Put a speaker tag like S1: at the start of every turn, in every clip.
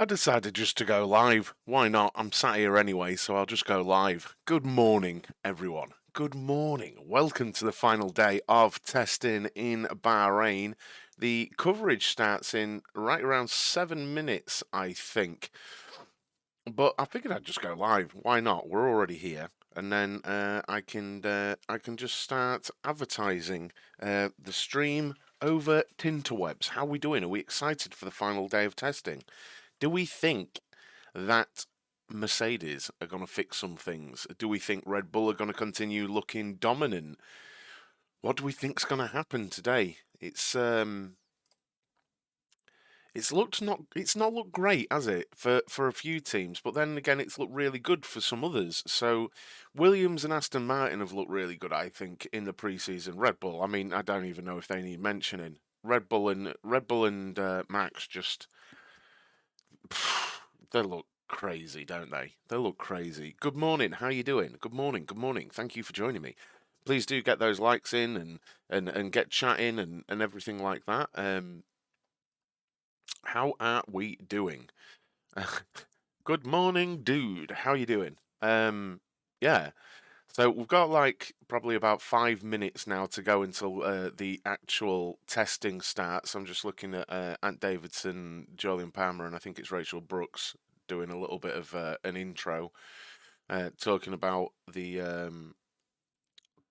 S1: I decided just to go live. Why not? I'm sat here anyway, so I'll just go live. Good morning, everyone. Good morning. Welcome to the final day of testing in Bahrain. The coverage starts in right around 7 minutes, I think. But I figured I'd just go live. Why not? We're already here, and then I can just start advertising the stream over Tinterwebs. How are we doing? Are we excited for the final day of testing? Do we think that Mercedes are going to fix some things? Do we think Red Bull are going to continue looking dominant? What do we think's going to happen today? It's not looked great, has it, for a few teams, but then again it's looked really good for some others. So Williams and Aston Martin have looked really good, I think, in the preseason. Red Bull, I mean, I don't even know if they need mentioning. Red Bull and Max just they look crazy, don't they? They look crazy. Good morning. How you doing? Good morning. Good morning. Thank you for joining me. Please do get those likes in and get chatting and everything like that. How are we doing? Good morning, dude. How you doing? Yeah. So we've got like probably about 5 minutes now to go until the actual testing starts. I'm just looking at Ant Davidson, Jolyon Palmer, and I think it's Rachel Brooks doing a little bit of an intro,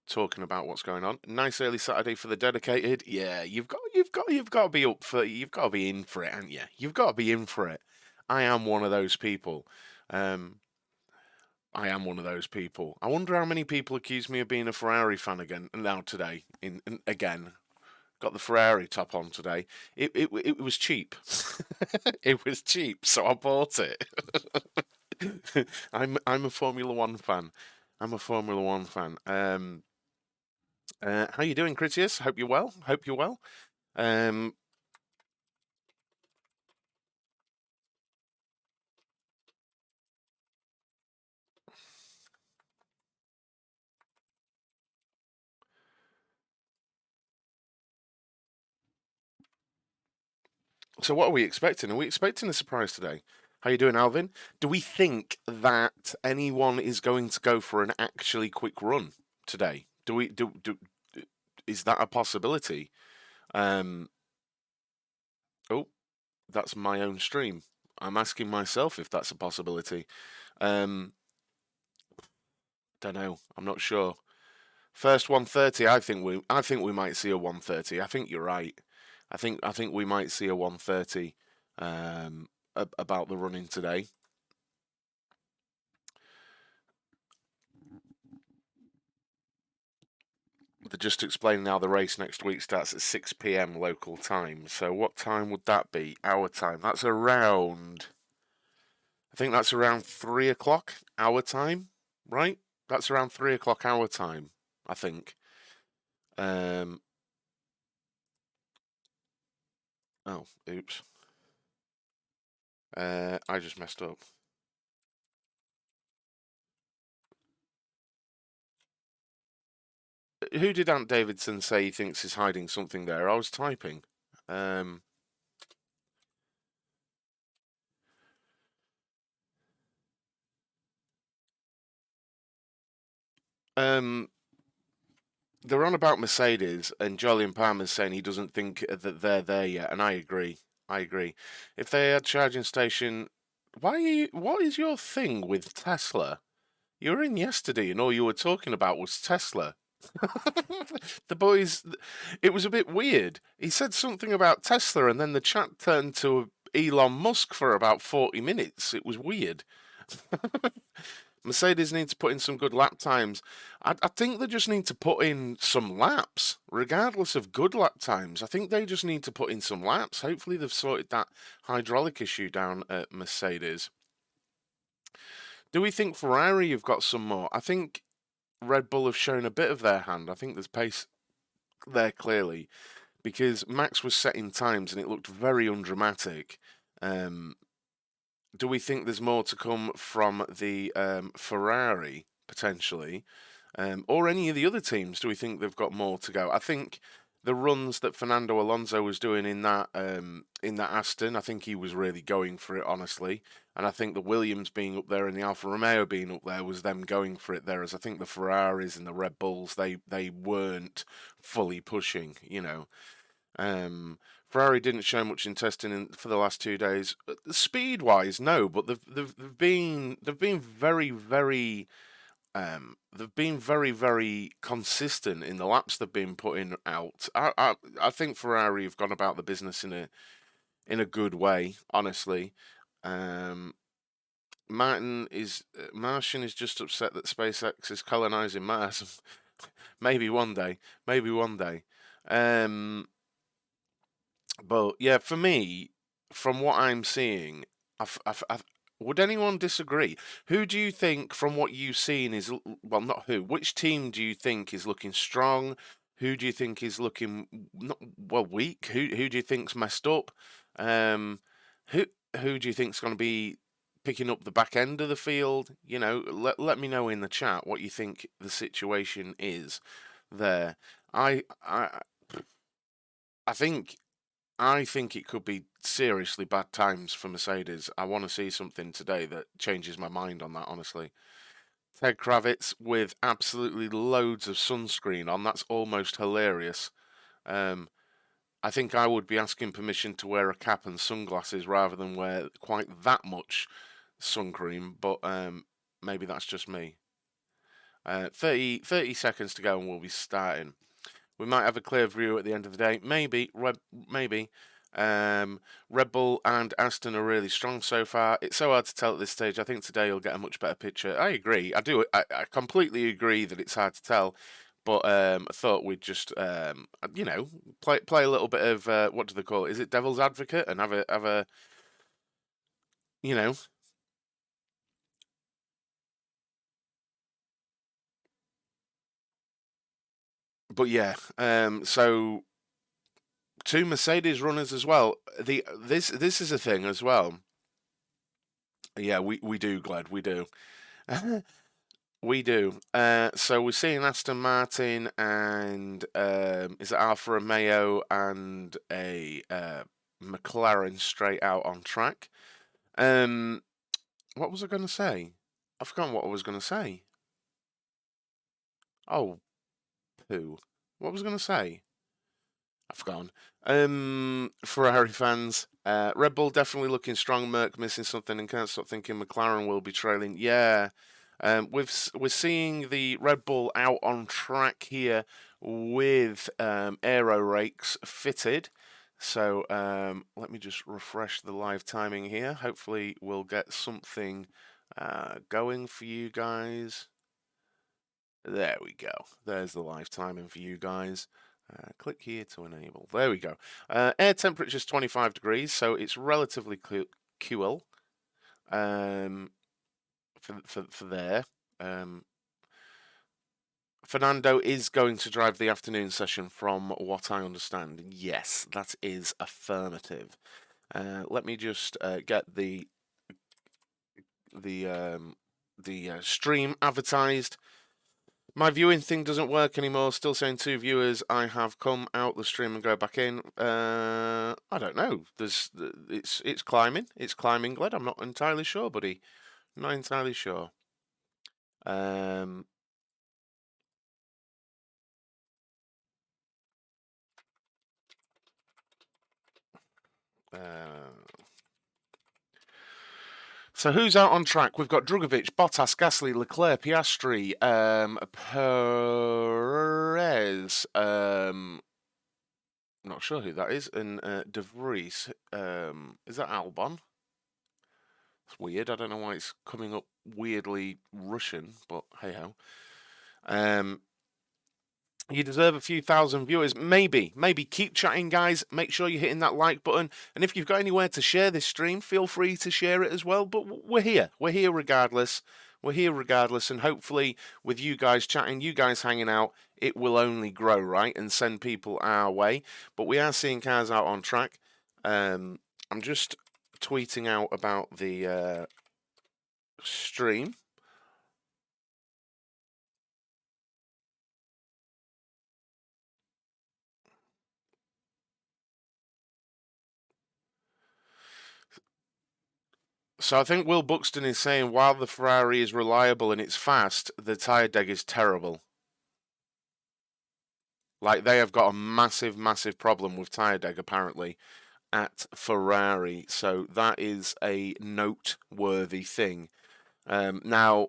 S1: talking about what's going on. Nice early Saturday for the dedicated. Yeah, you've got to be up for you've got to be in for it, haven't you? You've got to be in for it. I am one of those people. Um, I am one of those people. I wonder how many people accuse me of being a Ferrari fan again now today. Again, got the Ferrari top on today. It was cheap. It was cheap, so I bought it. I'm a Formula One fan. I'm a Formula One fan. How you doing, Critias? Hope you're well. Hope you're well. Um, so what are we expecting? Are we expecting a surprise today? How you doing, Alvin? Do we think that anyone is going to go for an actually quick run today? Do we do? Is that a possibility? Um, oh, that's my own stream. I'm asking myself if that's a possibility. Um, don't know. I'm not sure. First 130. I think we might see a 130. I think you're right. I think we might see a 130 about the running today. They're just explaining how the race next week starts at 6 p.m. local time. So what time would that be? Our time. I think that's around 3 o'clock our time, right? That's around 3 o'clock our time, I think. Um, oh, oops. I just messed up. Who did Ant Davidson say he thinks is hiding something there? I was typing. Um, um, they're on about Mercedes, and Jolyon Palmer's saying he doesn't think that they're there yet, and I agree. I agree. If they had charging station, what is your thing with Tesla? You were in yesterday, and all you were talking about was Tesla. The boys, it was a bit weird. He said something about Tesla, and then the chat turned to Elon Musk for about 40 minutes. It was weird. Mercedes need to put in some good lap times. I think they just need to put in some laps, regardless of good lap times. I think they just need to put in some laps. Hopefully, they've sorted that hydraulic issue down at Mercedes. Do we think Ferrari have got some more? I think Red Bull have shown a bit of their hand. I think there's pace there clearly because Max was setting times and it looked very undramatic. Um, do we think there's more to come from the Ferrari potentially, or any of the other teams? Do we think they've got more to go? I think the runs that Fernando Alonso was doing in that Aston, I think he was really going for it, honestly. And I think the Williams being up there and the Alfa Romeo being up there was them going for it there, as I think the Ferraris and the Red Bulls they weren't fully pushing, you know. Ferrari didn't show much in testing for the last 2 days. Speed wise, no, but they've been they've been very consistent in the laps they've been putting out. I think Ferrari have gone about the business in a good way, honestly. Um, Martian is just upset that SpaceX is colonizing Mars. Maybe one day, maybe one day. Um, but yeah, for me, from what I'm seeing, would anyone disagree? Who do you think, from what you've seen, well, not who? Which team do you think is looking strong? Who do you think is looking not well weak? Who do you think's messed up? Um, who who do you think's going to be picking up the back end of the field? You know, let me know in the chat what you think the situation is there. I I I think I think it could be seriously bad times for Mercedes. I want to see something today that changes my mind on that, honestly. Ted Kravitz with absolutely loads of sunscreen on. That's almost hilarious. Um, I think I would be asking permission to wear a cap and sunglasses rather than wear quite that much sun cream, but maybe that's just me. 30 seconds to go and we'll be starting. We might have a clear view at the end of the day. Maybe, maybe. Red Bull and Aston are really strong so far. It's so hard to tell at this stage. I think today you'll get a much better picture. I agree. I do. I completely agree that it's hard to tell. But I thought we'd just, you know, play a little bit of what do they call it? Is it Devil's Advocate and have a, you know. But yeah, so two Mercedes runners as well. This is a thing as well. Yeah, we do, Glad, we do. We do. So we're seeing Aston Martin and is it Alfa Romeo and a McLaren straight out on track. Um, what was I going to say? I've forgotten what I was going to say. Oh, poo. What was I going to say? I've forgotten. Ferrari fans. Red Bull definitely looking strong. Merc missing something and can't stop thinking McLaren will be trailing. Yeah, we're seeing the Red Bull out on track here with aero rakes fitted. So let me just refresh the live timing here. Hopefully we'll get something going for you guys. There we go. There's the live timing for you guys. Click here to enable. There we go. Air temperature is 25 degrees, so it's relatively cool for there. Fernando is going to drive the afternoon session from what I understand. Yes, that is affirmative. Let me just get the stream advertised. My viewing thing doesn't work anymore. Still saying 2 viewers. I have come out the stream and go back in. I don't know. It's climbing. It's climbing, Glad. I'm not entirely sure, buddy. I'm not entirely sure. Um. So who's out on track? We've got Drugovic, Bottas, Gasly, Leclerc, Piastri, Perez. Not sure who that is, and De Vries. Is that Albon? It's weird. I don't know why it's coming up weirdly Russian, but hey ho. You deserve a few thousand viewers. Maybe. Keep chatting, guys. Make sure you're hitting that like button. And if you've got anywhere to share this stream, feel free to share it as well. But we're here. We're here regardless. We're here regardless. And hopefully, with you guys chatting, you guys hanging out, it will only grow, right? And send people our way. But we are seeing cars out on track. I'm just tweeting out about the stream. So I think Will Buxton is saying while the Ferrari is reliable and it's fast, the tyre deg is terrible. Like they have got a massive, massive problem with tyre deg apparently at Ferrari. So that is a noteworthy thing. Now,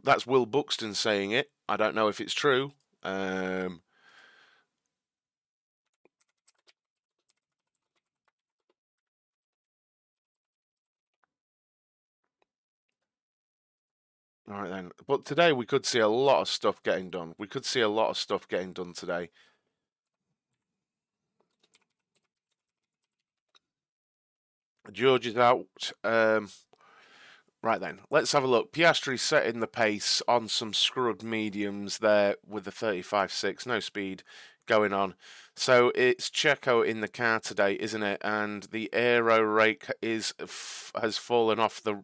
S1: that's Will Buxton saying it. I don't know if it's true. All right then. But today we could see a lot of stuff getting done. We could see a lot of stuff getting done today. George is out. Right then, let's have a look. Piastri setting the pace on some scrubbed mediums there with the 35.6, no speed going on. So it's Checo in the car today, isn't it? And the aero rake has fallen off the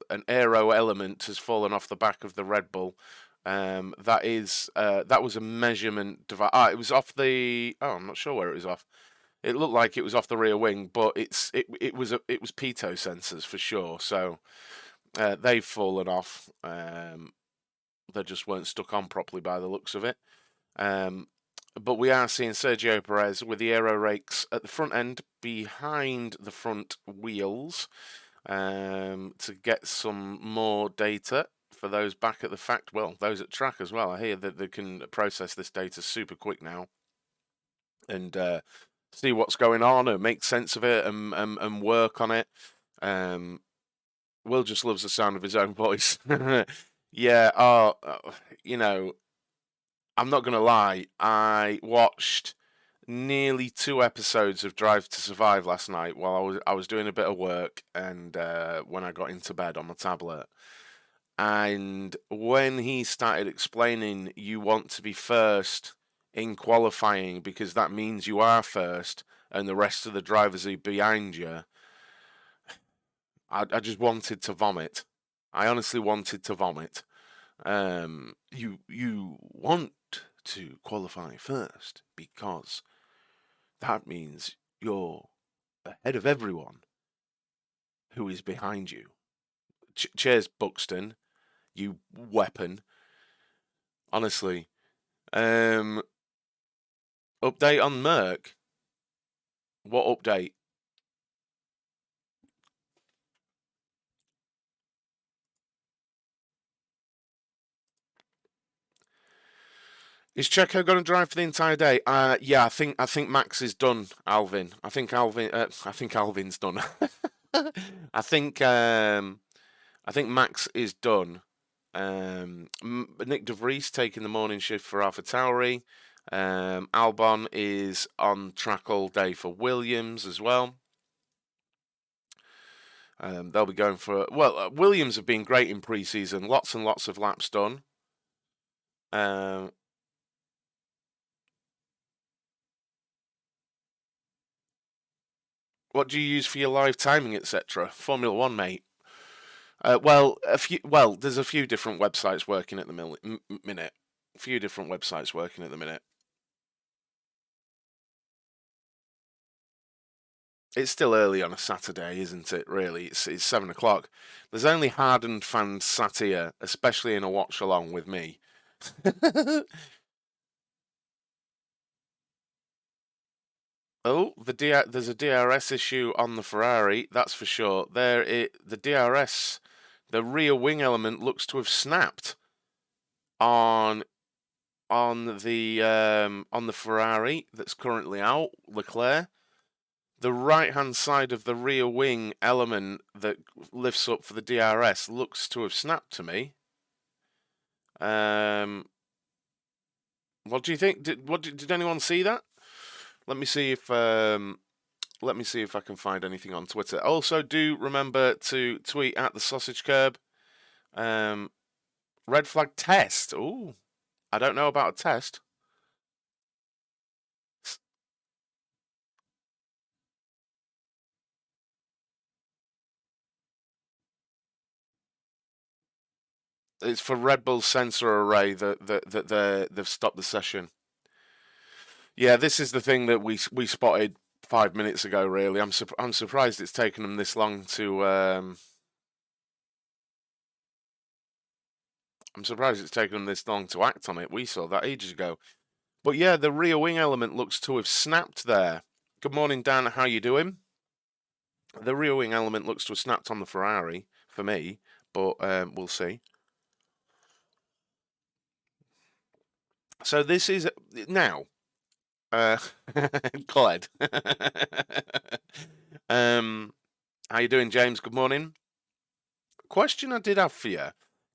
S1: an aero element has fallen off the back of the Red Bull. That was a measurement device. It was off the. Oh, I'm not sure where it was off. It looked like it was off the rear wing, but it was pitot sensors for sure. So. They've fallen off. They just weren't stuck on properly by the looks of it. But we are seeing Sergio Perez with the aero rakes at the front end behind the front wheels to get some more data for those back at those at track as well. I hear that they can process this data super quick now and see what's going on and make sense of it and work on it. Will just loves the sound of his own voice. Yeah, I'm not going to lie. I watched nearly 2 episodes of Drive to Survive last night while I was doing a bit of work and when I got into bed on my tablet. And when he started explaining you want to be first in qualifying because that means you are first and the rest of the drivers are behind you, I just wanted to vomit. I honestly wanted to vomit. You want to qualify first because that means you're ahead of everyone who is behind you. Cheers, Buxton, you weapon. Honestly. Update on Merc. What update? Is Checo going to drive for the entire day? Yeah, I think Max is done. Alvin, I think Alvin's done. I think Max is done. Nick De Vries taking the morning shift for AlphaTauri. Albon is on track all day for Williams as well. They'll be going for Williams have been great in pre-season, lots and lots of laps done. What do you use for your live timing, etc.? Formula One, mate. There's a few different websites working at the minute. A few different websites working at the minute. It's still early on a Saturday, isn't it? Really, it's 7 o'clock. There's only hardened fans sat here, especially in a watch along with me. Oh, there's a DRS issue on the Ferrari, that's for sure. The DRS, the rear wing element looks to have snapped on the Ferrari that's currently out, Leclerc. The right-hand side of the rear wing element that lifts up for the DRS looks to have snapped to me. What do you think? Did anyone see that? Let me see if I can find anything on Twitter. Also, do remember to tweet at the Sausage Curb. Red flag test. Ooh, I don't know about a test. It's for Red Bull sensor array that they've stopped the session. Yeah, this is the thing that we spotted 5 minutes ago. Really, I'm surprised it's taken them this long to I'm surprised it's taken them this long to act on it. We saw that ages ago. But yeah, the rear wing element looks to have snapped there. Good morning, Dan. How you doing? The rear wing element looks to have snapped on the Ferrari for me, but we'll see. So this is now, Cled. How you doing, James? Good morning. Question I did have for you.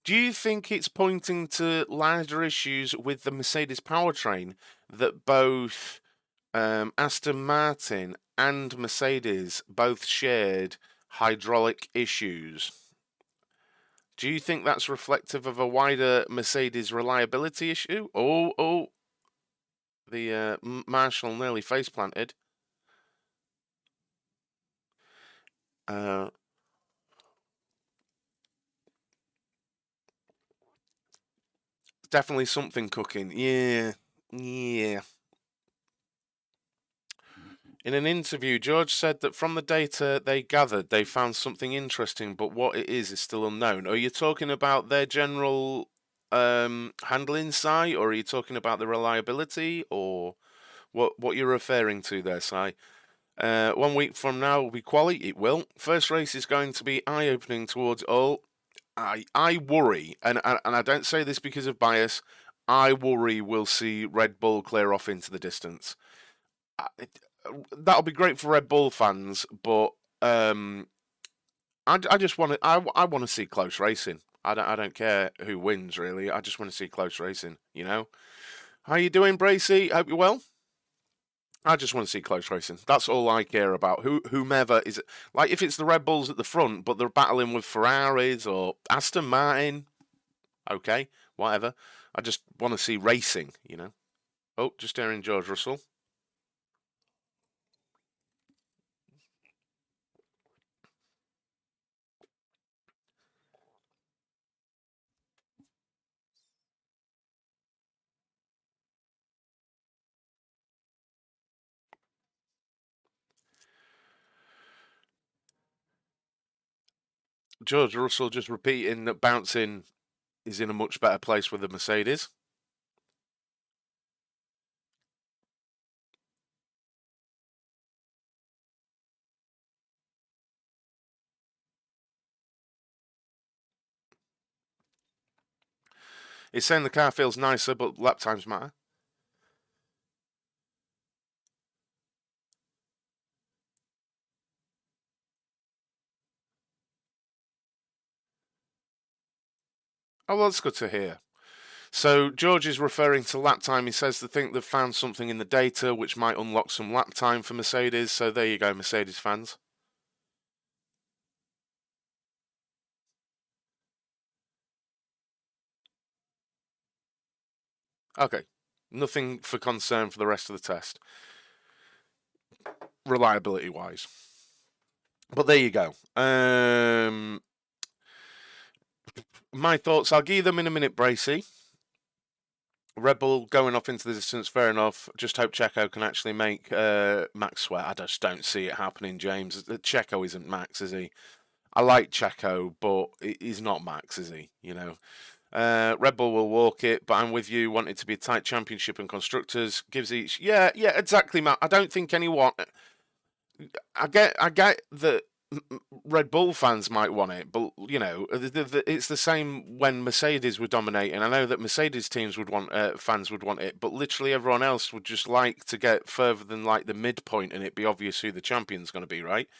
S1: Do you think it's pointing to larger issues with the Mercedes powertrain that both Aston Martin and Mercedes both shared hydraulic issues? Do you think that's reflective of a wider Mercedes reliability issue? Oh, the Marshall nearly face planted. Definitely something cooking. Yeah. In an interview, George said that from the data they gathered, they found something interesting, but what it is still unknown. Are you talking about their general handling side, or are you talking about the reliability, or what you're referring to there, Si? 1 week from now will be quali. It will. First race is going to be eye-opening towards all. I worry, and I don't say this because of bias. I worry we'll see Red Bull clear off into the distance. That'll be great for Red Bull fans, but I just want to I want to see close racing. I don't care who wins really. I just want to see close racing. You know. How you doing, Bracy? Hope you're well. I just want to see close racing. That's all I care about. Whomever is like, if it's the Red Bulls at the front, but they're battling with Ferraris or Aston Martin, okay, whatever. I just want to see racing, you know. Oh, just hearing George Russell. George Russell just repeating that bouncing is in a much better place with the Mercedes. He's saying the car feels nicer, but lap times matter. Oh, well, that's good to hear. So George is referring to lap time. He says they think they've found something in the data which might unlock some lap time for Mercedes. So there you go, Mercedes fans. Okay, nothing for concern for the rest of the test, reliability wise. But there you go. My thoughts. I'll give them in a minute, Bracy. Red Bull going off into the distance, fair enough. Just hope Checo can actually make Max sweat. I just don't see it happening, James. Checo isn't Max, is he? I like Checo, but he's not Max, is he? You know. Red Bull will walk it, but I'm with you. Want it to be a tight championship and constructors gives each. Yeah, exactly, Matt. I don't think anyone. I get that Red Bull fans might want it, but you know, it's the same when Mercedes were dominating. I know that Mercedes teams would want fans would want it, but literally everyone else would just like to get further than like the midpoint and it be obvious who the champion's going to be, right?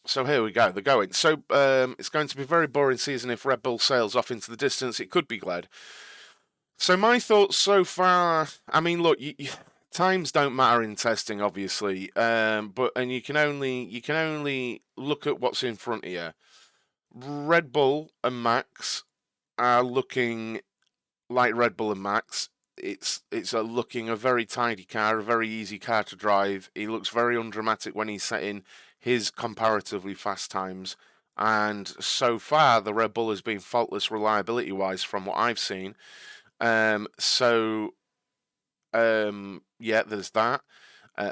S1: So here we go. They're going. So it's going to be a very boring season if Red Bull sails off into the distance. It could be glad. So my thoughts so far. I mean, look, times don't matter in testing, obviously. But you can only look at what's in front of you. Red Bull and Max are looking like Red Bull and Max. It's looking a very tidy car, a very easy car to drive. He looks very undramatic when he's setting his comparatively fast times. And so far, the Red Bull has been faultless reliability-wise from what I've seen. Yeah, there's that.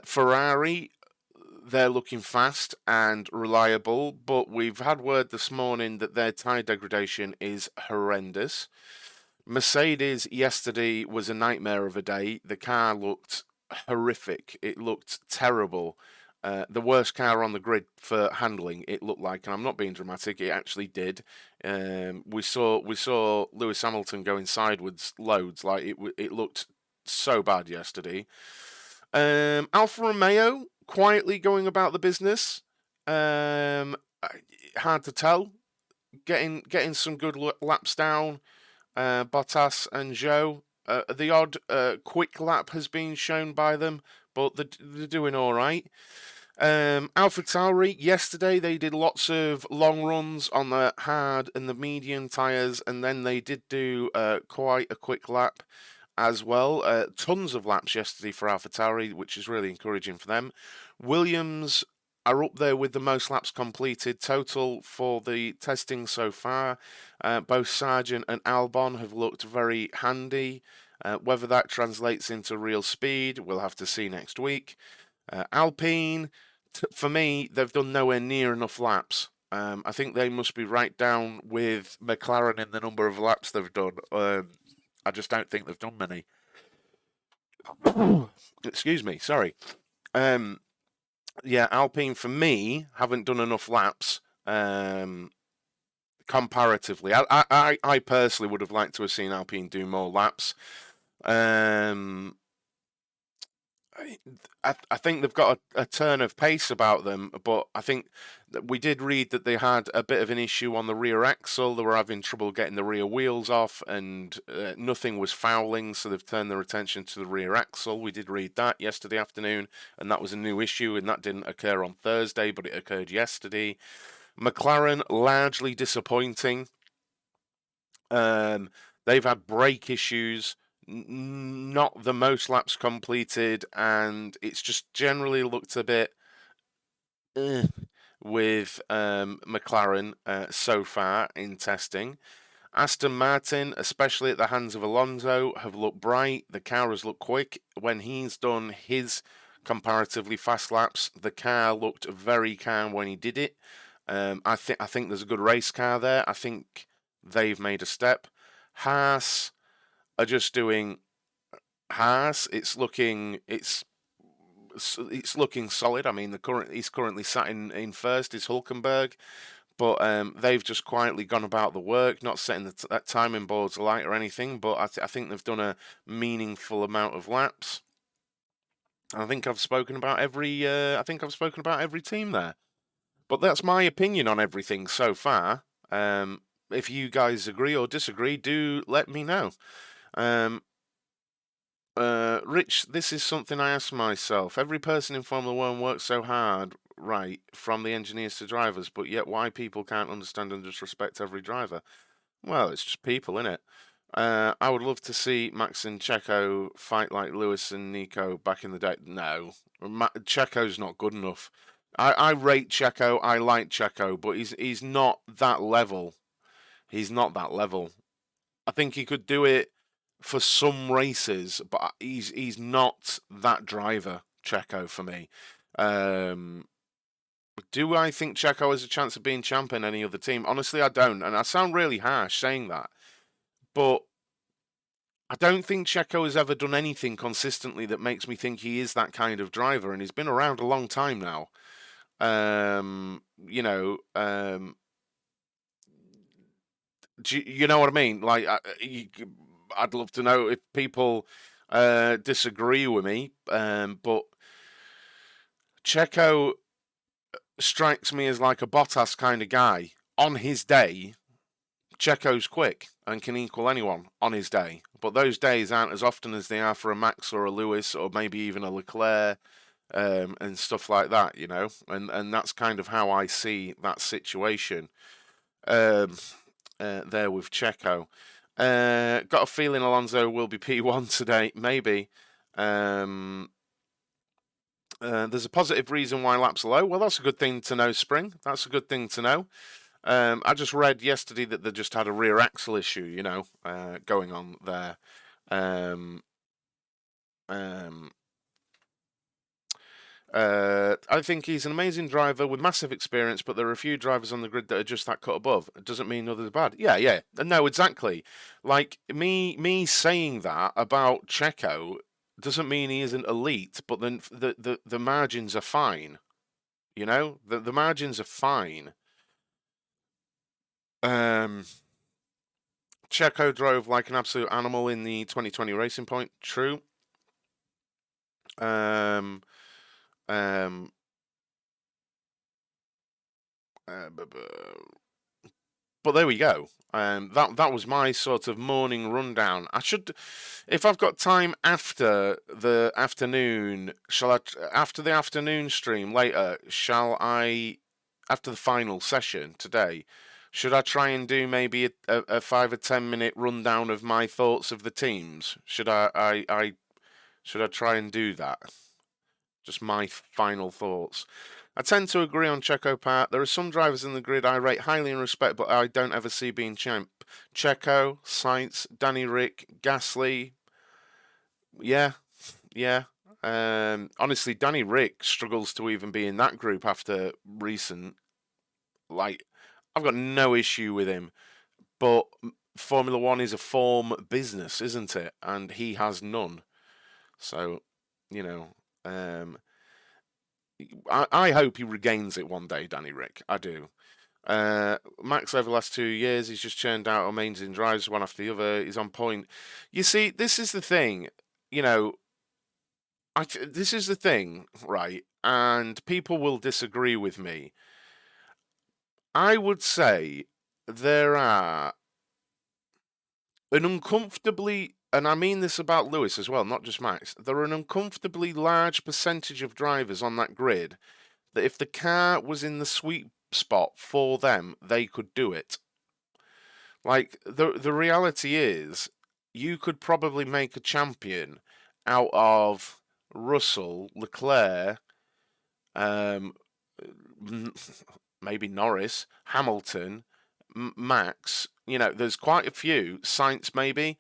S1: Ferrari, they're looking fast and reliable, but we've had word this morning that their tyre degradation is horrendous. Mercedes yesterday was a nightmare of a day. The car looked horrific. It looked terrible. The worst car on the grid for handling, it looked like, and I'm not being dramatic. It actually did. We saw Lewis Hamilton going sideways loads. Like it looked so bad yesterday. Alfa Romeo quietly going about the business. Hard to tell. Getting some good laps down. Bottas and Zhou. The odd quick lap has been shown by them, but they're doing all right. AlphaTauri, yesterday they did lots of long runs on the hard and the medium tyres, and then they did do quite a quick lap as well. Tons of laps yesterday for AlphaTauri, which is really encouraging for them. Williams are up there with the most laps completed total for the testing so far. Both Sargent and Albon have looked very handy. Whether that translates into real speed, we'll have to see next week. Alpine, for me, they've done nowhere near enough laps. I think they must be right down with McLaren in the number of laps they've done. I just don't think they've done many. Excuse me, sorry. Yeah, Alpine for me haven't done enough laps comparatively. I personally would have liked to have seen Alpine do more laps. I think they've got a turn of pace about them, but I think that we did read that they had a bit of an issue on the rear axle. They were having trouble getting the rear wheels off, and nothing was fouling, so they've turned their attention to the rear axle. We did read that yesterday afternoon, and that was a new issue, and that didn't occur on Thursday, but it occurred yesterday. McLaren, largely disappointing. They've had brake issues, not the most laps completed, and it's just generally looked a bit with McLaren so far in testing. Aston Martin, especially at the hands of Alonso, have looked bright. The car has looked quick. When he's done his comparatively fast laps, the car looked very calm when he did it. I think there's a good race car there. I think they've made a step. Haas are just doing Haas. It's looking solid. I mean, he's currently sat in first is Hulkenberg, but they've just quietly gone about the work, not setting that timing boards alight or anything. But I think they've done a meaningful amount of laps. I think I've spoken about every team there. But that's my opinion on everything so far. If you guys agree or disagree, do let me know. Rich, this is something I ask myself. Every person in Formula One works so hard, right, from the engineers to drivers, but yet why people can't understand and just respect every driver? Well, it's just people, innit? I would love to see Max and Checo fight like Lewis and Nico back in the day. No, Checo's not good enough. I rate Checo. I like Checo, but he's not that level. He's not that level. I think he could do it for some races, but he's not that driver, Checo, for me. Do I think Checo has a chance of being champ in any other team? Honestly, I don't, and I sound really harsh saying that, but I don't think Checo has ever done anything consistently that makes me think he is that kind of driver, and he's been around a long time now. You know, you know what I mean? Like, I'd love to know if people disagree with me, but Checo strikes me as like a Bottas kind of guy. On his day, Checo's quick and can equal anyone on his day, but those days aren't as often as they are for a Max or a Lewis or maybe even a Leclerc and stuff like that, you know, and that's kind of how I see that situation there with Checo. Got a feeling Alonso will be P1 today, maybe. There's a positive reason why laps are low. Well, that's a good thing to know, Spring. That's a good thing to know. I just read yesterday that they just had a rear axle issue, going on there. Um, um, I think he's an amazing driver with massive experience, but there are a few drivers on the grid that are just that cut above. It doesn't mean others are bad. Yeah, yeah. No, exactly. Like me saying that about Checo doesn't mean he isn't elite, but then the margins are fine. The margins are fine. Checo drove like an absolute animal in the 2020 Racing Point. True. Um, um, but there we go. That was my sort of morning rundown. I should, if I've got time after the afternoon, after the afternoon stream later, after the final session today, should I try and do maybe a 5 or 10 minute rundown of my thoughts of the teams? Should I try and do that? Just my final thoughts. I tend to agree on Checo part. There are some drivers in the grid I rate highly and respect, but I don't ever see being champ. Checo, Sainz, Danny Rick, Gasly. Yeah. Honestly, Danny Rick struggles to even be in that group after recent. Like, I've got no issue with him, but Formula One is a form business, isn't it? And he has none. So, I hope he regains it one day, Danny Rick. I do. Max over the last 2 years, he's just churned out amazing drives one after the other. He's on point. You see, this is the thing. This is the thing, right? And people will disagree with me. I would say there are an uncomfortably, and I mean this about Lewis as well, not just Max, there are an uncomfortably large percentage of drivers on that grid that if the car was in the sweet spot for them, they could do it. Like, the reality is, you could probably make a champion out of Russell, Leclerc, maybe Norris, Hamilton, Max. There's quite a few, Sainz maybe,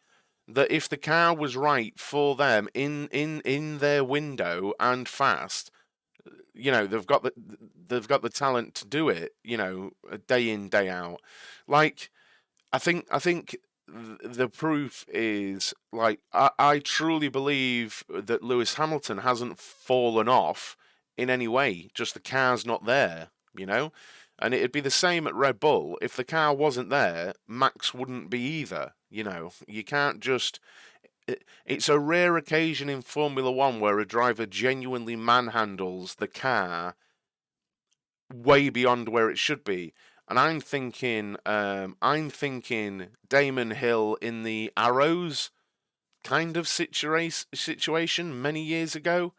S1: that if the car was right for them in their window and fast, they've got the talent to do it, day in, day out. Like, I think the proof is, like, I truly believe that Lewis Hamilton hasn't fallen off in any way, just the car's not there, and it'd be the same at Red Bull. If the car wasn't there, Max wouldn't be either. You can't just. It's a rare occasion in Formula One where a driver genuinely manhandles the car way beyond where it should be. And I'm thinking Damon Hill in the Arrows kind of situation many years ago,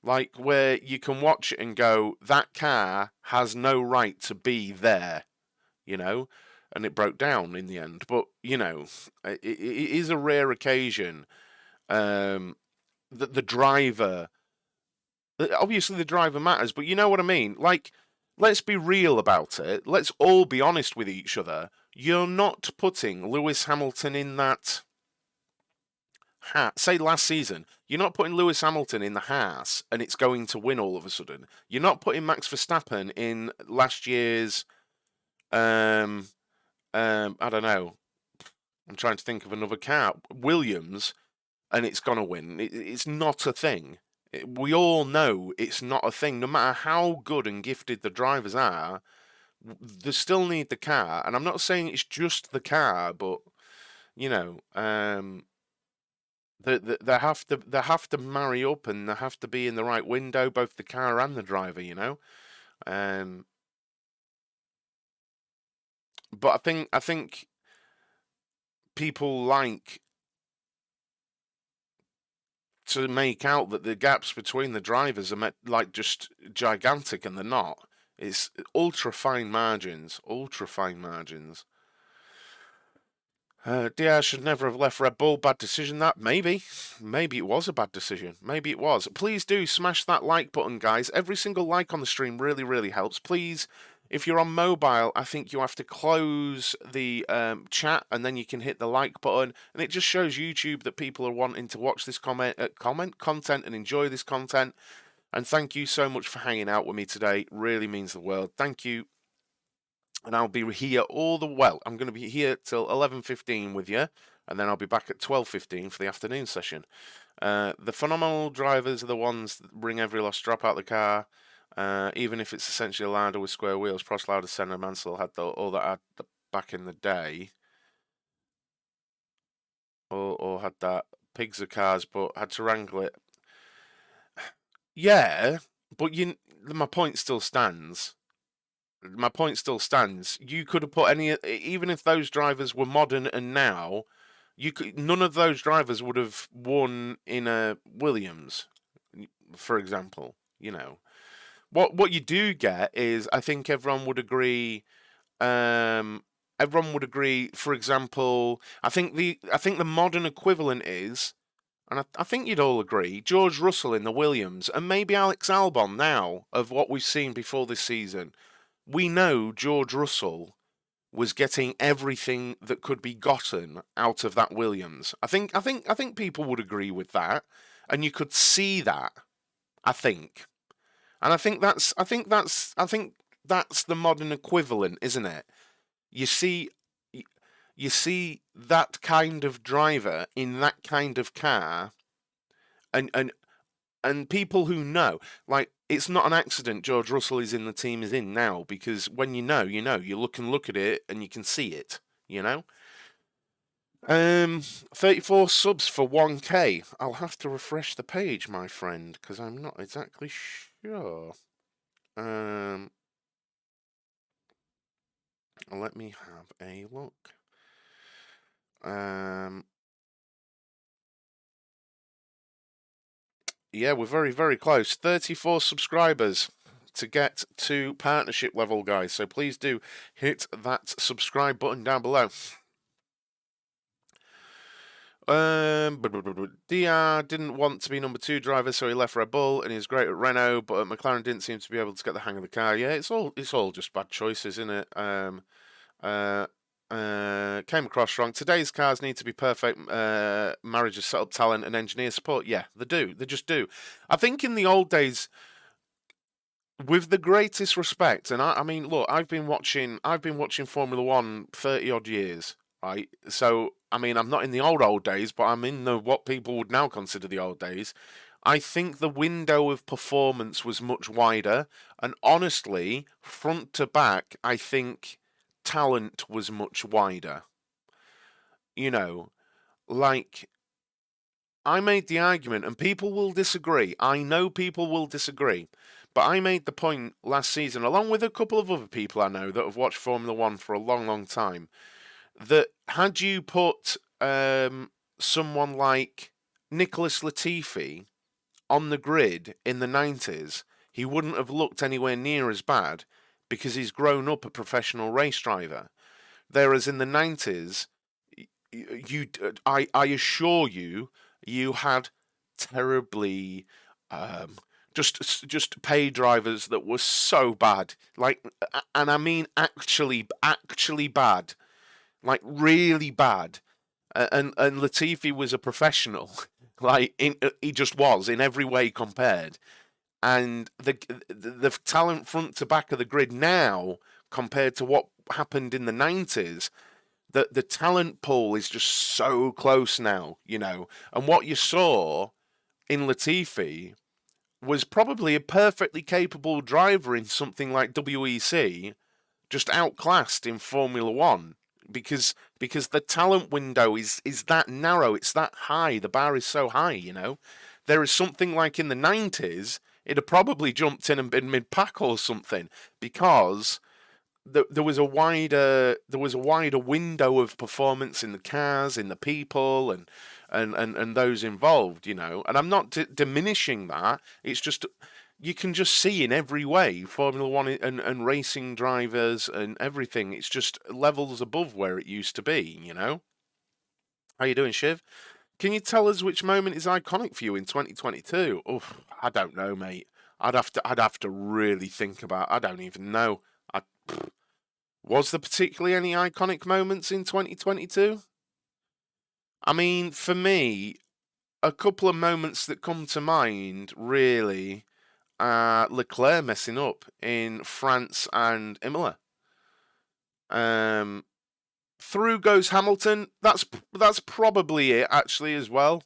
S1: like where you can watch it and go, that car has no right to be there, and it broke down in the end. But it is a rare occasion that the driver, obviously the driver matters, but you know what I mean, like. Let's be real about it. Let's all be honest with each other. You're not putting Lewis Hamilton in that hat. Say last season, you're not putting Lewis Hamilton in the Haas and it's going to win all of a sudden. You're not putting Max Verstappen in last year's, I don't know. I'm trying to think of another car. Williams, and it's going to win. It's not a thing. We all know it's not a thing. No matter how good and gifted the drivers are, they still need the car. And I'm not saying it's just the car, but they have to marry up and they have to be in the right window, both the car and the driver. But I think people like to make out that the gaps between the drivers are like just gigantic, and they're not. It's ultra fine margins. Diaz should never have left Red Bull. Bad decision that. Maybe it was a bad decision. Maybe it was. Please do smash that like button, guys. Every single like on the stream really, really helps. Please, If you're on mobile, I think you have to close the chat and then you can hit the like button, and it just shows YouTube that people are wanting to watch this content and enjoy this content. And thank you so much for hanging out with me today. It really means the world. Thank you. And I'll be here I'm going to be here till 11:15 with you, and then I'll be back at 12:15 for the afternoon session. The phenomenal drivers are the ones that bring every lost drop out of the car, even if it's essentially a ladder with square wheels. Prost, Lauda, Senna, Mansell had all that had back in the day, or had that pigs of cars, but had to wrangle it. Yeah, but my point still stands. My point still stands. You could have put even if those drivers were modern and now, none of those drivers would have won in a Williams, for example. What you do get is, I think everyone would agree. Everyone would agree. For example, I think the modern equivalent is, and I think you'd all agree, George Russell in the Williams, and maybe Alex Albon now, of what we've seen before this season. We know George Russell was getting everything that could be gotten out of that Williams. I think people would agree with that, and you could see that. I think, and I think that's the modern equivalent, isn't it? You see that kind of driver in that kind of car, and people who know, like, it's not an accident George Russell is in the team he's in now, because when you know, you look at it and you can see it, 34 subs for 1k. I'll have to refresh the page, my friend, because I'm not exactly sure. Let me have a look. Yeah, we're very, very close. 34 subscribers to get to partnership level, guys. So please do hit that subscribe button down below. DR didn't want to be number 2 driver, so he left Red Bull, and he's great at Renault, but McLaren didn't seem to be able to get the hang of the car. Yeah, it's all just bad choices, isn't it? Came across wrong. Today's cars need to be perfect marriage of setup talent and engineer support. Yeah, they do. They just do. I think in the old days, with the greatest respect, and I mean, look, I've been watching Formula One 30 odd years, right? So I mean, I'm not in the old days, but I'm in what people would now consider the old days. I think the window of performance was much wider, and honestly, front to back, I think talent was much wider. Like, I made the argument, and people will disagree. I know people will disagree, but I made the point last season, along with a couple of other people I know that have watched Formula One for a long, long time, that had you put someone like Nicholas Latifi on the grid in the 90s, he wouldn't have looked anywhere near as bad, because he's grown up a professional race driver. Whereas in the 90s, I assure you, you had terribly just pay drivers that were so bad, like, and I mean actually bad, like really bad. And Latifi was a professional, like he just was in every way compared. And the talent front to back of the grid now, compared to what happened in the 90s, the talent pool is just so close now, And what you saw in Latifi was probably a perfectly capable driver in something like WEC, just outclassed in Formula One, because the talent window is that narrow, it's that high, the bar is so high, There is something like in the 90s, it'd have probably jumped in and been mid-pack or something, because there was a wider window of performance in the cars, in the people, and those involved, And I'm not diminishing that. It's just, you can just see in every way, Formula One and racing drivers and everything, it's just levels above where it used to be, How you doing, Shiv? Can you tell us which moment is iconic for you in 2022? Oh, I don't know, mate. I'd have to really think about. I don't even know. I, was there particularly any iconic moments in 2022? I mean, for me, a couple of moments that come to mind really are Leclerc messing up in France and Imola. Through goes Hamilton. That's probably it actually as well.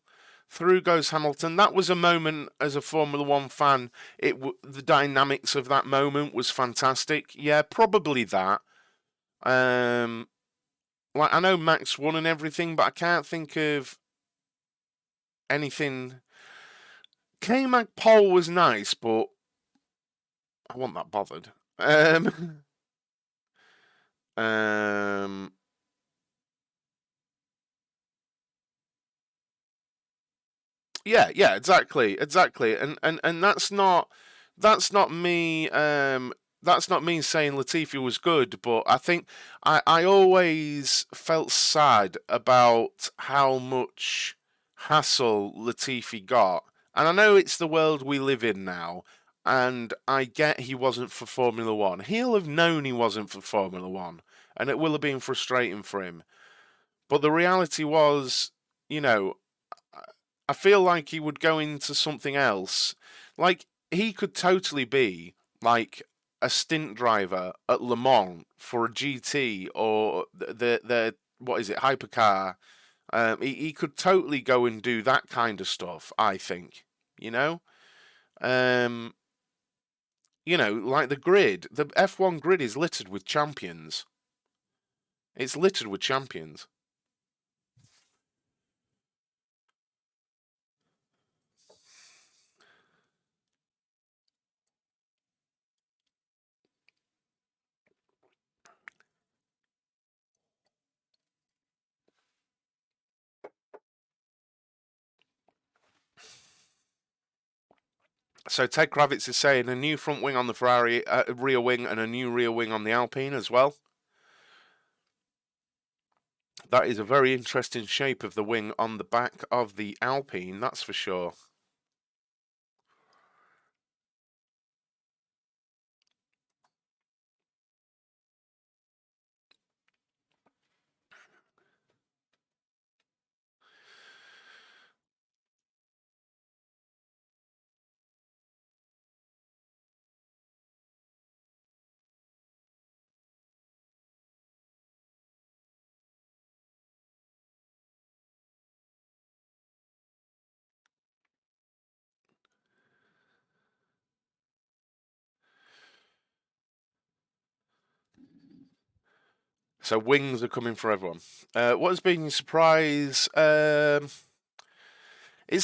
S1: Through goes Hamilton. That was a moment as a Formula One fan. The dynamics of that moment was fantastic. Yeah, probably that. Like I know Max won and everything, but I can't think of anything. K-Mag pole was nice, but I wasn't that bothered. Um, yeah, exactly, and that's not me. That's not me saying Latifi was good, but I think I always felt sad about how much hassle Latifi got, and I know it's the world we live in now, and I get he wasn't for Formula One. He'll have known he wasn't for Formula One, and it will have been frustrating for him. But the reality was, you know, I feel like he would go into something else. Like he could totally be like a stint driver at Le Mans for a GT or the what is it, hypercar. He could totally go and do that kind of stuff. I think, you know, um, like the F1 grid is littered with champions. It's littered with champions. So Ted Kravitz is saying a new front wing on the Ferrari, rear wing, and a new rear wing on the Alpine as well. That is a very interesting shape of the wing on the back of the Alpine, that's for sure. So wings are coming for everyone. What has been your surprise? It's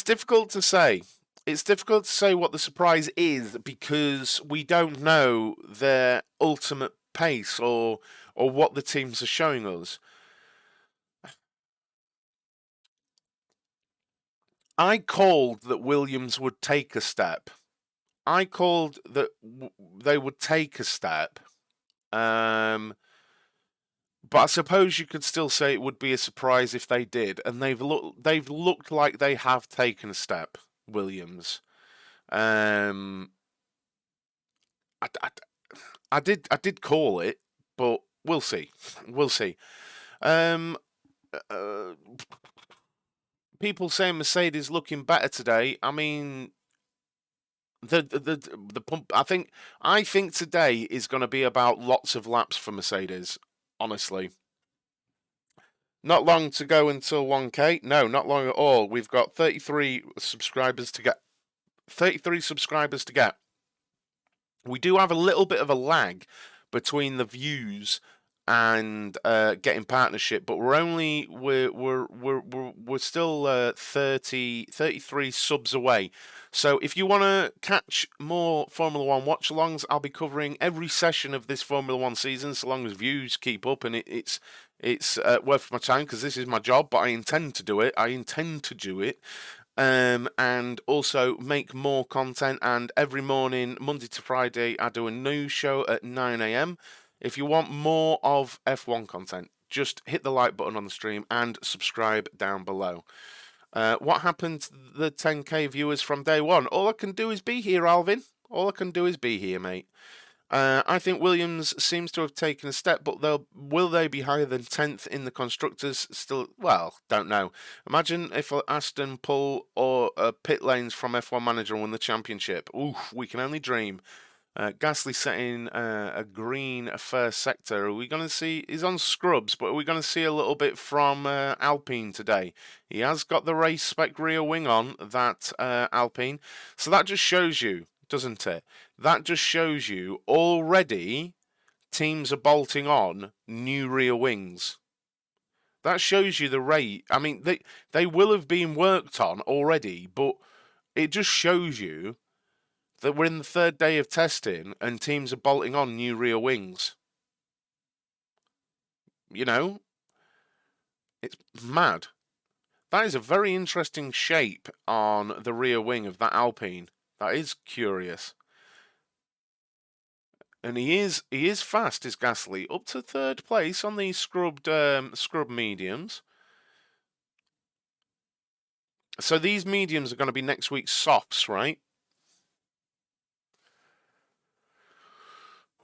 S1: difficult to say. It's difficult to say what the surprise is because we don't know their ultimate pace or what the teams are showing us. I called that Williams would take a step. I called that they would take a step. Um, but I suppose you could still say it would be a surprise if they did, and they've looked like they have taken a step, Williams. Um, I, I, I did call it, but we'll see. We'll see. Um, uh, People saying Mercedes looking better today. I mean, the pump. I think today is going to be about lots of laps for Mercedes. Honestly, not long to go until 1K. No, not long at all. We've got 33 subscribers to get. 33 subscribers to get. We do have a little bit of a lag between the views and getting partnership, but we're still 33 subs away. So if you want to catch more Formula One watch-alongs, I'll be covering every session of this Formula One season, so long as views keep up, and it's worth my time because this is my job. But I intend to do it. I intend to do it. And also make more content. And every morning, Monday to Friday, I do a news show at 9 a.m. If you want more of F1 content, just hit the like button on the stream and subscribe down below. What happened to the 10k viewers from day one? All I can do is be here, Alvin. All I can do is be here, mate. I think Williams seems to have taken a step, but will they be higher than 10th in the constructors? Still, well, don't know. Imagine if Aston pull or pit lanes from F1 Manager and win the championship. Oof, we can only dream. Gasly setting a green first sector. Are we going to see? He's on scrubs, but are we going to see a little bit from Alpine today? He has got the race spec rear wing on that Alpine, so that just shows you, doesn't it? That just shows you already teams are bolting on new rear wings. That shows you the rate. I mean, they will have been worked on already, but it just shows you that we're in the third day of testing and teams are bolting on new rear wings. You know, it's mad. That is a very interesting shape on the rear wing of that Alpine. That is curious. And he is fast, is Gasly, up to third place on these scrub mediums. So these mediums are going to be next week's softs, right?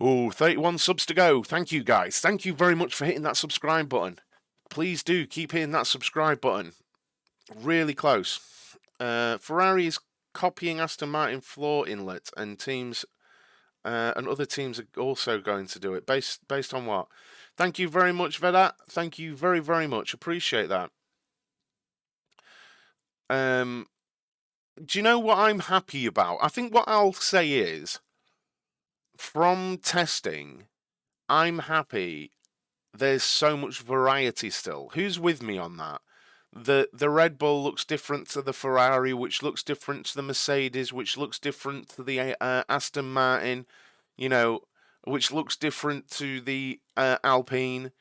S1: Oh, 31 subs to go. Thank you, guys. Thank you very much for hitting that subscribe button. Please do keep hitting that subscribe button. Really close. Ferrari is copying Aston Martin floor inlet, and teams and other teams are also going to do it. Based on what? Thank you very much, Vedat. Thank you very, very much. Appreciate that. Do you know what I'm happy about? I think what I'll say is, from testing, I'm happy there's so much variety still. Who's with me on that? The Red Bull looks different to the Ferrari, which looks different to the Mercedes, which looks different to the Aston Martin, you know, which looks different to the Alpine.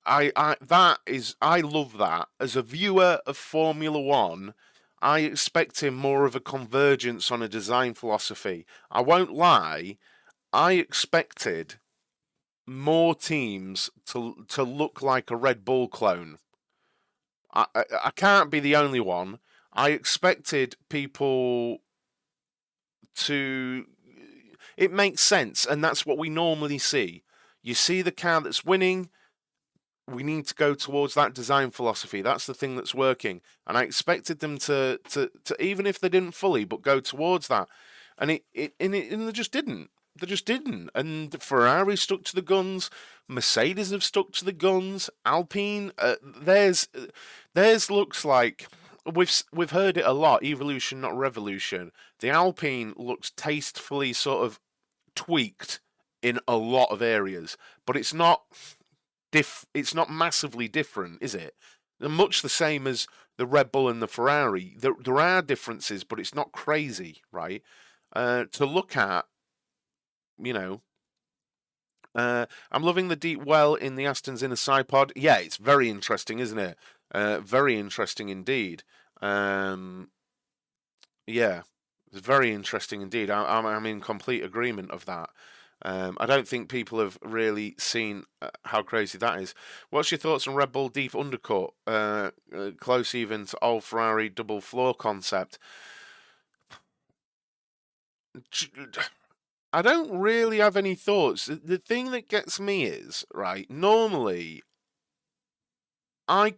S1: I love that. As a viewer of Formula One, I expected more of a convergence on a design philosophy. I won't lie, I expected more teams to look like a Red Bull clone. I can't be the only one. I expected people to. It makes sense, and that's what we normally see. You see the car that's winning. We need to go towards that design philosophy. That's the thing that's working, and I expected them to even if they didn't fully, but go towards that, and they just didn't. They just didn't. And Ferrari stuck to the guns. Mercedes have stuck to the guns. Alpine, theirs looks like we've heard it a lot. Evolution, not revolution. The Alpine looks tastefully sort of tweaked in a lot of areas, but it's not massively different, is it? They're much the same as the Red Bull and the Ferrari. There are differences, but it's not crazy, right? To look at. You know, I'm loving the deep well in the Aston's inner side pod. Yeah, it's very interesting, isn't it? Very interesting indeed. Yeah, it's very interesting indeed. I'm in complete agreement of that. I don't think people have really seen how crazy that is. What's your thoughts on Red Bull deep undercut? Close even to old Ferrari double floor concept. I don't really have any thoughts. The thing that gets me is, right, normally I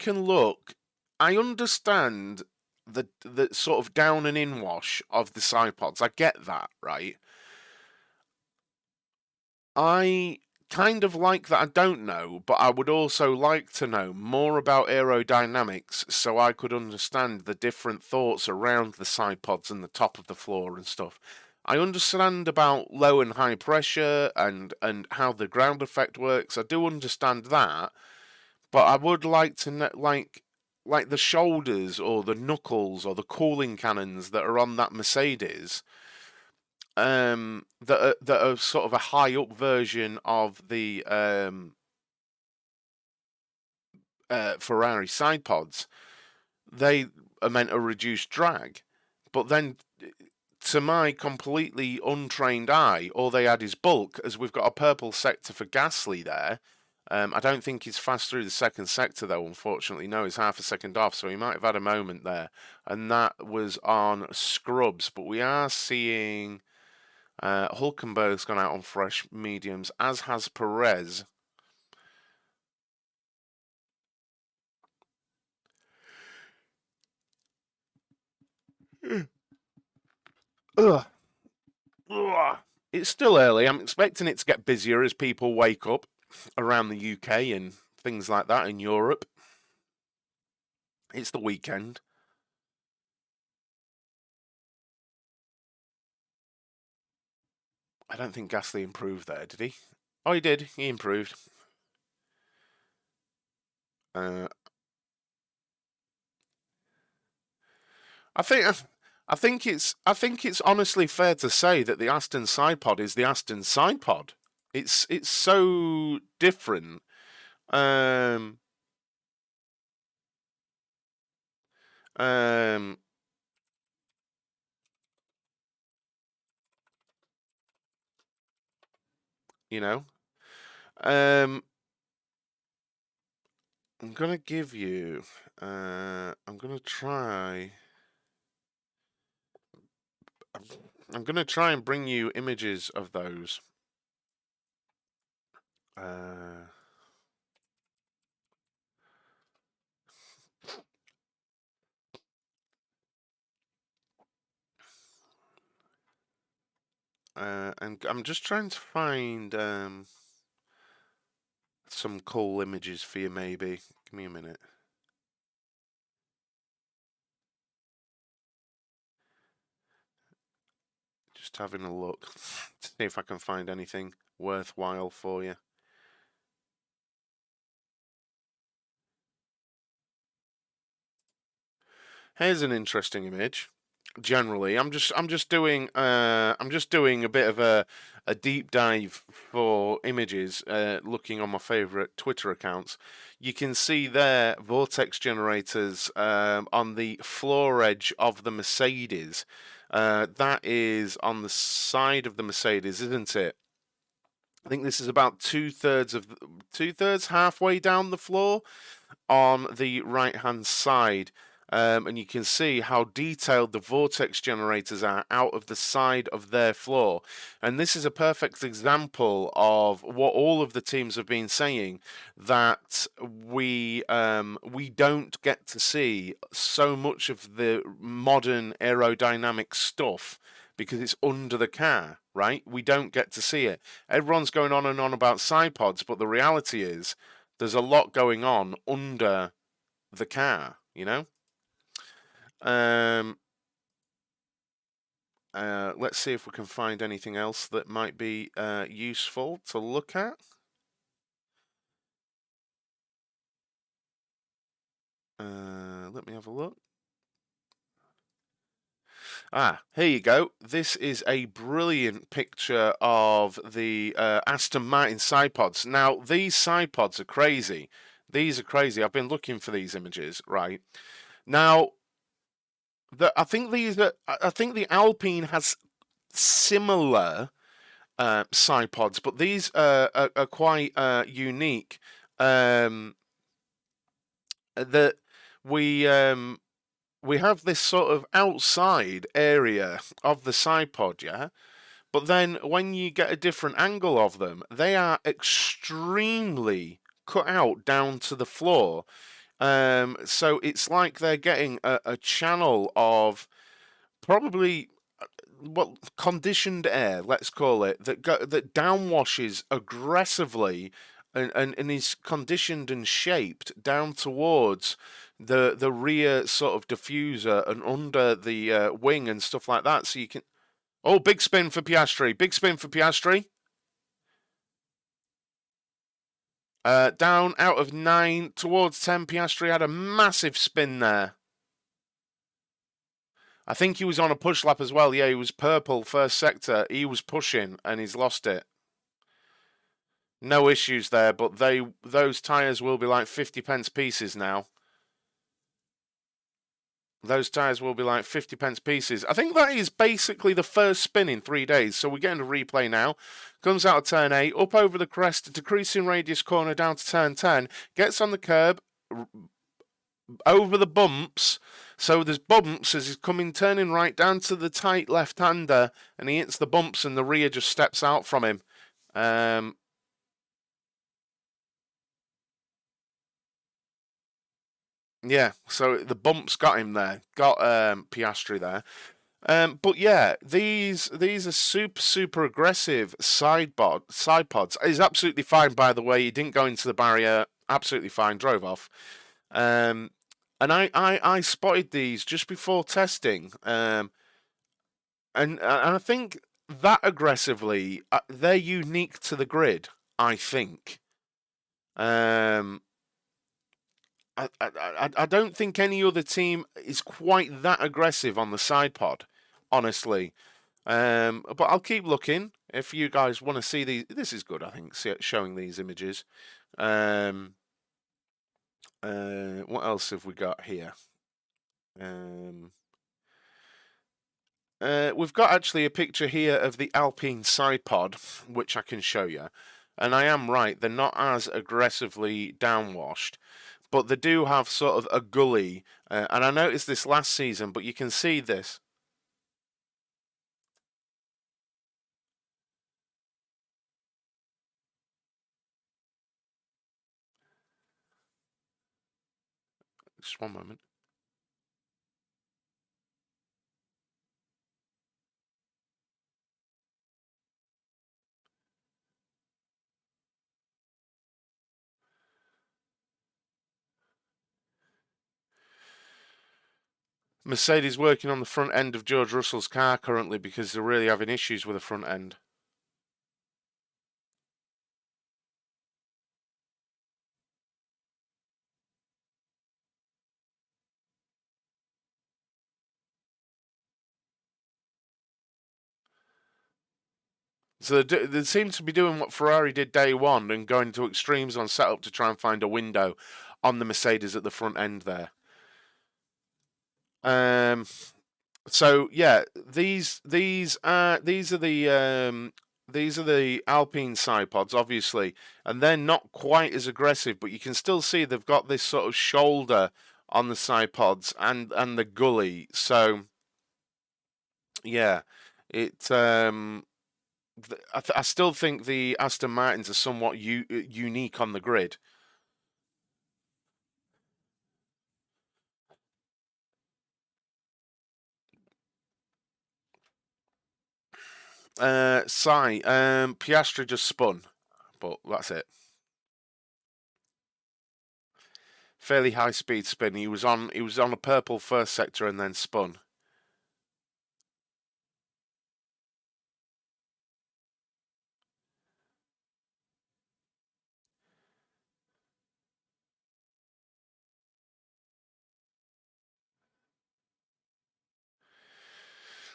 S1: understand the sort of down and in wash of the side pods. I get that, right? I kind of like that I don't know, but I would also like to know more about aerodynamics so I could understand the different thoughts around the side pods and the top of the floor and stuff. I understand about low and high pressure and how the ground effect works. I do understand that, but I would like to know, like the shoulders or the knuckles or the cooling cannons that are on that Mercedes. That are sort of a high up version of the Ferrari side pods. They are meant to reduce drag, but then to my completely untrained eye, all they add is bulk, as we've got a purple sector for Gasly there. I don't think he's fast through the second sector, though, unfortunately. No, he's half a second off, so he might have had a moment there. And that was on scrubs. But we are seeing Hulkenberg's gone out on fresh mediums, as has Perez. Ugh. Ugh. It's still early. I'm expecting it to get busier as people wake up around the UK and things like that in Europe. It's the weekend. I don't think Gasly improved there, did he? Oh, he did. He improved. Uh, I think I think it's honestly fair to say that the Aston side pod is the Aston side pod. It's so different. Um, um, you know. Um, I'm gonna give you. I'm gonna try. I'm gonna try and bring you images of those. Uh, and I'm just trying to find some cool images for you. Maybe give me a minute. Just having a look to see if I can find anything worthwhile for you. Here's an interesting image. Generally, I'm just doing a bit of a deep dive for images, looking on my favorite Twitter accounts. You can see there vortex generators on the floor edge of the Mercedes. That is on the side of the Mercedes, isn't it? I think this is about two-thirds halfway down the floor on the right hand side. And you can see how detailed the vortex generators are out of the side of their floor. And this is a perfect example of what all of the teams have been saying, that we don't get to see so much of the modern aerodynamic stuff because it's under the car, right? We don't get to see it. Everyone's going on and on about side pods, but the reality is there's a lot going on under the car, you know? Um, let's see if we can find anything else that might be useful to look at. Let me have a look. Here you go. This is a brilliant picture of the Aston Martin side pods. Now, these side pods are crazy. These are crazy. I've been looking for these images, right? Now, I think the Alpine has similar side pods, but these are quite unique. That we have this sort of outside area of the side pod, yeah. But then when you get a different angle of them, they are extremely cut out down to the floor. So it's like they're getting a channel of probably what conditioned air, let's call it, that downwashes aggressively and is conditioned and shaped down towards the rear sort of diffuser and under the wing and stuff like that. So you can. Oh, big spin for Piastri. Big spin for Piastri. Down out of 9 towards 10. Piastri had a massive spin there. I think he was on a push lap as well. Yeah, he was purple first sector. He was pushing and he's lost it. No issues there, but those tyres will be like 50 pence pieces now. Those tyres will be like 50 pence pieces. I think that is basically the first spin in 3 days. So we're getting a replay now. Comes out of turn 8, up over the crest, decreasing radius corner down to turn 10. Gets on the curb, over the bumps. So there's bumps as he's turning right down to the tight left-hander, and he hits the bumps, and the rear just steps out from him. Yeah, so the bumps got him there, got Piastri there. But yeah, these are super aggressive side pods. He's absolutely fine, by the way. He didn't go into the barrier. Absolutely fine. Drove off. Um, and I spotted these just before testing. And I think that aggressively, they're unique to the grid. I think. Um, I don't think any other team is quite that aggressive on the side pod, honestly. But I'll keep looking if you guys want to see these. This is good, I think, showing these images. What else have we got here? We've got actually a picture here of the Alpine side pod, which I can show you. And I am right, they're not as aggressively downwashed, but they do have sort of a gully. And I noticed this last season, but you can see this. Just one moment. Mercedes working on the front end of George Russell's car currently because they're really having issues with the front end. So they seem to be doing what Ferrari did day one and going to extremes on setup to try and find a window on the Mercedes at the front end there. So yeah, these are the Alpine side pods, obviously, and they're not quite as aggressive, but you can still see they've got this sort of shoulder on the side pods and the gully. So yeah, it I still think the Aston Martins are somewhat unique on the grid. Piastri just spun, but that's it. Fairly high speed spin. He was on a purple first sector and then spun.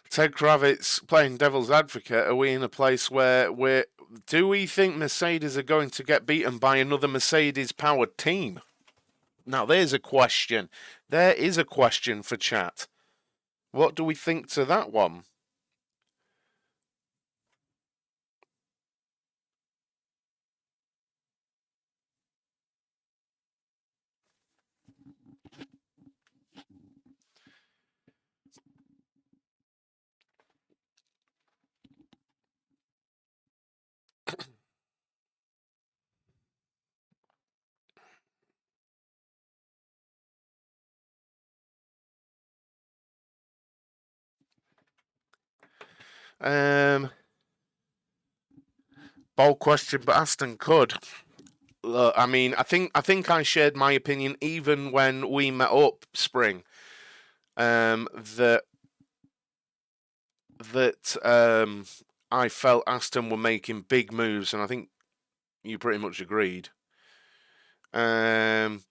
S1: Ted Kravitz playing devil's advocate. Are we in a place where do we think Mercedes are going to get beaten by another Mercedes powered team? Now there's a question. There is a question for chat. What do we think to that one? Bold question, but Aston could. Look, I mean, I think I shared my opinion even when we met up spring. That I felt Aston were making big moves, and I think you pretty much agreed. Um,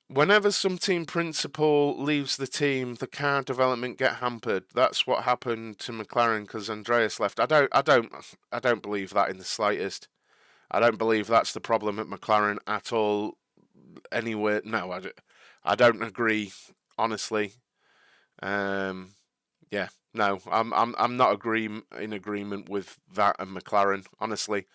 S1: Whenever some team principal leaves the team, the car development get hampered. That's what happened to McLaren because Andreas left. I don't believe that in the slightest. I don't believe that's the problem at McLaren at all. Anywhere, no, I don't agree. Honestly, um, yeah, no, I'm not in agreement with that and McLaren. Honestly,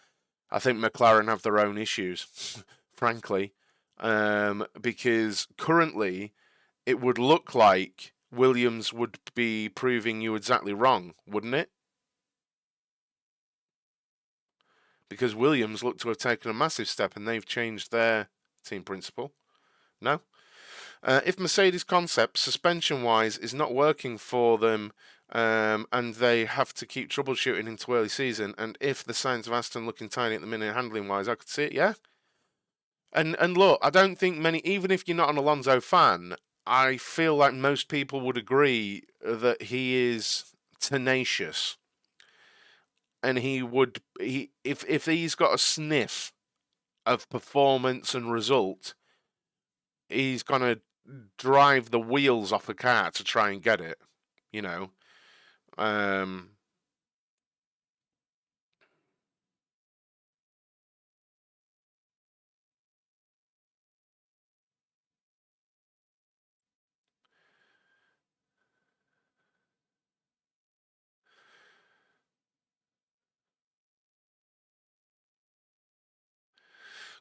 S1: I think McLaren have their own issues, frankly. because currently it would look like Williams would be proving you exactly wrong, wouldn't it? Because Williams look to have taken a massive step and they've changed their team principle. No? If Mercedes concept, suspension-wise, is not working for them, and they have to keep troubleshooting into early season, and if the signs of Aston looking tiny at the minute handling-wise, I could see it, yeah? And look, I don't think many, even if you're not an Alonso fan, I feel like most people would agree that he is tenacious. And if he's got a sniff of performance and result, he's gonna drive the wheels off a car to try and get it, you know.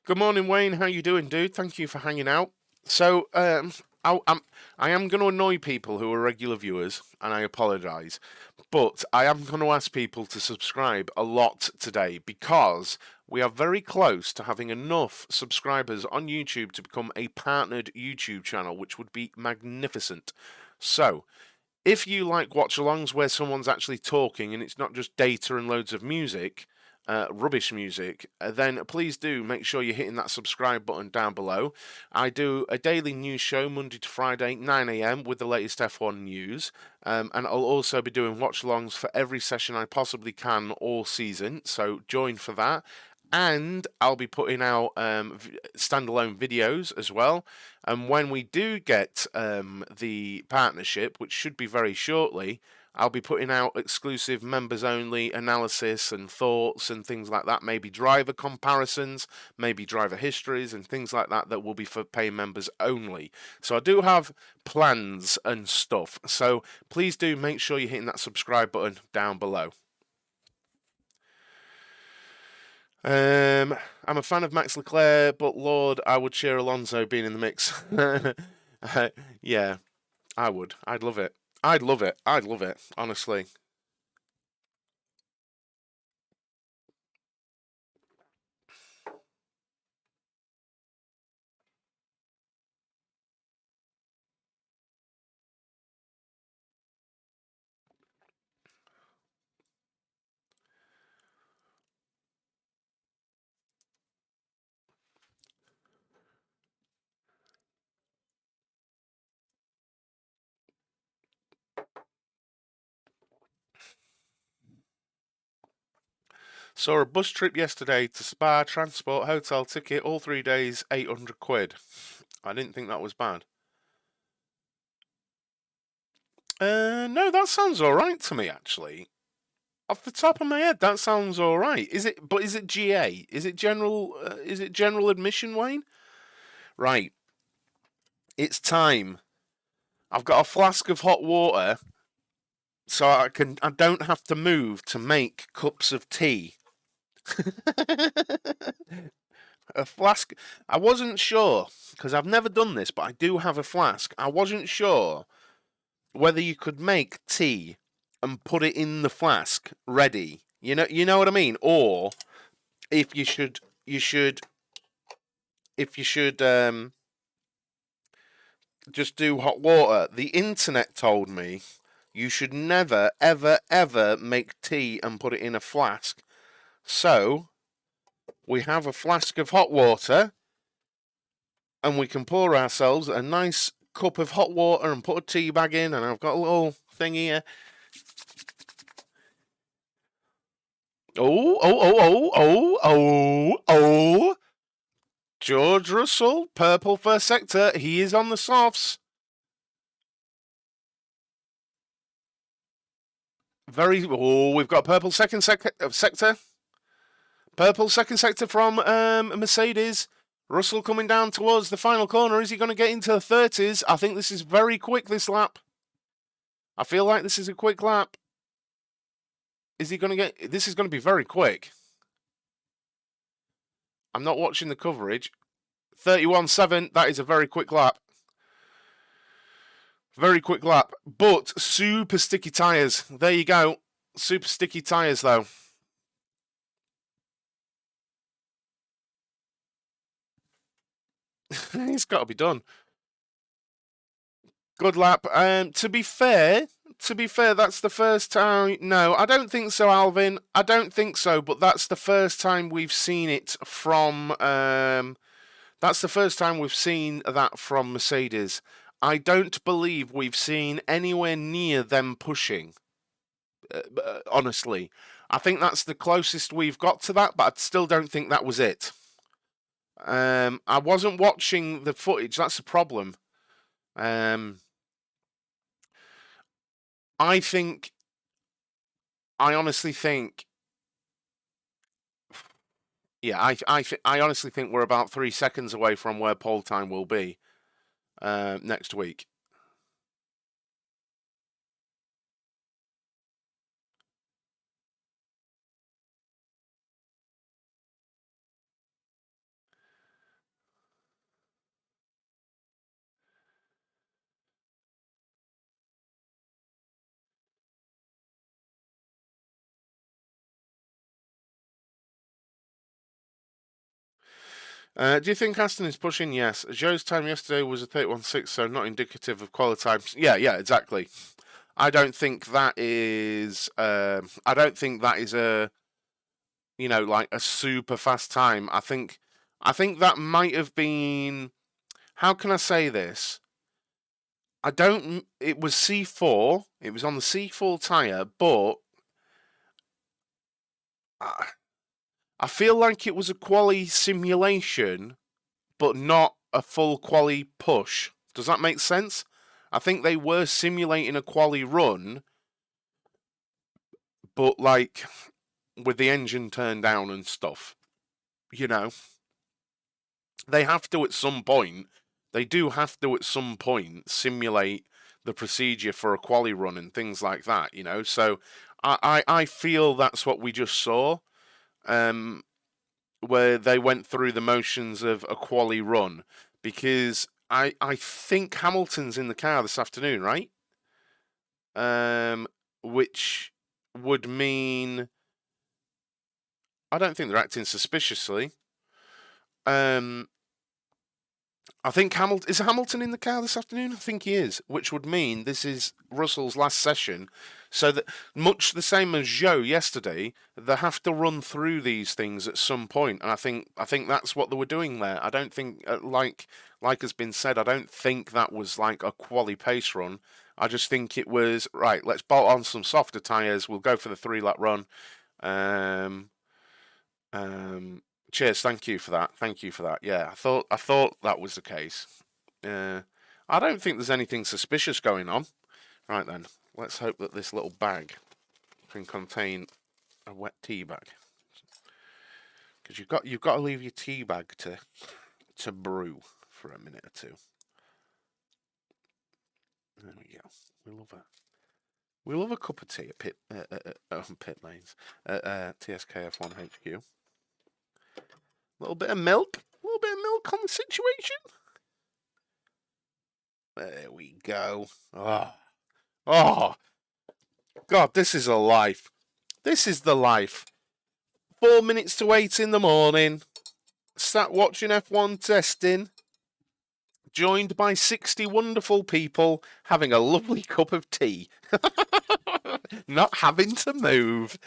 S1: Good morning, Wayne. How you doing, dude? Thank you for hanging out. So, I am going to annoy people who are regular viewers, and I apologise. But I am going to ask people to subscribe a lot today because we are very close to having enough subscribers on YouTube to become a partnered YouTube channel, which would be magnificent. So, if you like watch-alongs where someone's actually talking and it's not just data and loads of music, rubbish music, then please do make sure you're hitting that subscribe button down below. I do a daily news show Monday to Friday, 9 a.m. with the latest F1 news, and I'll also be doing watch-alongs for every session I possibly can all season, so join for that. And I'll be putting out standalone videos as well. And when we do get the partnership, which should be very shortly, I'll be putting out exclusive members-only analysis and thoughts and things like that. Maybe driver comparisons, maybe driver histories and things like that that will be for paying members only. So I do have plans and stuff. So please do make sure you're hitting that subscribe button down below. I'm a fan of Max Leclerc, but Lord, I would cheer Alonso being in the mix. Yeah, I would. I'd love it. I'd love it. I'd love it, honestly. Saw a bus trip yesterday to Spa, transport, hotel ticket, all 3 days, 800 quid. I didn't think that was bad. No, that sounds alright to me, actually. Off the top of my head, that sounds alright. But is it GA? Is it general admission, Wayne? Right. It's time. I've got a flask of hot water, so I don't have to move to make cups of tea. A flask. I wasn't sure because I've never done this, but I do have a flask. I wasn't sure whether you could make tea and put it in the flask ready. You know what I mean? Or if you should just do hot water. The internet told me you should never, ever, ever make tea and put it in a flask. So we have a flask of hot water, and we can pour ourselves a nice cup of hot water and put a tea bag in, and I've got a little thing here. Oh. George Russell, purple first sector. He is on the softs. We've got purple second sector. Purple second sector from Mercedes. Russell coming down towards the final corner. Is he going to get into the 30s? I think this is very quick, this lap. I feel like this is a quick lap. Is he going to get... This is going to be very quick. I'm not watching the coverage. 31.7. That is a very quick lap. Very quick lap. But super sticky tyres. There you go. Super sticky tyres, though. It's got to be done. Good lap. To be fair, that's the first time. No, I don't think so, Alvin. I don't think so. But that's the first time we've seen it from. That's the first time we've seen that from Mercedes. I don't believe we've seen anywhere near them pushing. Honestly, I think that's the closest we've got to that, but I still don't think that was it. I wasn't watching the footage. That's the problem. I honestly think, yeah, I honestly think we're about 3 seconds away from where pole time will be next week. Do you think Aston is pushing? Yes. Joe's time yesterday was a 31.6, so not indicative of quality times. Yeah, exactly. I don't think that is. I don't think that is a. Like a super fast time. I think that might have been. How can I say this? I don't. It was C4. It was on the C4 tire, but I feel like it was a quali simulation, but not a full quali push. Does that make sense? I think they were simulating a quali run, but like with the engine turned down and stuff. They have to at some point. They do have to at some point simulate the procedure for a quali run and things like that. So I feel that's what we just saw. Where they went through the motions of a quali run, because I think Hamilton's in the car this afternoon, right? Which would mean I don't think they're acting suspiciously. I think is Hamilton in the car this afternoon? I think he is, which would mean this is Russell's last session. So that much the same as Zhou yesterday, they have to run through these things at some point, and I think that's what they were doing there. I don't think like has been said, I don't think that was like a quali pace run. I just think it was right. Let's bolt on some softer tires. We'll go for the 3-lap run. Cheers, thank you for that. Thank you for that. Yeah, I thought that was the case. I don't think there's anything suspicious going on. Right then, let's hope that this little bag can contain a wet tea bag, because you've got to leave your tea bag to brew for a minute or two. There we go. We love a cup of tea at pit lanes at TSKF1 HQ. A little bit of milk on the situation. There we go. Oh, God, this is a life. This is the life. 4 minutes to 8 in the morning. Sat watching F1 testing. Joined by 60 wonderful people having a lovely cup of tea. Not having to move.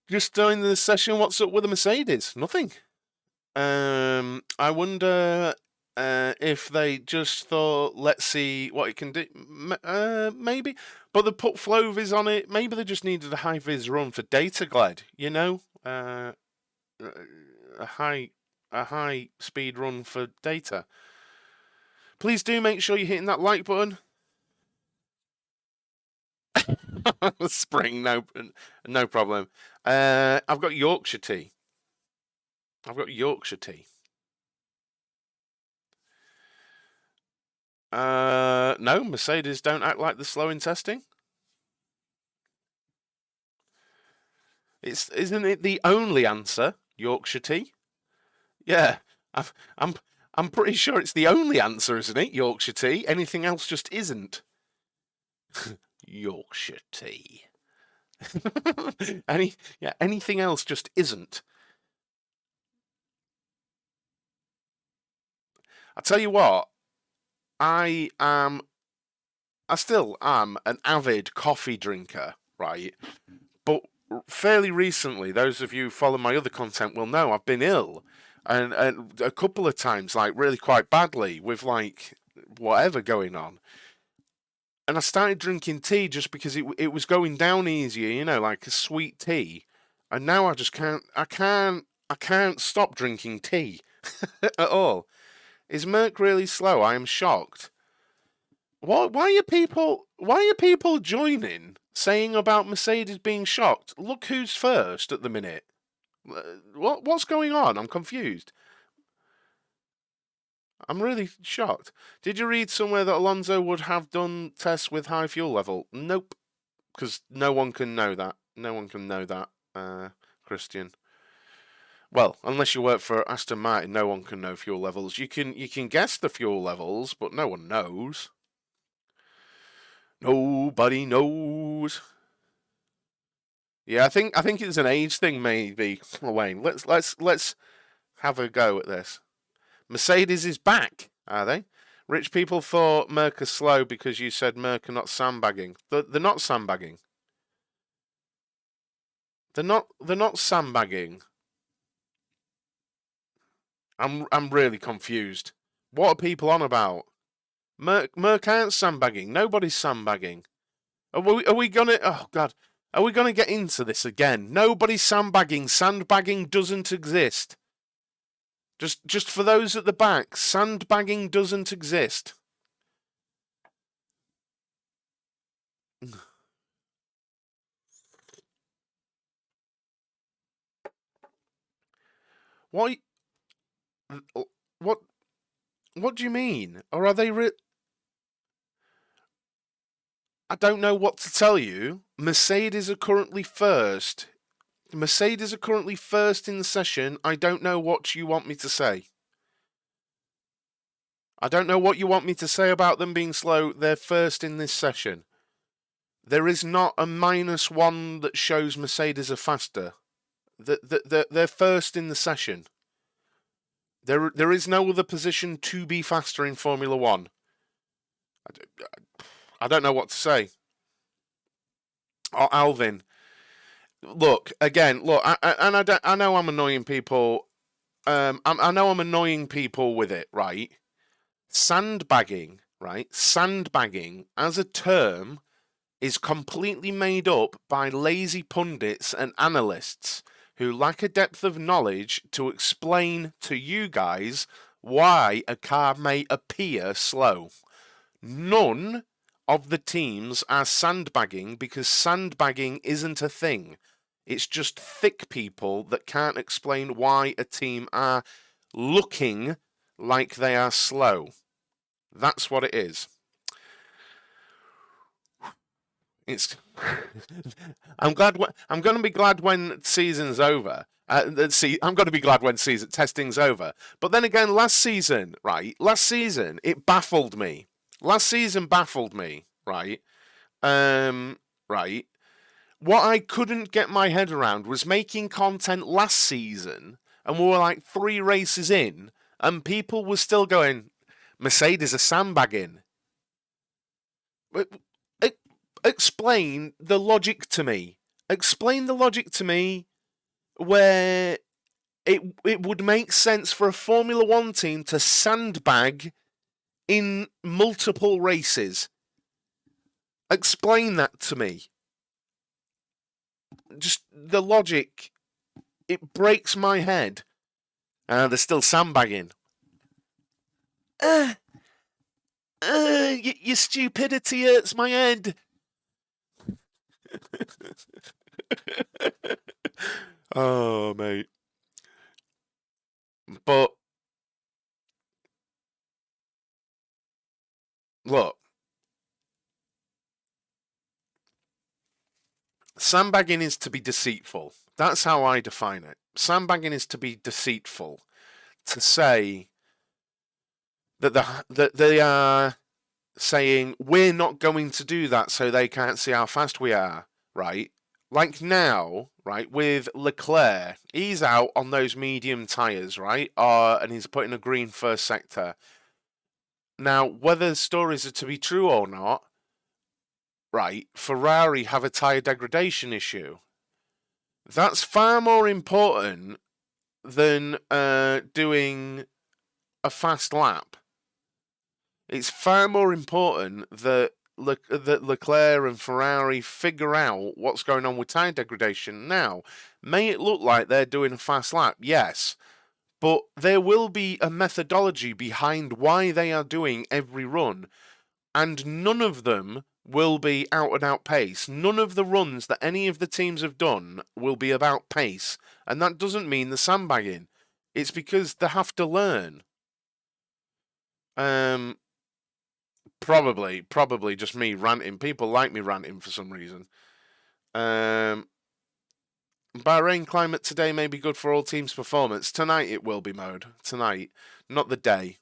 S1: Just during the session, what's up with the Mercedes? Nothing. I wonder if they just thought, let's see what it can do. Maybe. But they put flow vis on it. Maybe they just needed a high vis run for data glide, a high speed run for data. Please do make sure you're hitting that like button. Spring, no problem. I've got Yorkshire tea. No, Mercedes don't act like they're slow in testing. Isn't it the only answer? Yorkshire tea? Yeah, I've, I'm I'm pretty sure it's the only answer, isn't it? Yorkshire tea. Anything else just isn't. Yorkshire tea. Anything else just isn't. I tell you what, I am I still am an avid coffee drinker, right? But fairly recently, those of you who follow my other content will know I've been ill, and a couple of times, like really quite badly, with like whatever going on. And I started drinking tea just because it was going down easier, like a sweet tea. And now I just can't stop drinking tea at all. Is Merc really slow? I am shocked. Why are people joining saying about Mercedes being shocked? Look who's first at the minute. What's going on? I'm confused. I'm really shocked. Did you read somewhere that Alonso would have done tests with high fuel level? Nope, because no one can know that. No one can know that, Christian. Well, unless you work for Aston Martin, no one can know fuel levels. You can guess the fuel levels, but no one knows. Nobody knows. Yeah, I think it's an age thing, maybe. Wayne, let's have a go at this. Mercedes is back, are they? Rich people thought Merc are slow because you said Merc are not sandbagging. They're not sandbagging. They're not sandbagging. I'm really confused. What are people on about? Merc aren't sandbagging. Nobody's sandbagging. Are we gonna? Oh God. Are we gonna get into this again? Nobody's sandbagging. Sandbagging doesn't exist. Just for those at the back, sandbagging doesn't exist. What? What? What do you mean? Or are they? I don't know what to tell you. Mercedes are currently first. Mercedes are currently first in the session. I don't know what you want me to say. I don't know what you want me to say about them being slow. They're first in this session. There is not a -1 that shows Mercedes are faster. They're first in the session. There is no other position to be faster in Formula One. I don't know what to say. Oh, Alvin, look again. Look, I know I'm annoying people. I know I'm annoying people with it, right? Sandbagging, right? Sandbagging as a term is completely made up by lazy pundits and analysts who lack a depth of knowledge to explain to you guys why a car may appear slow. None of the teams are sandbagging because sandbagging isn't a thing. It's just thick people that can't explain why a team are looking like they are slow. That's what it is. It's. I'm glad. I'm going to be glad when season's over. I'm going to be glad when season testing's over. But then again, last season, right? Last season, it baffled me. Last season baffled me, right? Right. What I couldn't get my head around was making content last season, and we were like 3 races in, and people were still going, Mercedes are sandbagging. Explain the logic to me. Explain the logic to me where it would make sense for a Formula One team to sandbag in multiple races. Explain that to me. Just the logic, it breaks my head. They're still sandbagging. Your stupidity hurts my head. Oh, mate. But look, Sandbagging is to be deceitful. That's how I define it. Sandbagging is to be deceitful. To say that they are saying we're not going to do that so they can't see how fast we are, right? Like now, right, with Leclerc, he's out on those medium tyres, right? And he's putting a green first sector. Now, whether the stories are to be true or not, right, Ferrari have a tyre degradation issue. That's far more important than doing a fast lap. It's far more important that Leclerc and Ferrari figure out what's going on with tyre degradation. Now, may it look like they're doing a fast lap? Yes. But there will be a methodology behind why they are doing every run. And none of them will be out and out pace. None of the runs that any of the teams have done will be about pace. And that doesn't mean the sandbagging. It's because they have to learn. Probably just me ranting. People like me ranting for some reason. Bahrain climate today may be good for all teams' performance. Tonight it will be, Mode. Tonight, not the day.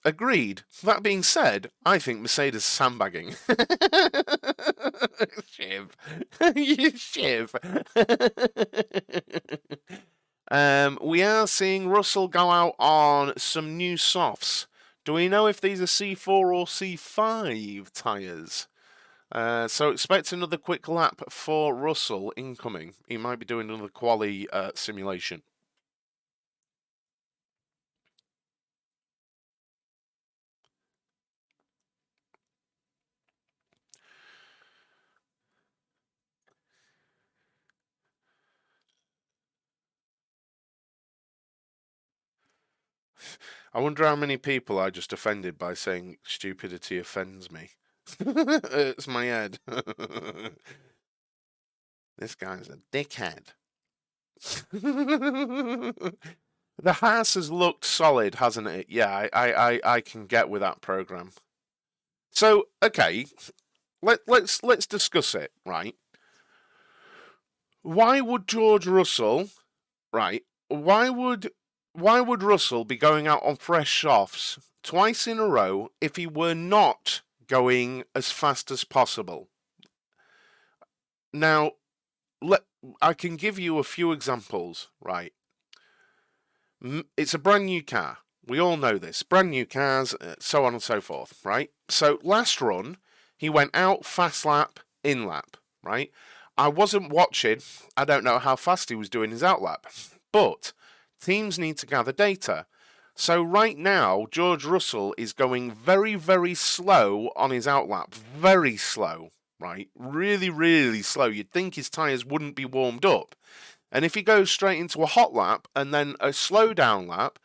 S1: Agreed. That being said, I think Mercedes sandbagging. Shiv. You shiv. We are seeing Russell go out on some new softs. Do we know if these are C4 or C5 tyres? So expect another quick lap for Russell incoming. He might be doing another quali simulation. I wonder how many people I just offended by saying stupidity offends me. Hurts my head. This guy's a dickhead. The Haas has looked solid, hasn't it? Yeah, I can get with that program. So, okay, let's discuss it, right? Why would George Russell, right? Why would Russell be going out on fresh softs twice in a row if he were not going as fast as possible? Now, I can give you a few examples, right? It's a brand new car. We all know this. Brand new cars, so on and so forth, right? So last run, he went out fast lap, in lap, right? I wasn't watching. I don't know how fast he was doing his outlap. But teams need to gather data. So right now, George Russell is going very, very slow on his outlap. Very slow, right? Really, really slow. You'd think his tyres wouldn't be warmed up. And if he goes straight into a hot lap and then a slow down lap,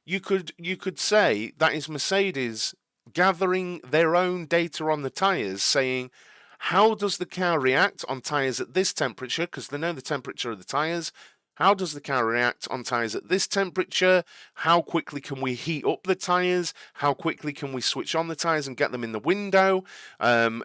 S1: you could say that is Mercedes gathering their own data on the tyres, saying, how does the car react on tyres at this temperature? Because they know the temperature of the tyres. How does the car react on tyres at this temperature? How quickly can we heat up the tyres? How quickly can we switch on the tyres and get them in the window?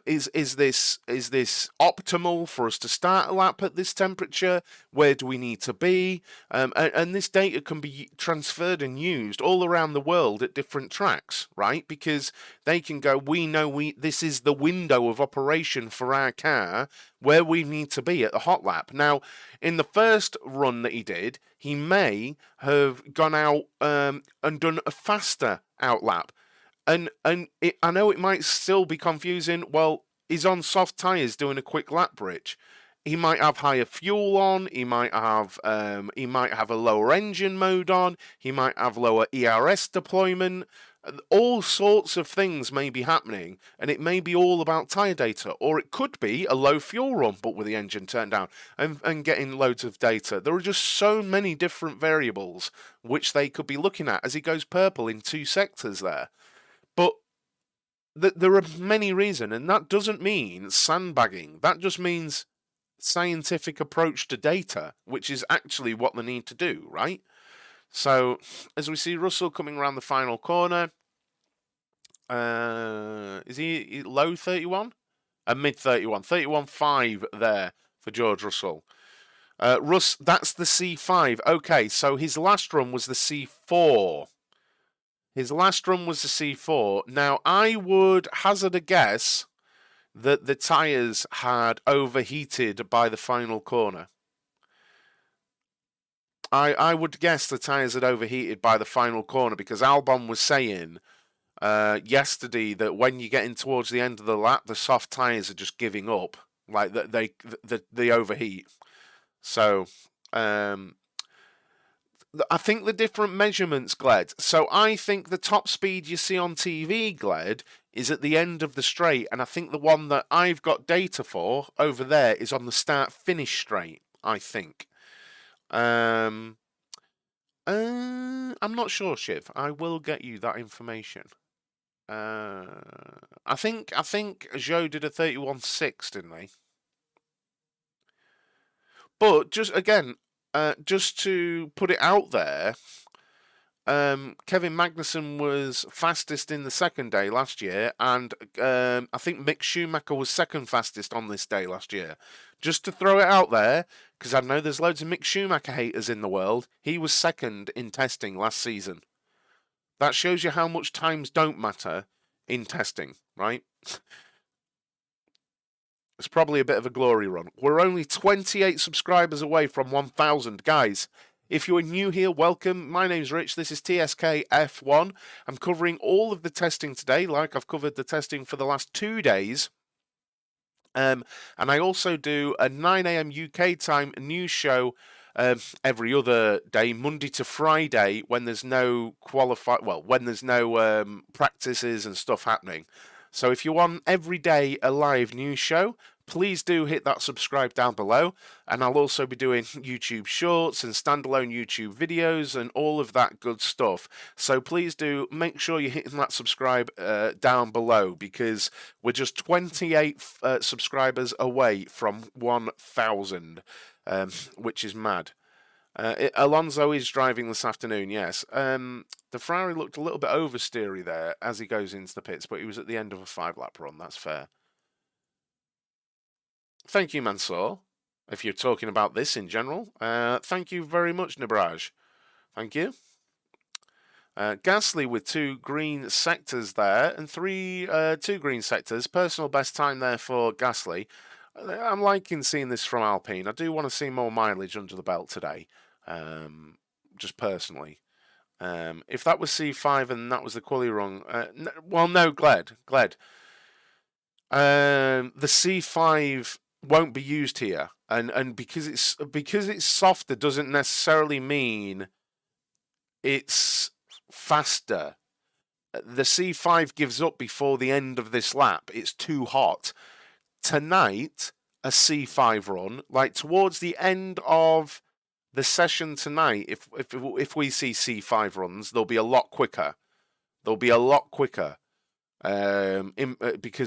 S1: Is this optimal for us to start a lap at this temperature? Where do we need to be? And this data can be transferred and used all around the world at different tracks, right? Because they can go, we know this is the window of operation for our car where we need to be at the hot lap. Now, in the first run that he did, he may have gone out and done a faster out lap. I know it might still be confusing. Well, he's on soft tyres doing a quick lap bridge. He might have higher fuel on. He might have a lower engine mode on. He might have lower ERS deployment. All sorts of things may be happening, and it may be all about tyre data, or it could be a low fuel run, but with the engine turned down, and getting loads of data. There are just so many different variables which they could be looking at as he goes purple in two sectors there. But there are many reasons, and that doesn't mean sandbagging. That just means scientific approach to data, which is actually what they need to do, right? So, as we see Russell coming around the final corner, is he low 31? A mid 31. 31.5 there for George Russell. Russ, that's the C5. Okay, so his last run was the C4. His last run was the C4. Now, I would hazard a guess that the tyres had overheated by the final corner. I would guess the tyres had overheated by the final corner because Albon was saying yesterday that when you get in towards the end of the lap, the soft tyres are just giving up, like they overheat. So I think the different measurements, Gled. So I think the top speed you see on TV, Gled, is at the end of the straight, and I think the one that I've got data for over there is on the start-finish straight, I think. I'm not sure, Shiv. I will get you that information. I think Joe did a 31.6, didn't they? But just again, just to put it out there, Kevin Magnussen was fastest in the second day last year, and I think Mick Schumacher was second fastest on this day last year. Just to throw it out there, because I know there's loads of Mick Schumacher haters in the world, he was second in testing last season. That shows you how much times don't matter in testing, right? It's probably a bit of a glory run. We're only 28 subscribers away from 1,000, guys. If you're new here, welcome. My name's Rich. This is TSK F1. I'm covering all of the testing today, like I've covered the testing for the last 2 days. And I also do a 9 a.m. UK time news show every other day, Monday to Friday, when there's no practices and stuff happening. So if you want every day a live news show, please do hit that subscribe down below. And I'll also be doing YouTube shorts and standalone YouTube videos and all of that good stuff. So please do make sure you're hitting that subscribe down below, because we're just 28 subscribers away from 1,000, which is mad. Alonso is driving this afternoon, yes. The Ferrari looked a little bit oversteery there as he goes into the pits, but he was at the end of a 5-lap run. That's fair. Thank you, Mansour, if you're talking about this in general. Thank you very much, Nabraj. Thank you. Gasly with 2 green sectors there, and 2 green sectors. Personal best time there for Gasly. I'm liking seeing this from Alpine. I do want to see more mileage under the belt today, just personally. If that was C5 and that was the quali run, no, Gled. The C5 won't be used here, and because it's softer doesn't necessarily mean it's faster. The C5 gives up before the end of this lap. It's too hot. Tonight, a C5 run, like towards the end of the session tonight, if we see C5 runs, they'll be a lot quicker. Because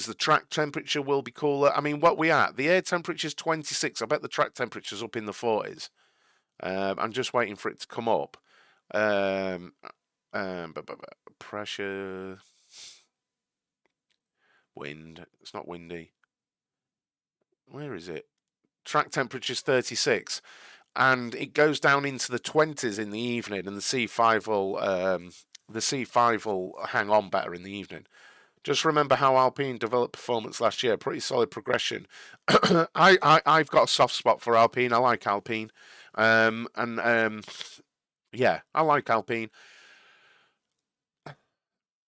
S1: the track temperature will be cooler. I mean, what we at? The air temperature is 26. I bet the track temperature's up in the 40s. I'm just waiting for it to come up. Pressure, wind. It's not windy. Where is it? Track temperature is 36, and it goes down into the 20s in the evening, and the C5 will hang on better in the evening. Just remember how Alpine developed performance last year. Pretty solid progression. I've got a soft spot for Alpine. I like Alpine. Yeah, I like Alpine.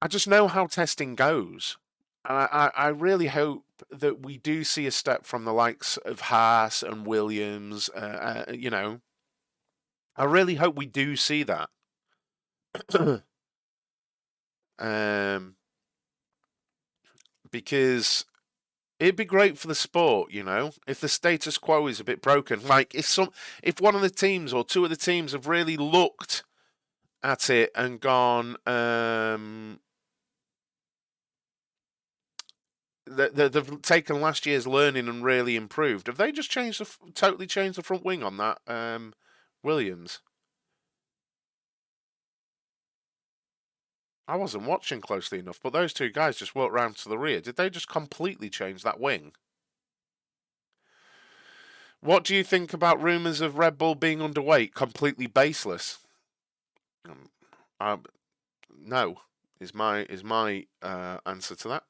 S1: I just know how testing goes. And I really hope that we do see a step from the likes of Haas and Williams. I really hope we do see that. Because it'd be great for the sport, if the status quo is a bit broken. Like if one of the teams or 2 of the teams have really looked at it and gone, they've taken last year's learning and really improved. Have they just totally changed the front wing on that Williams? I wasn't watching closely enough, but those two guys just walked round to the rear. Did they just completely change that wing? What do you think about rumours of Red Bull being underweight? Completely baseless. No, is my answer to that.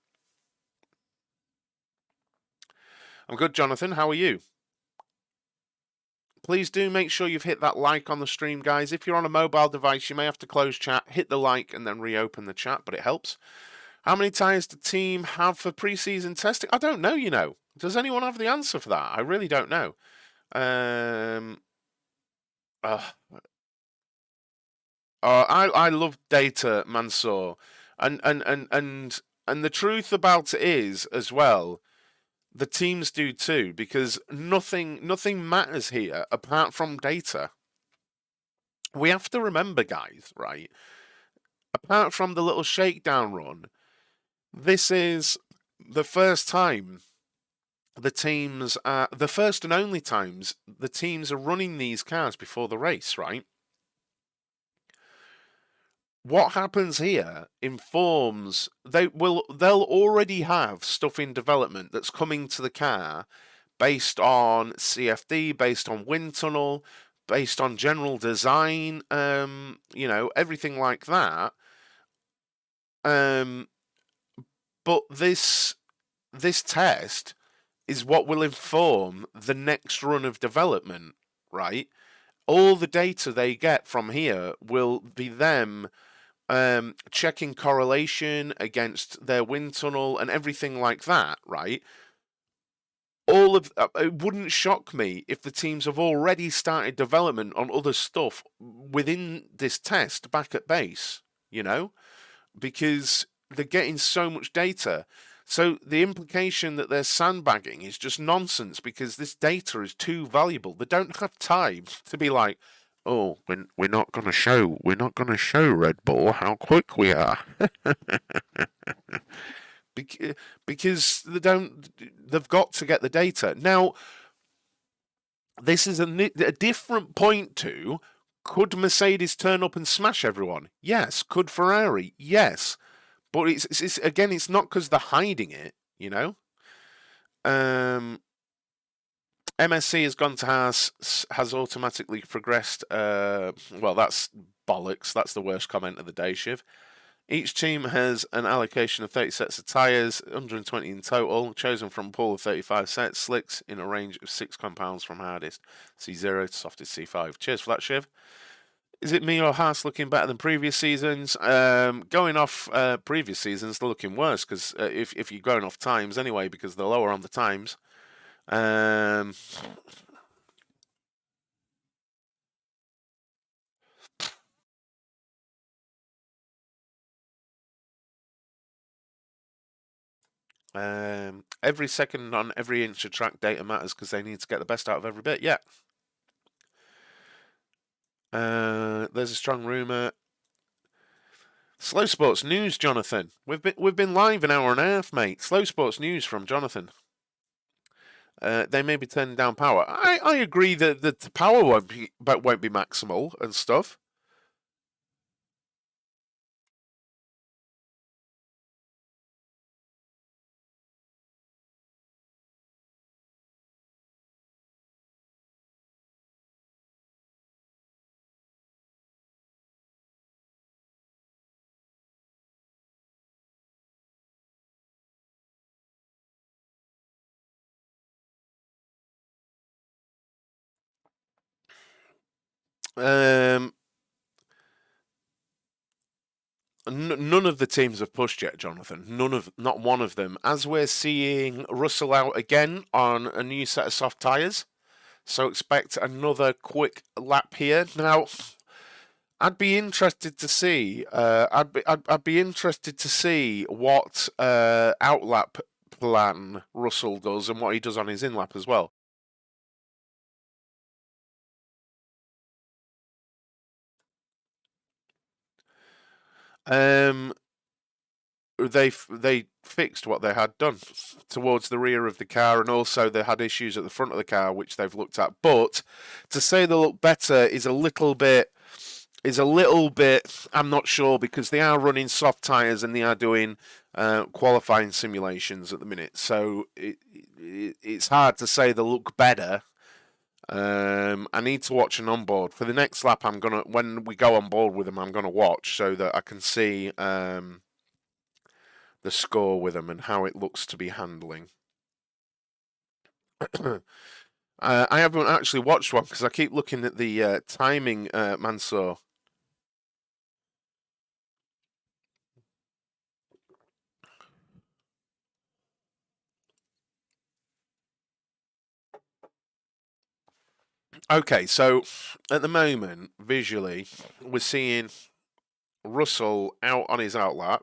S1: I'm good, Jonathan. How are you? Please do make sure you've hit that like on the stream, guys. If you're on a mobile device, you may have to close chat, hit the like, and then reopen the chat, but it helps. How many tyres does the team have for pre-season testing? I don't know, you know. Does anyone have the answer for that? I really don't know. I love data, Mansour, and the truth about it is as well. The teams do too, because nothing matters here apart from data. We have to remember, guys, right? Apart from the little shakedown run, this is the first time the teams are the first and only times the teams are running these cars before the race, right? What happens here informs they'll already have stuff in development that's coming to the car based on CFD, based on wind tunnel, based on general design, you know, everything like that. But this test is what will inform the next run of development, right? All the data they get from here will be them checking correlation against their wind tunnel and everything like that, right? All of it wouldn't shock me if the teams have already started development on other stuff within this test back at base, you know, because they're getting so much data. So the implication that they're sandbagging is just nonsense because this data is too valuable. They don't have time to be like, oh, we're not going to show Red Bull how quick we are. Because they've got to get the data. Now, this is a different point to, could Mercedes turn up and smash everyone? Yes. Could Ferrari? Yes. But it's again, it's not because they're hiding it, you know? MSC has gone to has automatically progressed. Well, that's bollocks. That's the worst comment of the day, Shiv. Each team has an allocation of 30 sets of tyres, 120 in total, chosen from a pool of 35 sets, slicks in a range of 6 compounds from hardest C0 to softest C5. Cheers for that, Shiv. Is it me or Haas looking better than previous seasons? Going off previous seasons, they're looking worse because if you're going off times anyway, because they're lower on the times. Every second on every inch of track data matters because they need to get the best out of every bit. Yeah. There's a strong rumour. Slow Sports News, Jonathan. We've been live an hour and a half, mate. Slow Sports News from Jonathan. They may be turning down power. I agree that the power won't be maximal and stuff. None of the teams have pushed yet, Jonathan. Not one of them. As we're seeing Russell out again on a new set of soft tyres, so expect another quick lap here. Now, I'd be interested to see. I'd be interested to see what outlap plan Russell does and what he does on his in lap as well. They fixed what they had done towards the rear of the car, and also they had issues at the front of the car, which they've looked at. But to say they look better is a little bit is a little bit, I'm not sure, because they are running soft tyres and they are doing qualifying simulations at the minute. So it's hard to say they look better. I need to watch an onboard. For the next lap, when we go on board with them, I'm gonna watch so that I can see the score with them and how it looks to be handling. I haven't actually watched one because I keep looking at the timing, Mansour. Okay, so at the moment, visually, we're seeing Russell out on his outlap.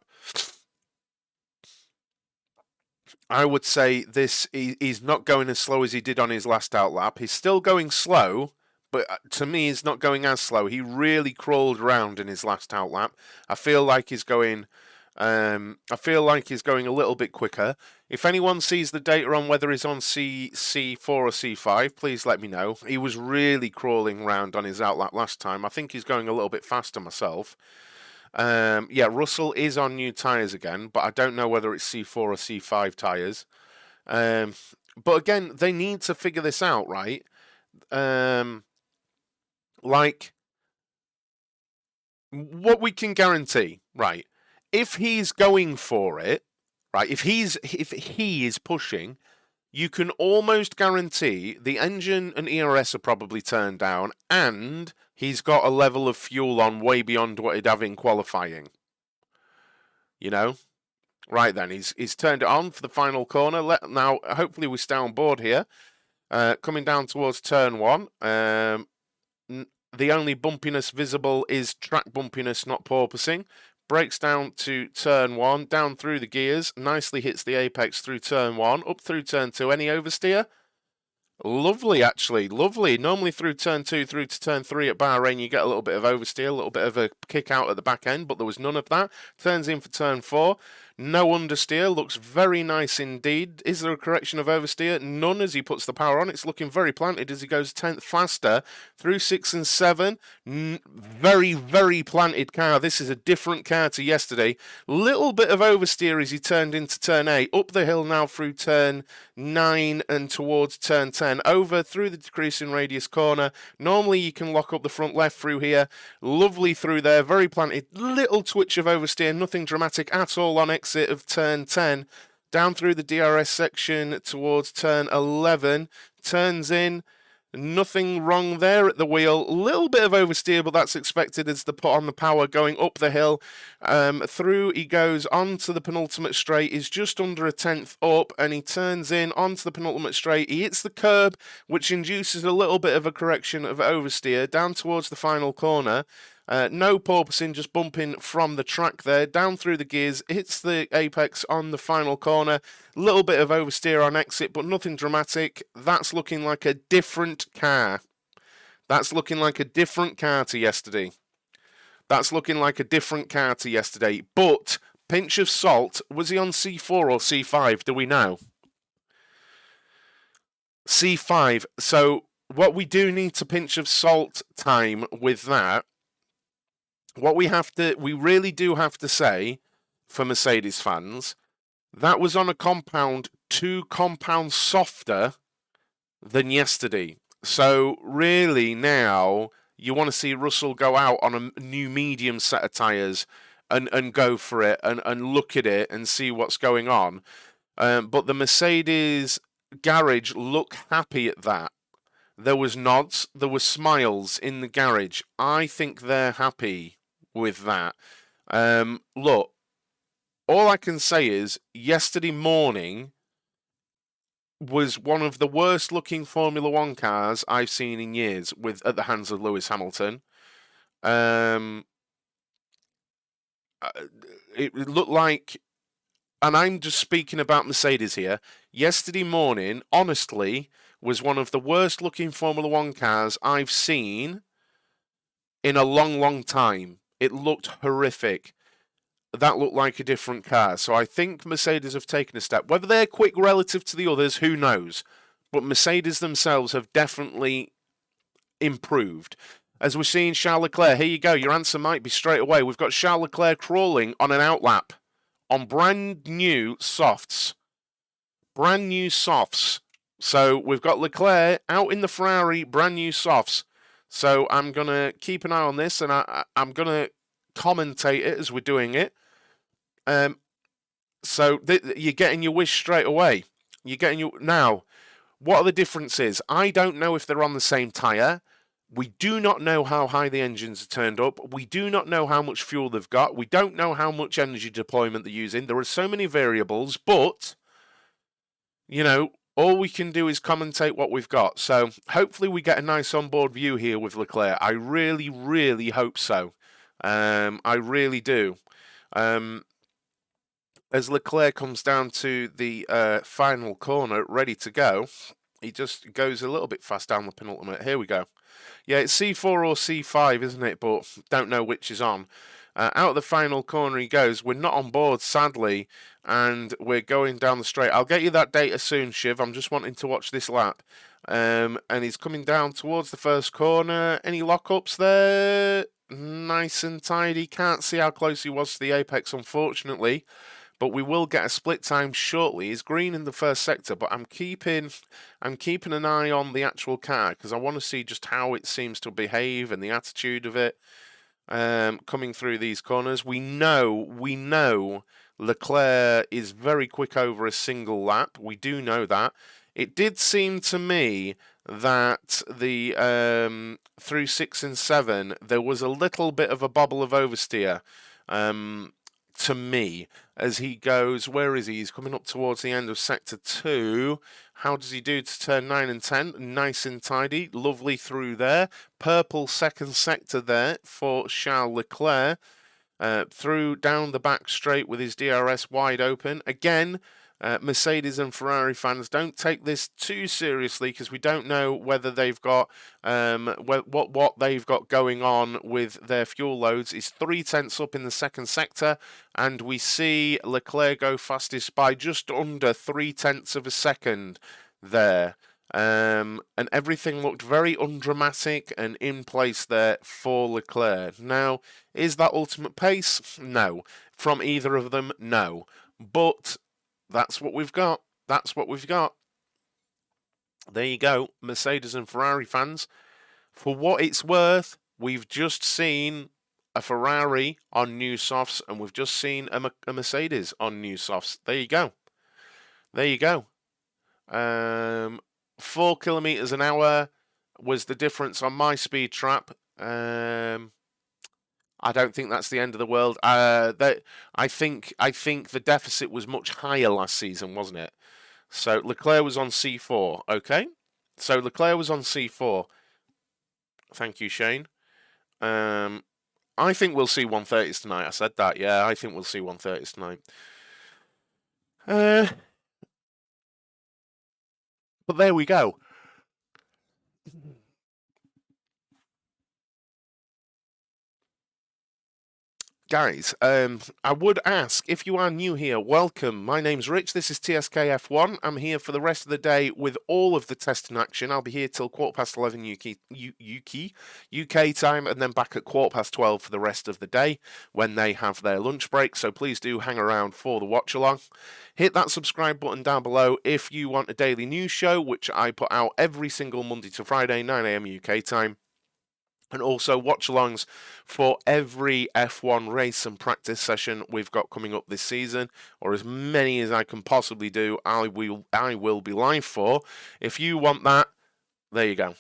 S1: I would say he's not going as slow as he did on his last outlap. He's still going slow, but to me, he's not going as slow. He really crawled around in his last outlap. I feel like he's going. I feel like he's going a little bit quicker. If anyone sees the data on whether he's on C4 or C5, please let me know. He was really crawling around on his outlap last time. I think he's going a little bit faster myself. Yeah, Russell is on new tyres again, but I don't know whether it's C4 or C5 tyres. But again, they need to figure this out, right? Like, what we can guarantee, right? If he's going for it, right? If he is pushing, you can almost guarantee the engine and ERS are probably turned down, and he's got a level of fuel on way beyond what he'd have in qualifying. You know? Right then, he's turned it on for the final corner. Now, hopefully we stay on board here. Coming down towards turn one. The only bumpiness visible is track bumpiness, not porpoising. Brakes down to turn one, down through the gears, nicely hits the apex through turn one, up through turn two. Any oversteer? Lovely, actually, lovely. Normally through turn two, through to turn three at Bahrain, you get a little bit of oversteer, a little bit of a kick out at the back end, but there was none of that. Turns in for turn four. No understeer, looks very nice indeed. Is there a correction of oversteer? None as he puts the power on. It's looking very planted as he goes 10th faster through 6 and 7. Very, very planted car. This is a different car to yesterday. Little bit of oversteer as he turned into turn 8. Up the hill now through turn 9 and towards turn 10. Over through the decreasing radius corner. Normally you can lock up the front left through here. Lovely through there. Very planted. Little twitch of oversteer. Nothing dramatic at all on exit of turn 10, down through the DRS section towards turn 11, turns in, nothing wrong there at the wheel, a little bit of oversteer, but that's expected as the put on the power going up the hill, through he goes onto the penultimate straight, is just under a 10th up, and he turns in onto the penultimate straight, he hits the curb, which induces a little bit of a correction of oversteer, down towards the final corner. No porpoising, just bumping from the track there, down through the gears, hits the apex on the final corner, little bit of oversteer on exit, but nothing dramatic. That's looking like a different car. That's looking like a different car to yesterday. That's looking like a different car to yesterday. But, pinch of salt, was he on C4 or C5? Do we know? C5. So, what we do need to pinch of salt time with that, what we really do have to say for Mercedes fans, that was on a compound 2 compounds softer than yesterday. So really now you want to see Russell go out on a new medium set of tyres and go for it and look at it and see what's going on. But the Mercedes garage look happy at that. There was nods, there were smiles in the garage. I think they're happy with that. Look, all I can say is yesterday morning was one of the worst looking Formula One cars I've seen in years at the hands of Lewis Hamilton. It looked like, and I'm just speaking about Mercedes here, yesterday morning, honestly, was one of the worst looking Formula One cars I've seen in a long, long time. It looked horrific. That looked like a different car. So I think Mercedes have taken a step. Whether they're quick relative to the others, who knows? But Mercedes themselves have definitely improved. As we're seeing Charles Leclerc, here you go. Your answer might be straight away. We've got Charles Leclerc crawling on an outlap on brand new softs. Brand new softs. So we've got Leclerc out in the Ferrari, brand new softs. So I'm going to keep an eye on this, and I'm going to commentate it as we're doing it. So you're getting your wish straight away. You're getting your... Now, what are the differences? I don't know if they're on the same tyre. We do not know how high the engines are turned up. We do not know how much fuel they've got. We don't know how much energy deployment they're using. There are so many variables, but, you know, all we can do is commentate what we've got. So hopefully we get a nice onboard view here with Leclerc. I really, really hope so. I really do. As Leclerc comes down to the final corner, ready to go, he just goes a little bit fast down the penultimate. Here we go. Yeah, it's C4 or C5, isn't it? But don't know which is on. Out of the final corner he goes. We're not on board, sadly, and we're going down the straight. I'll get you that data soon, Shiv. I'm just wanting to watch this lap. And he's coming down towards the first corner. Any lockups there? Nice and tidy. Can't see how close he was to the apex, unfortunately. But we will get a split time shortly. He's green in the first sector, but I'm keeping an eye on the actual car because I want to see just how it seems to behave and the attitude of it coming through these corners. We know Leclerc is very quick over a single lap. We do know that. It did seem to me that the through 6 and 7 there was a little bit of a bobble of oversteer. To me, as he goes, where is he? He's coming up towards the end of sector 2. How does he do to turn 9 and 10? Nice and tidy, lovely through there. Purple second sector there for Charles Leclerc. Through down the back straight with his DRS wide open. Again, Mercedes and Ferrari fans, don't take this too seriously because we don't know whether they've got what they've got going on with their fuel loads. Is 3/10 up in the second sector, and we see Leclerc go fastest by just under 3/10 of a second there. And everything looked very undramatic and in place there for Leclerc. Now, is that ultimate pace? No. From either of them? No. But that's what we've got. That's what we've got. There you go, Mercedes and Ferrari fans. For what it's worth, we've just seen a Ferrari on new softs, and we've just seen a Mercedes on new softs. There you go. There you go. 4 kilometers an hour was the difference on my speed trap. I don't think that's the end of the world. I think the deficit was much higher last season, wasn't it? So Leclerc was on C4, okay? So Leclerc was on C4. Thank you, Shane. I think we'll see 130s tonight. I said that, yeah. I think we'll see 130s tonight. But there we go. Guys, I would ask, if you are new here, welcome. My name's Rich, this is TSKF1. I'm here for the rest of the day with all of the testing action. I'll be here till 11:15 UK time, and then back at 12:15 for the rest of the day when they have their lunch break. So please do hang around for the watch along. Hit that subscribe button down below if you want a daily news show, which I put out every single Monday to Friday, 9 AM UK time. And also watch-alongs for every F1 race and practice session we've got coming up this season, or as many as I can possibly do, I will be live for. If you want that, there you go.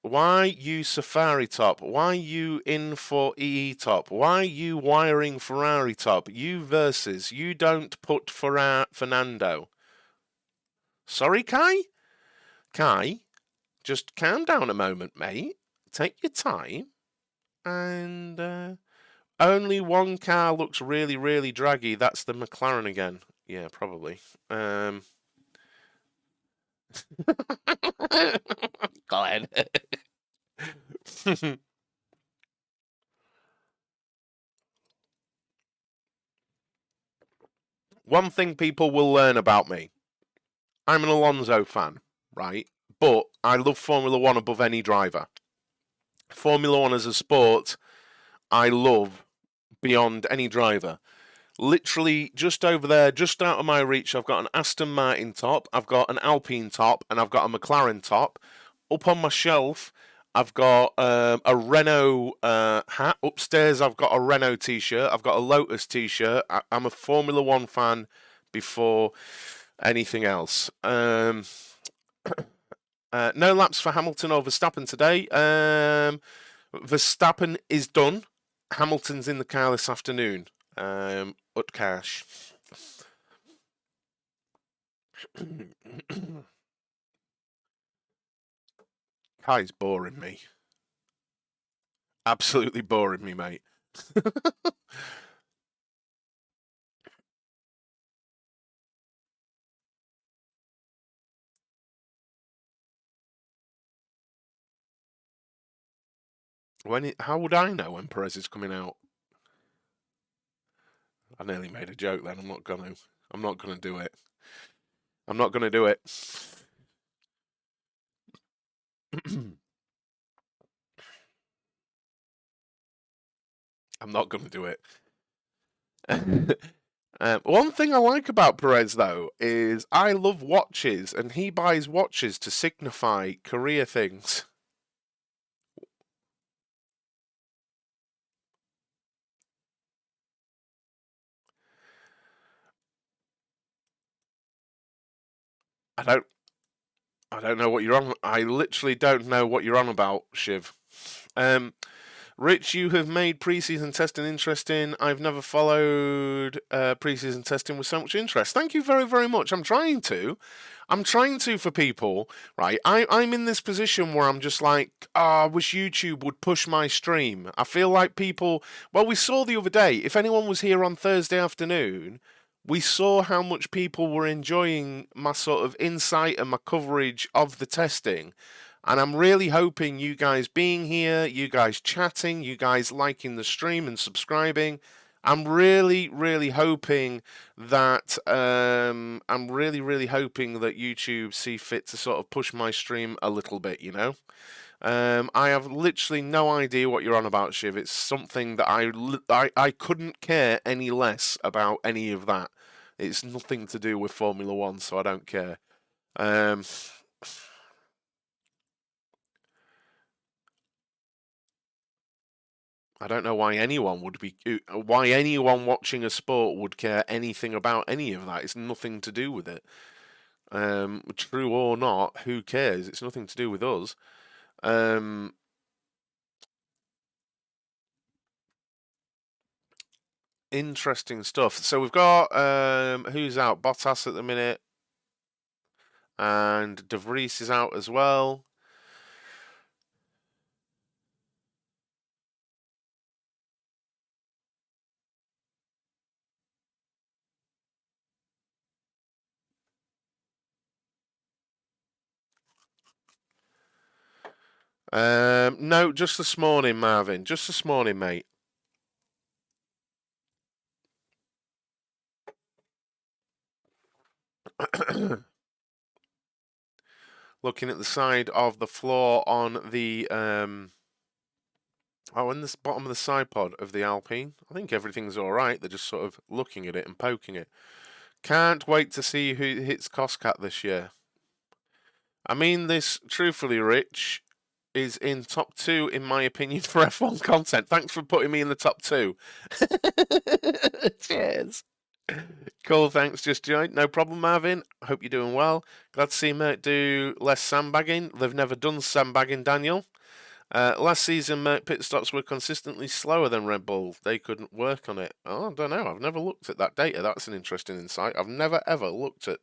S1: Why you Safari Top? Why you in for EE Top? Why you wiring Ferrari Top? You versus. You don't put Fernando. Sorry, Kai? Kai? Just calm down a moment, mate. Take your time. And only one car looks really, really draggy. That's the McLaren again. Yeah, probably. Go ahead. One thing people will learn about me. I'm an Alonso fan, right? But I love Formula One above any driver. Formula One as a sport, I love beyond any driver. Literally just over there, just out of my reach, I've got an Aston Martin top, I've got an Alpine top, and I've got a McLaren top. Up on my shelf, I've got a Renault hat. Upstairs, I've got a Renault t-shirt. I've got a Lotus t-shirt. I'm a Formula One fan before anything else. No laps for Hamilton or Verstappen today. Verstappen is done. Hamilton's in the car this afternoon. Utkarsh. Kai's boring me. Absolutely boring me, mate. How would I know when Perez is coming out? I nearly made a joke then. I'm not gonna do it. I'm not gonna do it. I'm not gonna do it. One thing I like about Perez though is I love watches, and he buys watches to signify career things. I don't know what you're on. I literally don't know what you're on about, Shiv. Rich, you have made preseason testing interesting. I've never followed preseason testing with so much interest. Thank you very, very much. I'm trying to for people, right? I'm in this position where I'm just like, I wish YouTube would push my stream. I feel like people, well, we saw the other day, if anyone was here on Thursday afternoon, we saw how much people were enjoying my sort of insight and my coverage of the testing. And I'm really hoping you guys being here, you guys chatting, you guys liking the stream and subscribing. I'm really, really hoping that YouTube see fit to sort of push my stream a little bit, you know. I have literally no idea what you're on about, Shiv. It's something that I couldn't care any less about any of that. It's nothing to do with Formula One, so I don't care. I don't know why anyone watching a sport would care anything about any of that. It's nothing to do with it. True or not, who cares? It's nothing to do with us. Interesting stuff. So we've got who's out? Bottas at the minute, and De Vries is out as well. No, just this morning, Marvin. Just this morning, mate. Looking at the side of the floor on the in the bottom of the side pod of the Alpine. I think everything's all right. They're just sort of looking at it and poking it. Can't wait to see who hits Coscat this year. I mean this truthfully, Rich is in top 2 in my opinion for F1 content. Thanks for putting me in the top 2. Cheers. Cool, thanks. Just joined. No problem, Marvin. Hope you're doing well. Glad to see Mert do less sandbagging. They've never done sandbagging, Daniel. Last season, Mert pit stops were consistently slower than Red Bull. They couldn't work on it. Oh, I don't know. I've never looked at that data. That's an interesting insight. I've never ever looked at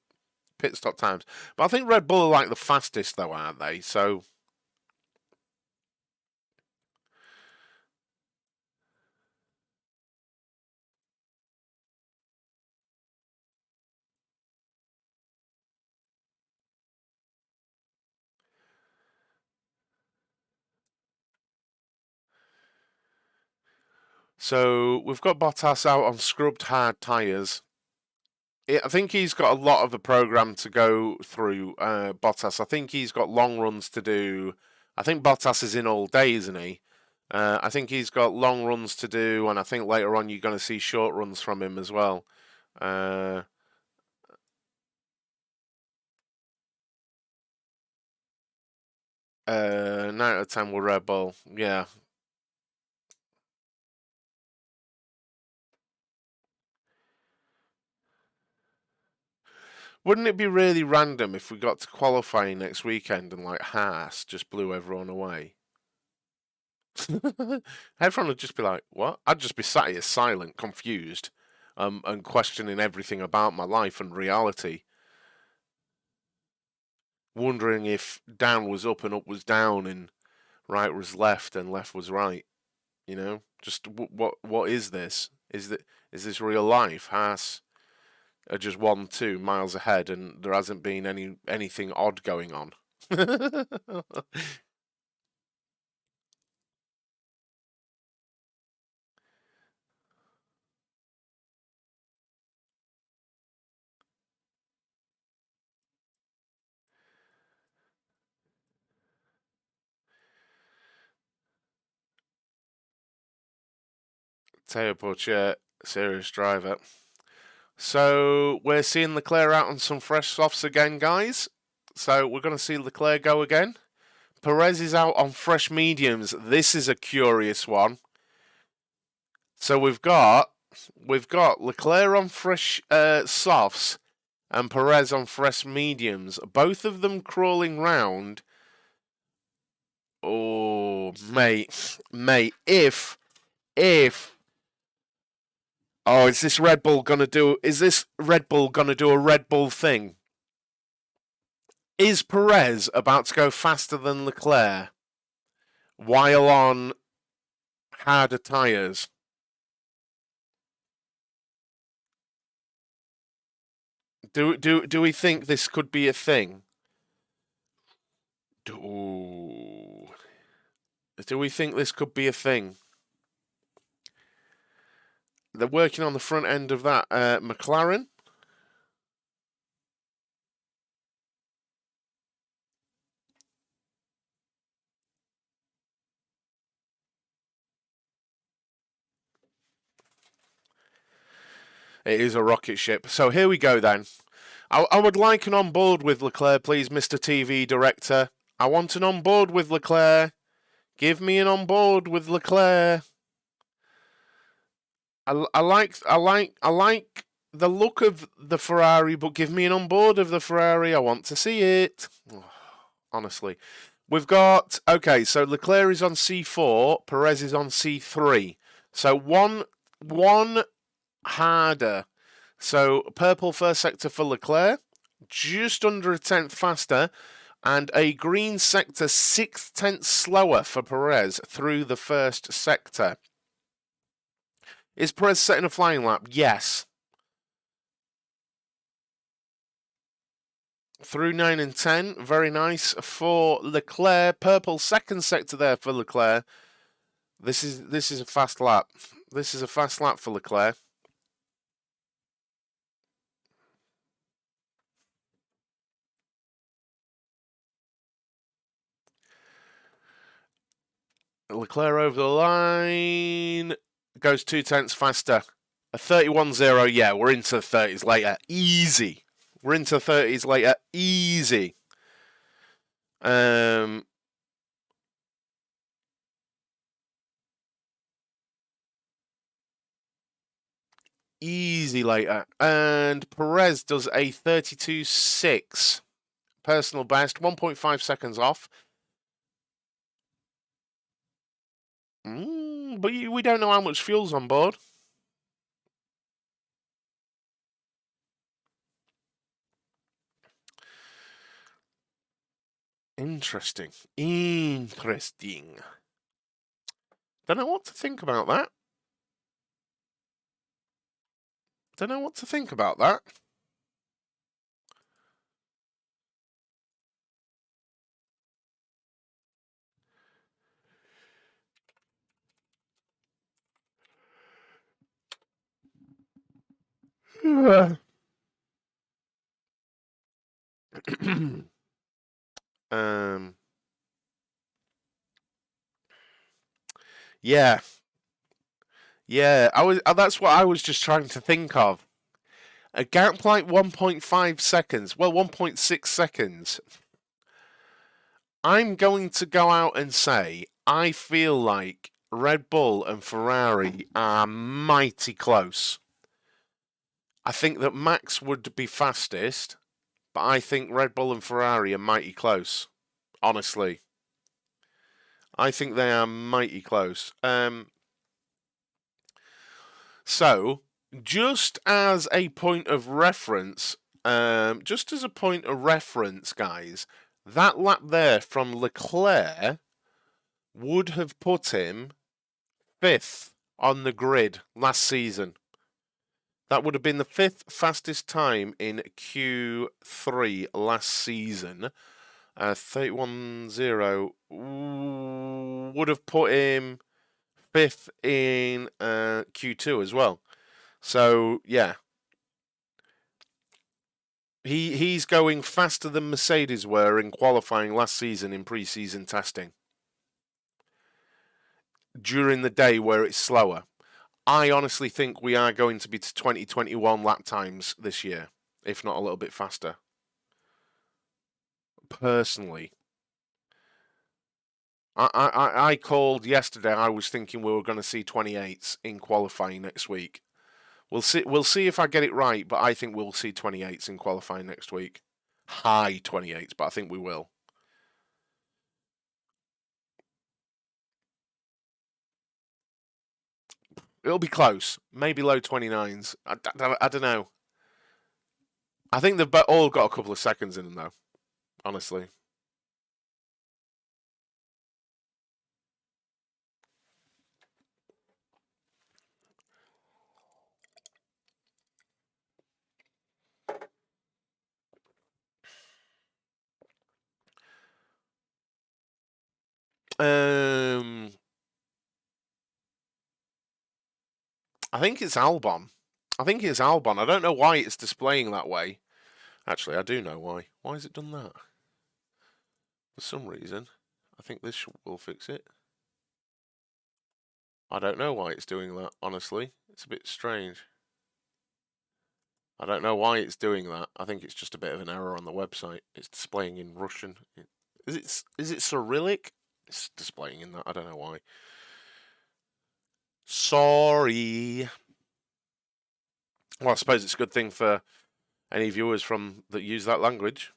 S1: pit stop times. But I think Red Bull are like the fastest, though, aren't they? So. So we've got Bottas out on scrubbed hard tyres. I think he's got a lot of the program to go through. Bottas. I think he's got long runs to do. I think Bottas is in all day, isn't he? I think he's got long runs to do, and I think later on you're going to see short runs from him as well. 9 out of 10 were Red Bull. Yeah. Wouldn't it be really random if we got to qualifying next weekend and like Haas just blew everyone away? Everyone would just be like, "What?" I'd just be sat here silent, confused, and questioning everything about my life and reality, wondering if down was up and up was down and right was left and left was right. You know, just what is this? Is this real life? Haas are just 1-2 miles ahead, and there hasn't been anything odd going on. Teo Porcher, serious driver. So we're seeing Leclerc out on some fresh softs again, guys. So we're going to see Leclerc go again. Perez is out on fresh mediums. This is a curious one. So we've got Leclerc on fresh softs and Perez on fresh mediums. Both of them crawling round. Oh, mate, if oh, is this Red Bull gonna do? Is this Red Bull gonna do a Red Bull thing? Is Perez about to go faster than Leclerc while on harder tyres? Do we think this could be a thing? Do we think this could be a thing? They're working on the front end of that McLaren. It is a rocket ship. So here we go then. I would like an on board with Leclerc, please, Mr. TV Director. I want an on board with Leclerc. Give me an on board with Leclerc. I like the look of the Ferrari, but give me an on board of the Ferrari. I want to see it. Honestly. We've got okay, so Leclerc is on C4, Perez is on C3. So one harder. So purple first sector for Leclerc, just under a tenth faster, and a green sector 6 tenths slower for Perez through the first sector. Is Perez setting a flying lap? Yes. Through 9 and 10, very nice for Leclerc. Purple second sector there for Leclerc. This is a fast lap. This is a fast lap for Leclerc. Leclerc over the line. Goes 2 tenths faster. A 31.0. Yeah, we're into the 30s later. Easy. We're into the 30s later. Easy. Easy later. And Perez does a 32.6. Personal best. 1.5 seconds off. But we don't know how much fuel's on board. Interesting. Interesting. Don't know what to think about that. Don't know what to think about that. um, Yeah, yeah. That's what I was just trying to think of. A gap like 1.5 seconds, well, 1.6 seconds. I'm going to go out and say I feel like Red Bull and Ferrari are mighty close. I think that Max would be fastest, but I think Red Bull and Ferrari are mighty close. Honestly, I think they are mighty close. So, just as a point of reference, guys, that lap there from Leclerc would have put him fifth on the grid last season. That would have been the fifth fastest time in Q3 last season. 31.0 would have put him fifth in Q2 as well. So, yeah. He's going faster than Mercedes were in qualifying last season in pre-season testing. During the day where it's slower. I honestly think we are going to be to 2021 lap times this year, if not a little bit faster. Personally. I called yesterday, I was thinking we were going to see 28s in qualifying next week. We'll see if I get it right, but I think we'll see 28s in qualifying next week. High 28s, but I think we will. It'll be close. Maybe low 29s. I don't know. I think they've all got a couple of seconds in them, though. Honestly. I think it's Albon. I don't know why it's displaying that way. Actually, I do know why. Why has it done that? For some reason. I think this will fix it. I don't know why it's doing that, honestly. It's a bit strange. I don't know why it's doing that. I think it's just a bit of an error on the website. It's displaying in Russian. Is it Cyrillic? It's displaying in that. I don't know why. Sorry. Well, I suppose it's a good thing for any viewers from that use that language.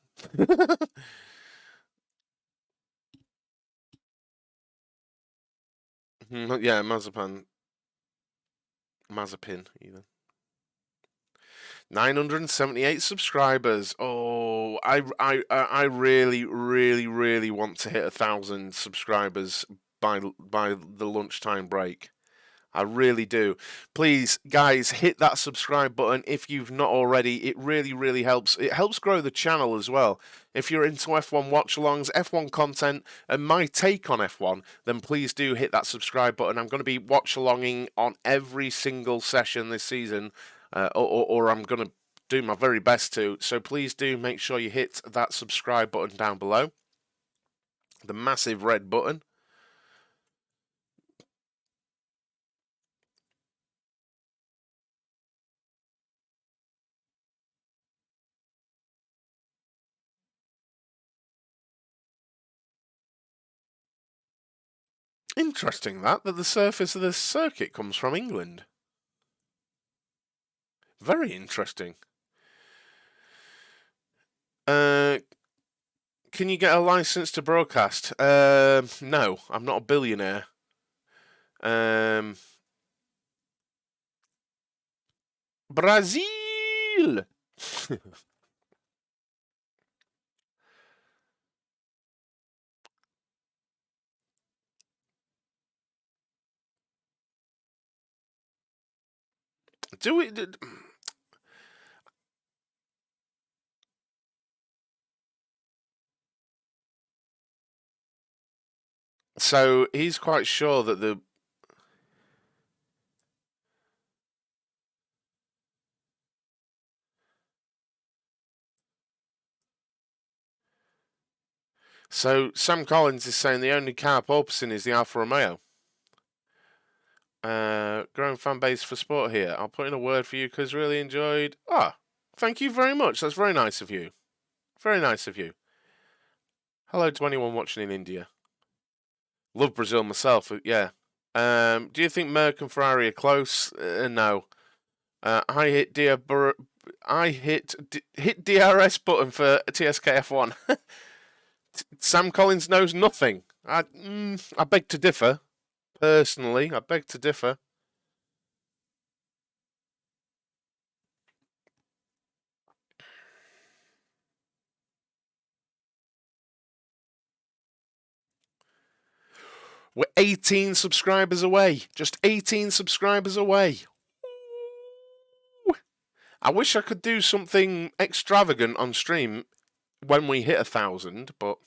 S1: Yeah, Mazepin, even. 978 subscribers. Oh, I really, really, really want to hit 1,000 subscribers by the lunchtime break. I really do. Please, guys, hit that subscribe button if you've not already. It really, really helps. It helps grow the channel as well. If you're into F1 watch-alongs, F1 content, and my take on F1, then please do hit that subscribe button. I'm going to be watch-alonging on every single session this season, or I'm going to do my very best to. So please do make sure you hit that subscribe button down below. The massive red button. Interesting that the surface of the circuit comes from England. Very interesting. Can you get a license to broadcast? No, I'm not a billionaire. Brazil. Do it. So he's quite sure that the. So Sam Collins is saying the only car porpoising is the Alfa Romeo. Growing fan base for sport here. I'll put in a word for you because really enjoyed. Ah, thank you very much. That's very nice of you. Very nice of you. Hello to anyone watching in India. Love Brazil myself. Yeah. Do you think Merc and Ferrari are close? No. I hit DRS button for TSKF1. Sam Collins knows nothing. I beg to differ. Personally, I beg to differ. We're 18 subscribers away. Just 18 subscribers away. I wish I could do something extravagant on stream when we hit 1,000, but...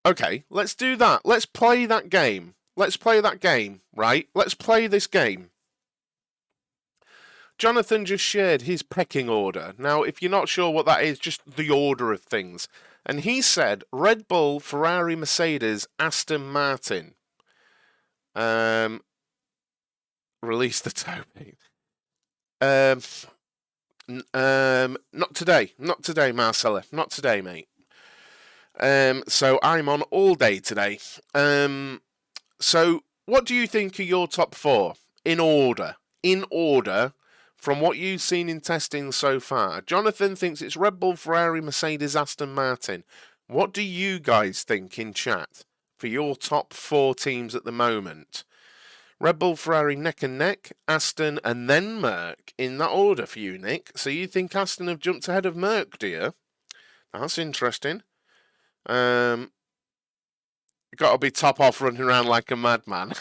S1: Okay, let's do that. Let's play that game. Let's play that game, right? Let's play this game. Jonathan just shared his pecking order. Now, if you're not sure what that is, just the order of things. And he said Red Bull, Ferrari, Mercedes, Aston Martin. Release the topic. Not today. Not today, Marcella. Not today, mate. So I'm on all day today. So what do you think are your top 4 in order? In order, from what you've seen in testing so far. Jonathan thinks it's Red Bull, Ferrari, Mercedes, Aston Martin. What do you guys think in chat for your top 4 teams at the moment? Red Bull, Ferrari neck and neck, Aston and then Merc in that order for you, Nick. So you think Aston have jumped ahead of Merc, do you? That's interesting. Got to be top off running around like a madman.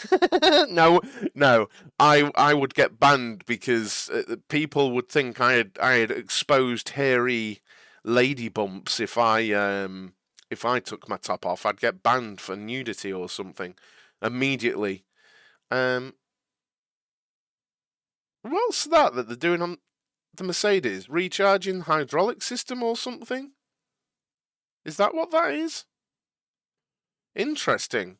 S1: No. I would get banned because people would think I had exposed hairy lady bumps if I took my top off. I'd get banned for nudity or something immediately. What's that they're doing on the Mercedes? Recharging hydraulic system or something? Is that what that is? Interesting.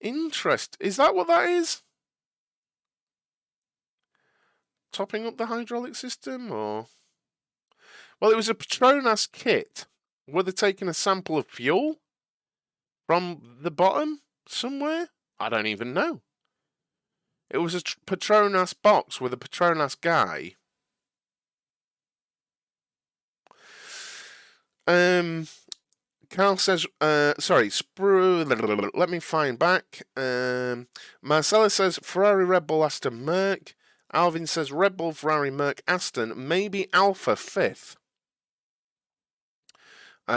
S1: Is that what that is? Topping up the hydraulic system, or? Well, it was a Petronas kit. Were they taking a sample of fuel from the bottom somewhere? I don't even know. It was a Petronas box with a Petronas guy. Carl says, sorry, let me find back. Marcella says Ferrari, Red Bull, Aston, Merc. Alvin says Red Bull, Ferrari, Merc, Aston, maybe Alpha 5th.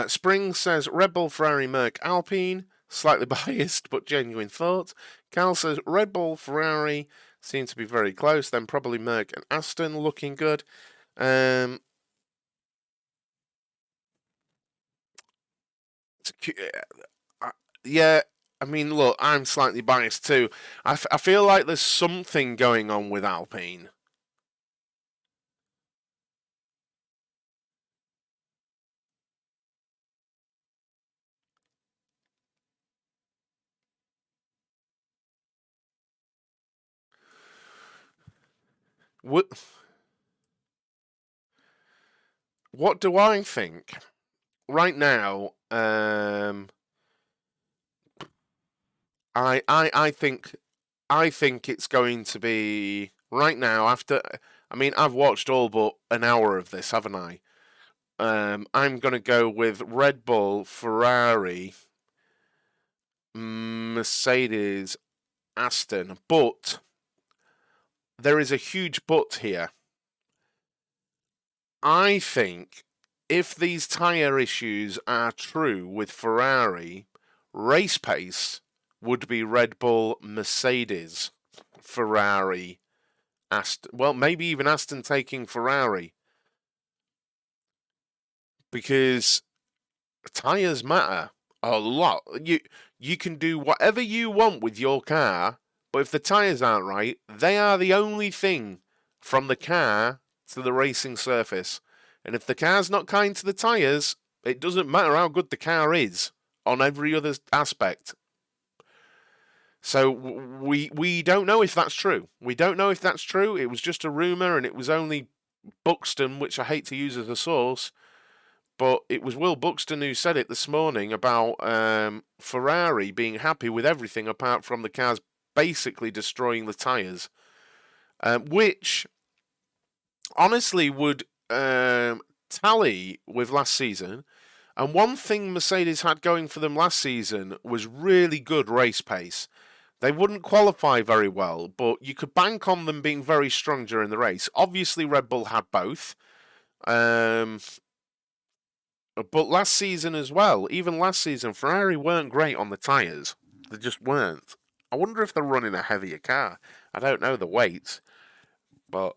S1: Spring says Red Bull, Ferrari, Merc, Alpine. Slightly biased, but genuine thoughts. Carl says Red Bull, Ferrari seem to be very close. Then probably Merc and Aston looking good. Yeah, I mean, look, I'm slightly biased too. I feel like there's something going on with Alpine. What do I think? Right now, I think it's going to be right now after. I mean, I've watched all but an hour of this, haven't I? I'm going to go with Red Bull, Ferrari, Mercedes, Aston, but there is a huge but here. I think if these tyre issues are true with Ferrari, race pace would be Red Bull, Mercedes, Ferrari, Aston. Well, maybe even Aston taking Ferrari. Because tyres matter a lot. You can do whatever you want with your car, but if the tyres aren't right, they are the only thing from the car to the racing surface. And if the car's not kind to the tyres, It doesn't matter how good the car is on every other aspect. So we don't know if that's true. We don't know if that's true. It was just a rumour, and it was only Buxton, which I hate to use as a source, but it was Will Buxton who said it this morning about Ferrari being happy with everything apart from the cars basically destroying the tyres, which honestly would tally with last season. And one thing Mercedes had going for them last season was really good race pace. They wouldn't qualify very well, but you could bank on them being very strong during the race. Obviously, Red Bull had both. But last season as well, even last season, Ferrari weren't great on the tyres. They just weren't. I wonder if they're running a heavier car. I don't know the weight, but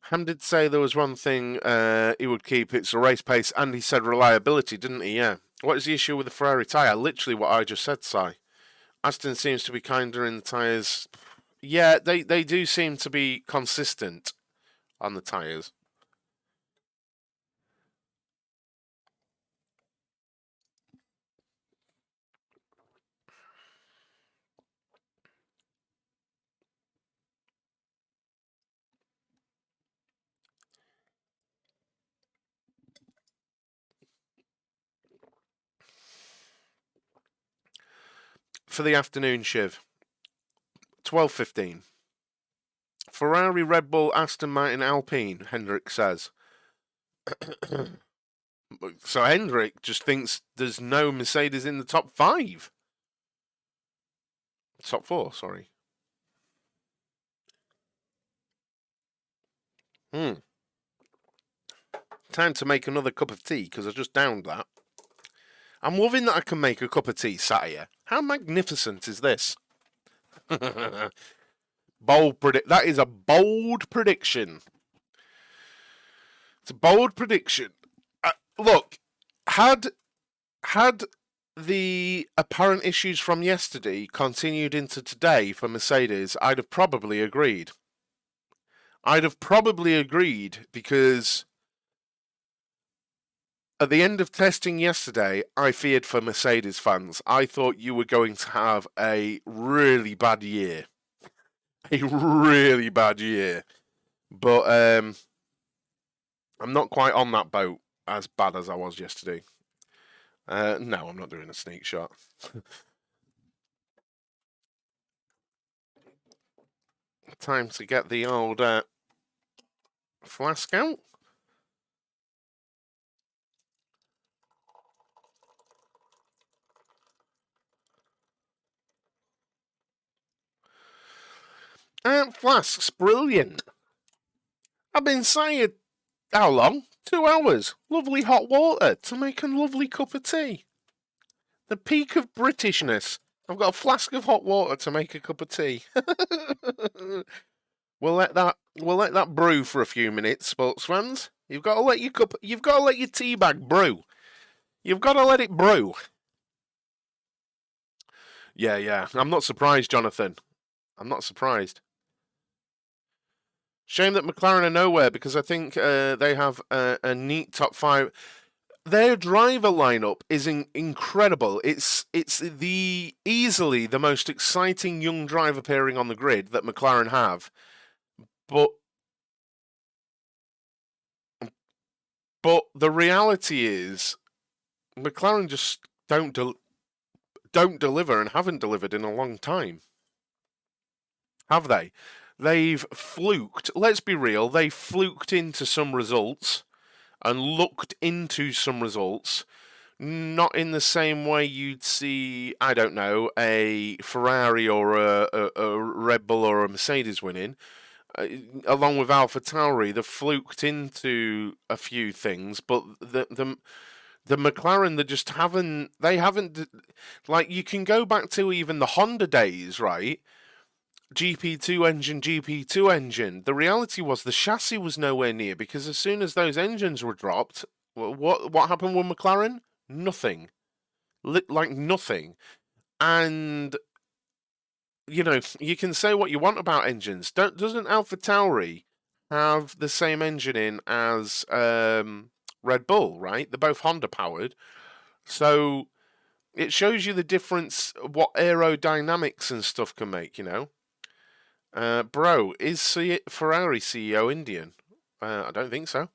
S1: Ham did say there was one thing he would keep. It's the race pace, and he said reliability, didn't he? Yeah. What is the issue with the Ferrari tyre? Literally what I just said, Si. Aston seems to be kinder in the tyres. Yeah, they do seem to be consistent on the tyres. For the afternoon, Shiv. 12:15. Ferrari, Red Bull, Aston Martin, Alpine, Hendrick says. So Hendrick just thinks there's no Mercedes in the top 5. Top 4, sorry. Time to make another cup of tea, because I just downed that. I'm loving that I can make a cup of tea sat here. How magnificent is this? That is a bold prediction. It's a bold prediction. Look, had the apparent issues from yesterday continued into today for Mercedes, I'd have probably agreed. Because at the end of testing yesterday, I feared for Mercedes fans. I thought you were going to have a really bad year. A really bad year. But I'm not quite on that boat as bad as I was yesterday. No, I'm not doing a sneak shot. Time to get the old flask out. Flask's brilliant. I've been saying, how long? 2 hours. Lovely hot water to make a lovely cup of tea. The peak of Britishness. I've got a flask of hot water to make a cup of tea. We'll let that brew for a few minutes, sports fans. You've got to let your tea bag brew. You've got to let it brew. Yeah. I'm not surprised, Jonathan. I'm not surprised. Shame that McLaren are nowhere, because I think they have a neat top 5. Their driver lineup is incredible. It's the easily the most exciting young driver pairing on the grid that McLaren have. But the reality is, McLaren just don't deliver, and haven't delivered in a long time. Have they? They've fluked. Let's be real. They fluked into some results and looked into some results. Not in the same way you'd see, I don't know, a Ferrari or a Red Bull or a Mercedes winning. along with AlphaTauri, they've fluked into a few things, but the McLaren, they haven't, like, you can go back to even the Honda days, right? GP2 engine, GP2 engine. The reality was the chassis was nowhere near, because as soon as those engines were dropped, what happened with McLaren? Nothing. Like nothing. And you can say what you want about engines. Doesn't AlphaTauri have the same engine in as Red Bull, right? They're both Honda powered. So it shows you the difference, what aerodynamics and stuff can make, Bro, is Ferrari CEO Indian? I don't think so.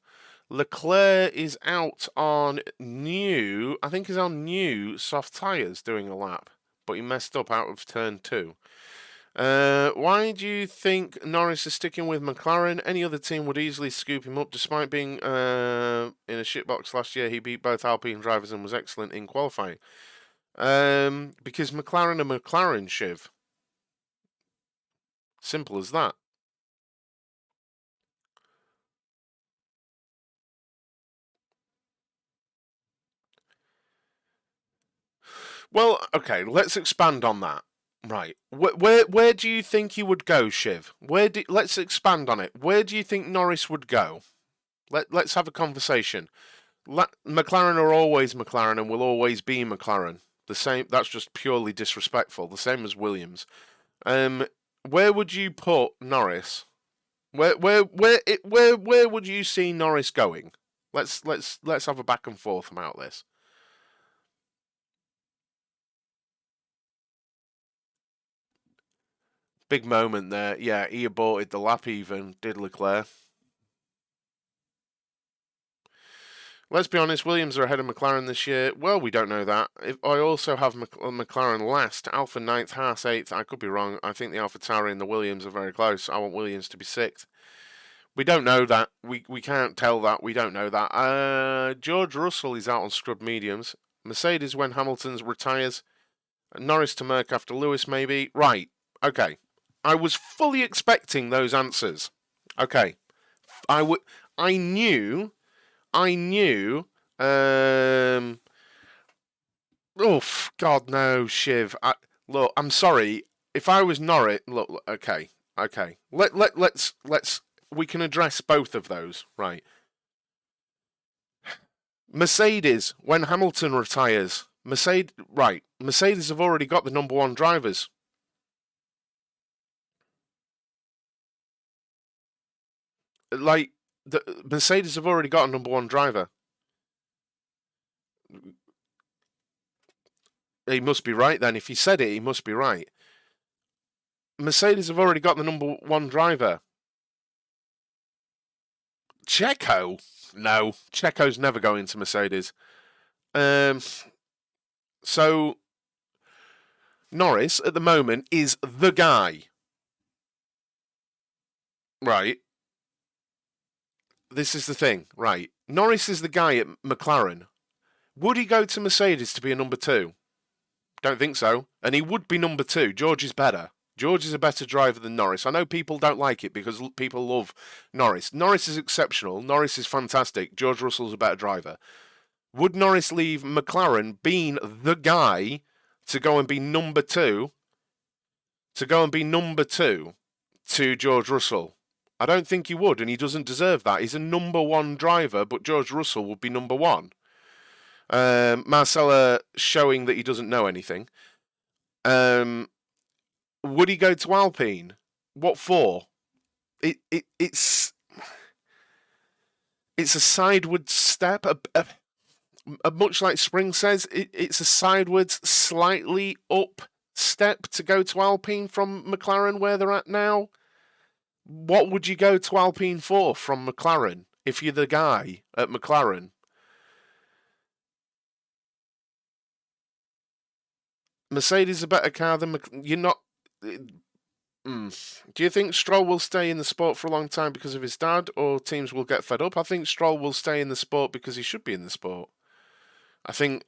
S1: Leclerc is out on I think he's on new soft tyres doing a lap, but he messed up out of turn 2. Why do you think Norris is sticking with McLaren? Any other team would easily scoop him up. Despite being in a shitbox last year, he beat both Alpine drivers and was excellent in qualifying. Because McLaren are McLaren, Shiv. Simple as that. Well, okay, let's expand on that. Right. Where do you think he would go, Shiv? Let's expand on it. Where do you think Norris would go? Let's have a conversation. McLaren are always McLaren and will always be McLaren. The same. That's just purely disrespectful. The same as Williams. Where would you put Norris? Where would you see Norris going? Let's have a back and forth about this. Big moment there. Yeah, he aborted the lap even, did Leclerc. Let's be honest, Williams are ahead of McLaren this year. Well, we don't know that. I also have McLaren last, Alpha 9th, Haas 8th. I could be wrong. I think the AlphaTauri and the Williams are very close. I want Williams to be 6th. We don't know that. We can't tell that. We don't know that. George Russell is out on scrub mediums. Mercedes when Hamilton retires. Norris to Merck after Lewis, maybe. Right. Okay. I was fully expecting those answers. Okay. I knew. Oof, God no, Shiv. Look, I'm sorry. If I was Norris, look. Okay. Let's. We can address both of those, right? Mercedes when Hamilton retires. Mercedes have already got the number 1 drivers. Like, the Mercedes have already got a number 1 driver. He must be right then. If he said it, he must be right. Mercedes have already got the number 1 driver. Checo? No. Checo's never going to Mercedes. So, Norris, at the moment, is the guy. Right. This is the thing, right? Norris is the guy at McLaren. Would he go to Mercedes to be a number 2? Don't think so. And he would be number 2. George is better. George is a better driver than Norris. I know people don't like it because people love Norris. Norris is exceptional. Norris is fantastic. George Russell's a better driver. Would Norris leave McLaren being the guy to go and be number 2? To go and be number 2 to George Russell? I don't think he would, and he doesn't deserve that. He's a number 1 driver, but George Russell would be number 1. Marcella showing that he doesn't know anything. Would he go to Alpine? What for? It's a sideward step. Much like Spring says, it's a sidewards, slightly up step to go to Alpine from McLaren where they're at now. What would you go to Alpine for from McLaren if you're the guy at McLaren? Mercedes is a better car than you're not. Do you think Stroll will stay in the sport for a long time because of his dad, or teams will get fed up? I think Stroll will stay in the sport because he should be in the sport. I think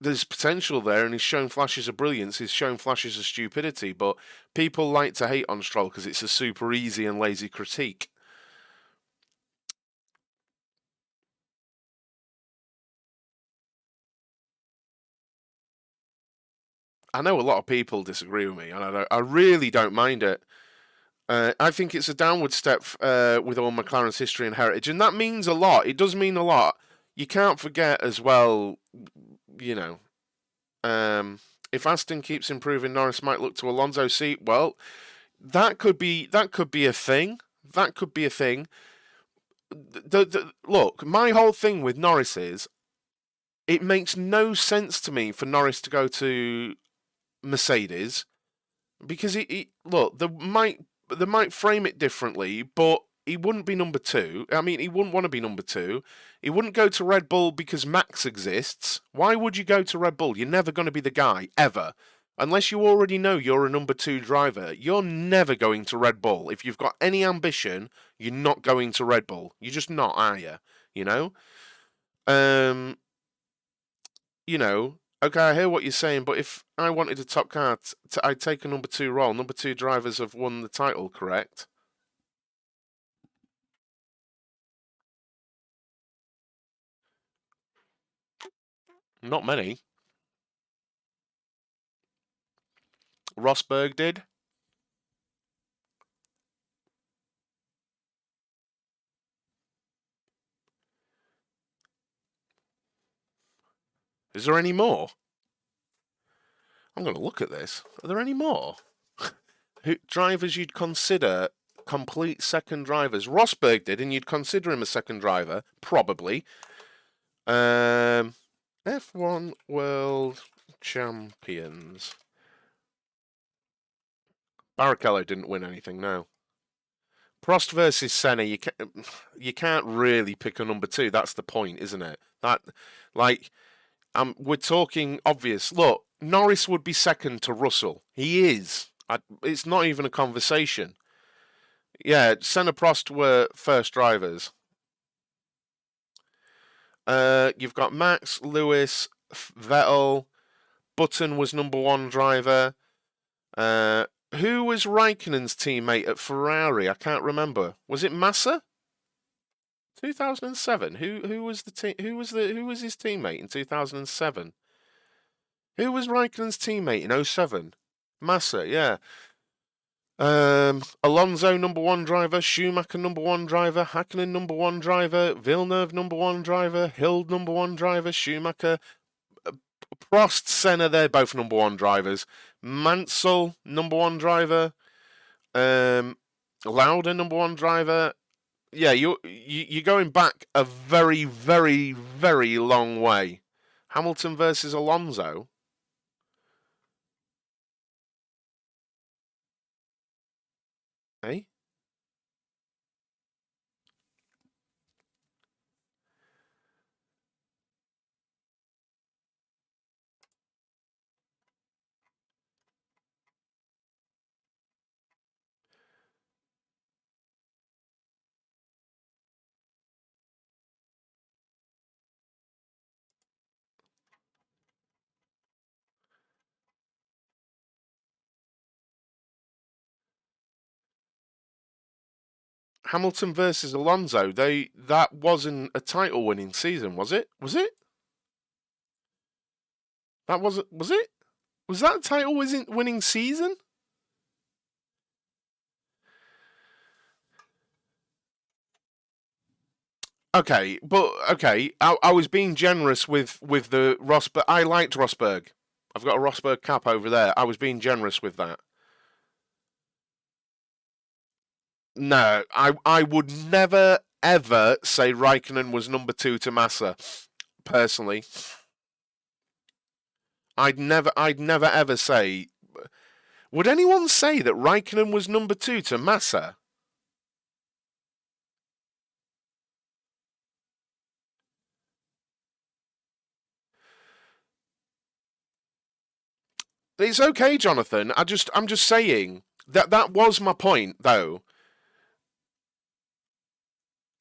S1: there's potential there, and he's shown flashes of brilliance. He's shown flashes of stupidity, but people like to hate on Stroll because it's a super easy and lazy critique. I know a lot of people disagree with me, and I really don't mind it. I think it's a downward step with all McLaren's history and heritage, and that means a lot. It does mean a lot. You can't forget as well, you know, if Aston keeps improving, Norris might look to Alonso's seat. Well, that could be a thing. That could be a thing. Look, my whole thing with Norris is it makes no sense to me for Norris to go to Mercedes because look, they might frame it differently, but he wouldn't be number two. I mean, he wouldn't want to be number two. He wouldn't go to Red Bull because Max exists. Why would you go to Red Bull? You're never going to be the guy, ever. Unless you already know you're a number two driver, you're never going to Red Bull. If you've got any ambition, you're not going to Red Bull. You're just not, are you? You know? Um, you know, okay, I hear what you're saying, but if I wanted a top car, I'd take a number two role. Number two drivers have won the title, correct? Not many. Rosberg did. Is there any more? I'm going to look at this. Are there any more? Drivers you'd consider complete second drivers. Rosberg did, and you'd consider him a second driver, probably. F1 World Champions. Barrichello didn't win anything, no. Prost versus Senna, you can't really pick a number two. That's the point, isn't it? That, like, we're talking obvious. Look, Norris would be second to Russell. He is. It's not even a conversation. Yeah, Senna, Prost were first drivers. You've got Max, Lewis, Vettel. Button was number one driver. Who was Raikkonen's teammate at Ferrari? I can't remember. Was it Massa? 2007. Who was his teammate in 2007? Who was Raikkonen's teammate in 07? Massa, yeah. Alonso number one driver, Schumacher number one driver, Hakkinen number one driver, Villeneuve number one driver, Hild number one driver, Schumacher, Prost, Senna, they're both number one drivers. Mansell number one driver, Lauda number one driver. Yeah, you're going back a very, very, very long way. Hamilton versus Alonso. Eh? Hamilton versus Alonso. That wasn't a title winning season, was it? Was it? That wasn't. Was it? Was that a title winning season? Okay, but okay, I was being generous with the Rosberg. I liked Rosberg. I've got a Rosberg cap over there. I was being generous with that. No, I would never ever say Raikkonen was number two to Massa. Personally, I'd never ever say. Would anyone say that Raikkonen was number two to Massa? It's okay, Jonathan. I'm just saying that was my point, though.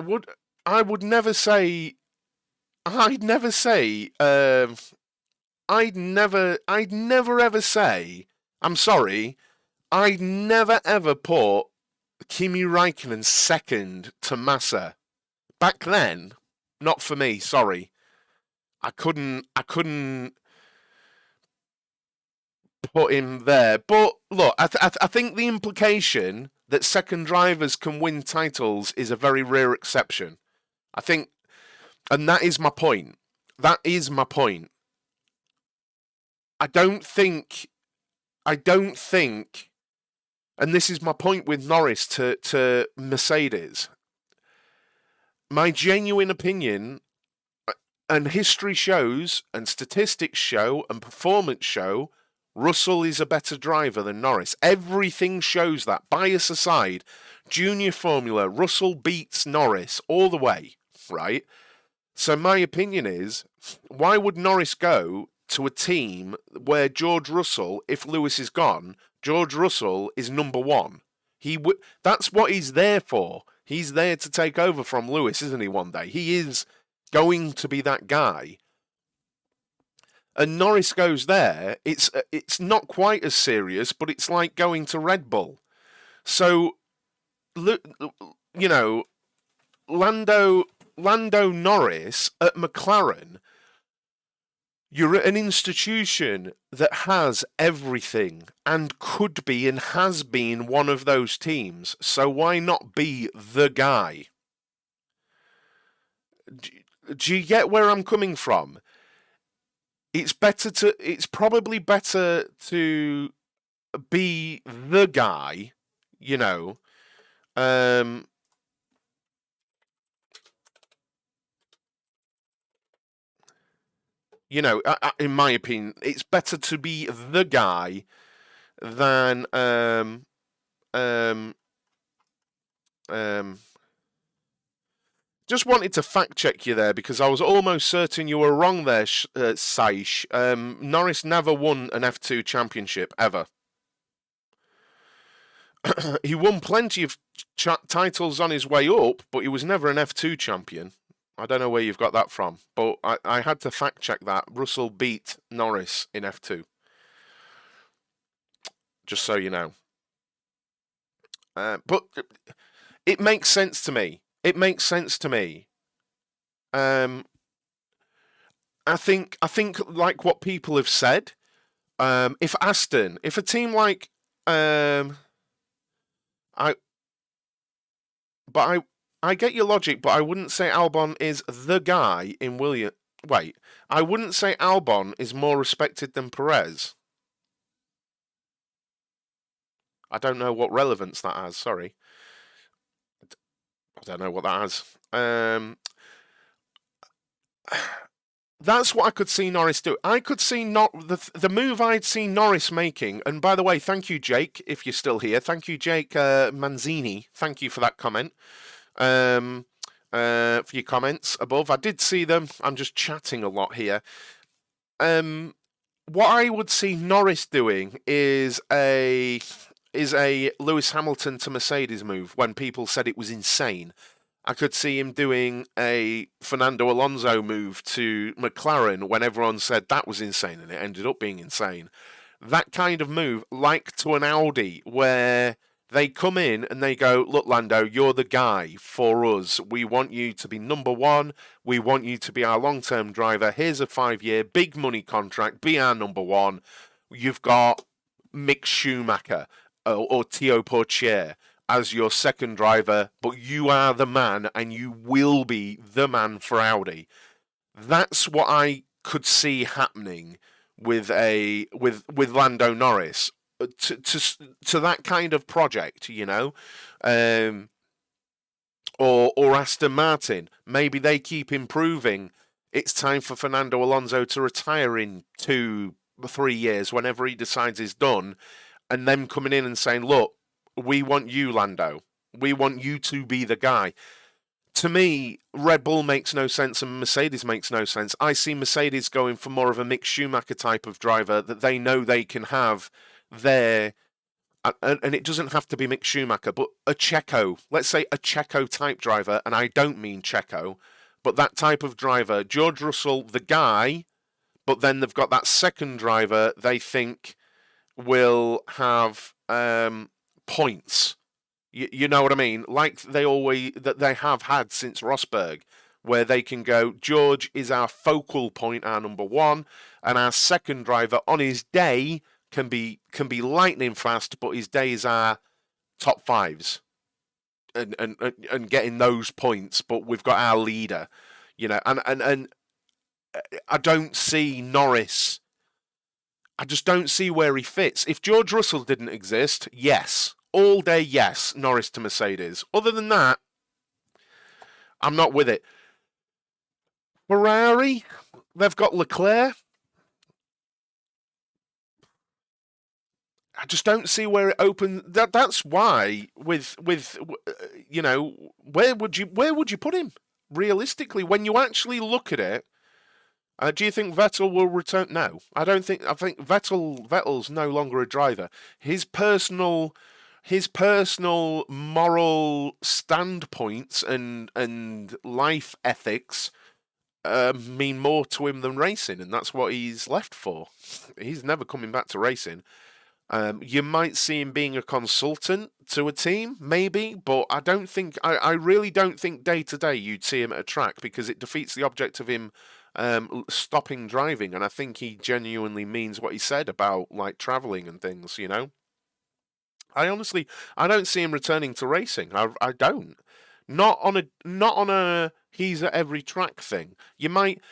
S1: Would I would never say I'd never say I'd never ever say, I'm sorry, I'd never ever put Kimi Räikkönen second to Massa. Back then, not for me, sorry. I couldn't put him there. But look, I think the implication that second drivers can win titles is a very rare exception. I think, and that is my point. That is my point. I don't think, and this is my point with Norris to Mercedes. My genuine opinion, and history shows, and statistics show, and performance show, Russell is a better driver than Norris. Everything shows that. Bias aside, junior formula, Russell beats Norris all the way, right? So my opinion is, why would Norris go to a team where George Russell, if Lewis is gone, George Russell is number one? That's what he's there for. He's there to take over from Lewis, isn't he, one day? He is going to be that guy. And Norris goes there, it's not quite as serious, but it's like going to Red Bull. So, you know, Lando Norris at McLaren, you're at an institution that has everything and could be and has been one of those teams. So why not be the guy? Do you get where I'm coming from? It's probably better to be the guy, you know. You know, in my opinion, it's better to be the guy than just wanted to fact check you there because I was almost certain you were wrong there, Saish. Norris never won an F2 championship, ever. He won plenty of titles on his way up, but he was never an F2 champion. I don't know where you've got that from, but I had to fact check that. Russell beat Norris in F2. Just so you know. But it makes sense to me. It makes sense to me. I think like what people have said. If a team like I get your logic, but I wouldn't say Albon is the guy in Williams. Wait, I wouldn't say Albon is more respected than Perez. I don't know what relevance that has. Sorry. I don't know what that has. That's what I could see Norris do. I could see the move I'd see Norris making. And by the way, thank you, Jake, if you're still here. Thank you, Jake Manzini. Thank you for that comment. For your comments above. I did see them. I'm just chatting a lot here. What I would see Norris doing is a Lewis Hamilton to Mercedes move when people said it was insane. I could see him doing a Fernando Alonso move to McLaren when everyone said that was insane, and it ended up being insane. That kind of move, like to an Audi, where they come in and they go, look, Lando, you're the guy for us. We want you to be number one. We want you to be our long-term driver. Here's a 5-year big money contract. Be our number one. You've got Mick Schumacher or Théo Pourchaire as your second driver, but you are the man and you will be the man for Audi. That's what I could see happening with Lando Norris to that kind of project, you know, or Aston Martin. Maybe they keep improving. It's time for Fernando Alonso to retire in 2-3 years, whenever he decides he's done. And them coming in and saying, look, we want you, Lando. We want you to be the guy. To me, Red Bull makes no sense and Mercedes makes no sense. I see Mercedes going for more of a Mick Schumacher type of driver that they know they can have there. And it doesn't have to be Mick Schumacher, but a Checo. Let's say a Checo type driver, and I don't mean Checo, but that type of driver. George Russell, the guy, but then they've got that second driver they think will have points. You know what I mean? Like they have had since Rosberg, where they can go, George is our focal point, our number one, and our second driver on his day can be lightning fast, but his days are top fives and getting those points. But we've got our leader, and I don't see Norris. I just don't see where he fits. If George Russell didn't exist, yes. All day, yes, Norris to Mercedes. Other than that, I'm not with it. Ferrari, they've got Leclerc. I just don't see where it opens. That's why with where would you put him realistically when you actually look at it? Do you think Vettel will return? No, I don't think. I think Vettel's no longer a driver. His personal moral standpoints and life ethics mean more to him than racing, and that's what he's left for. He's never coming back to racing. You might see him being a consultant to a team, maybe, but I don't think. I really don't think day to day you'd see him at a track because it defeats the object of him stopping driving, and I think he genuinely means what he said about like traveling and things. I don't see him returning to racing. I don't. Not on a he's at every track thing. He might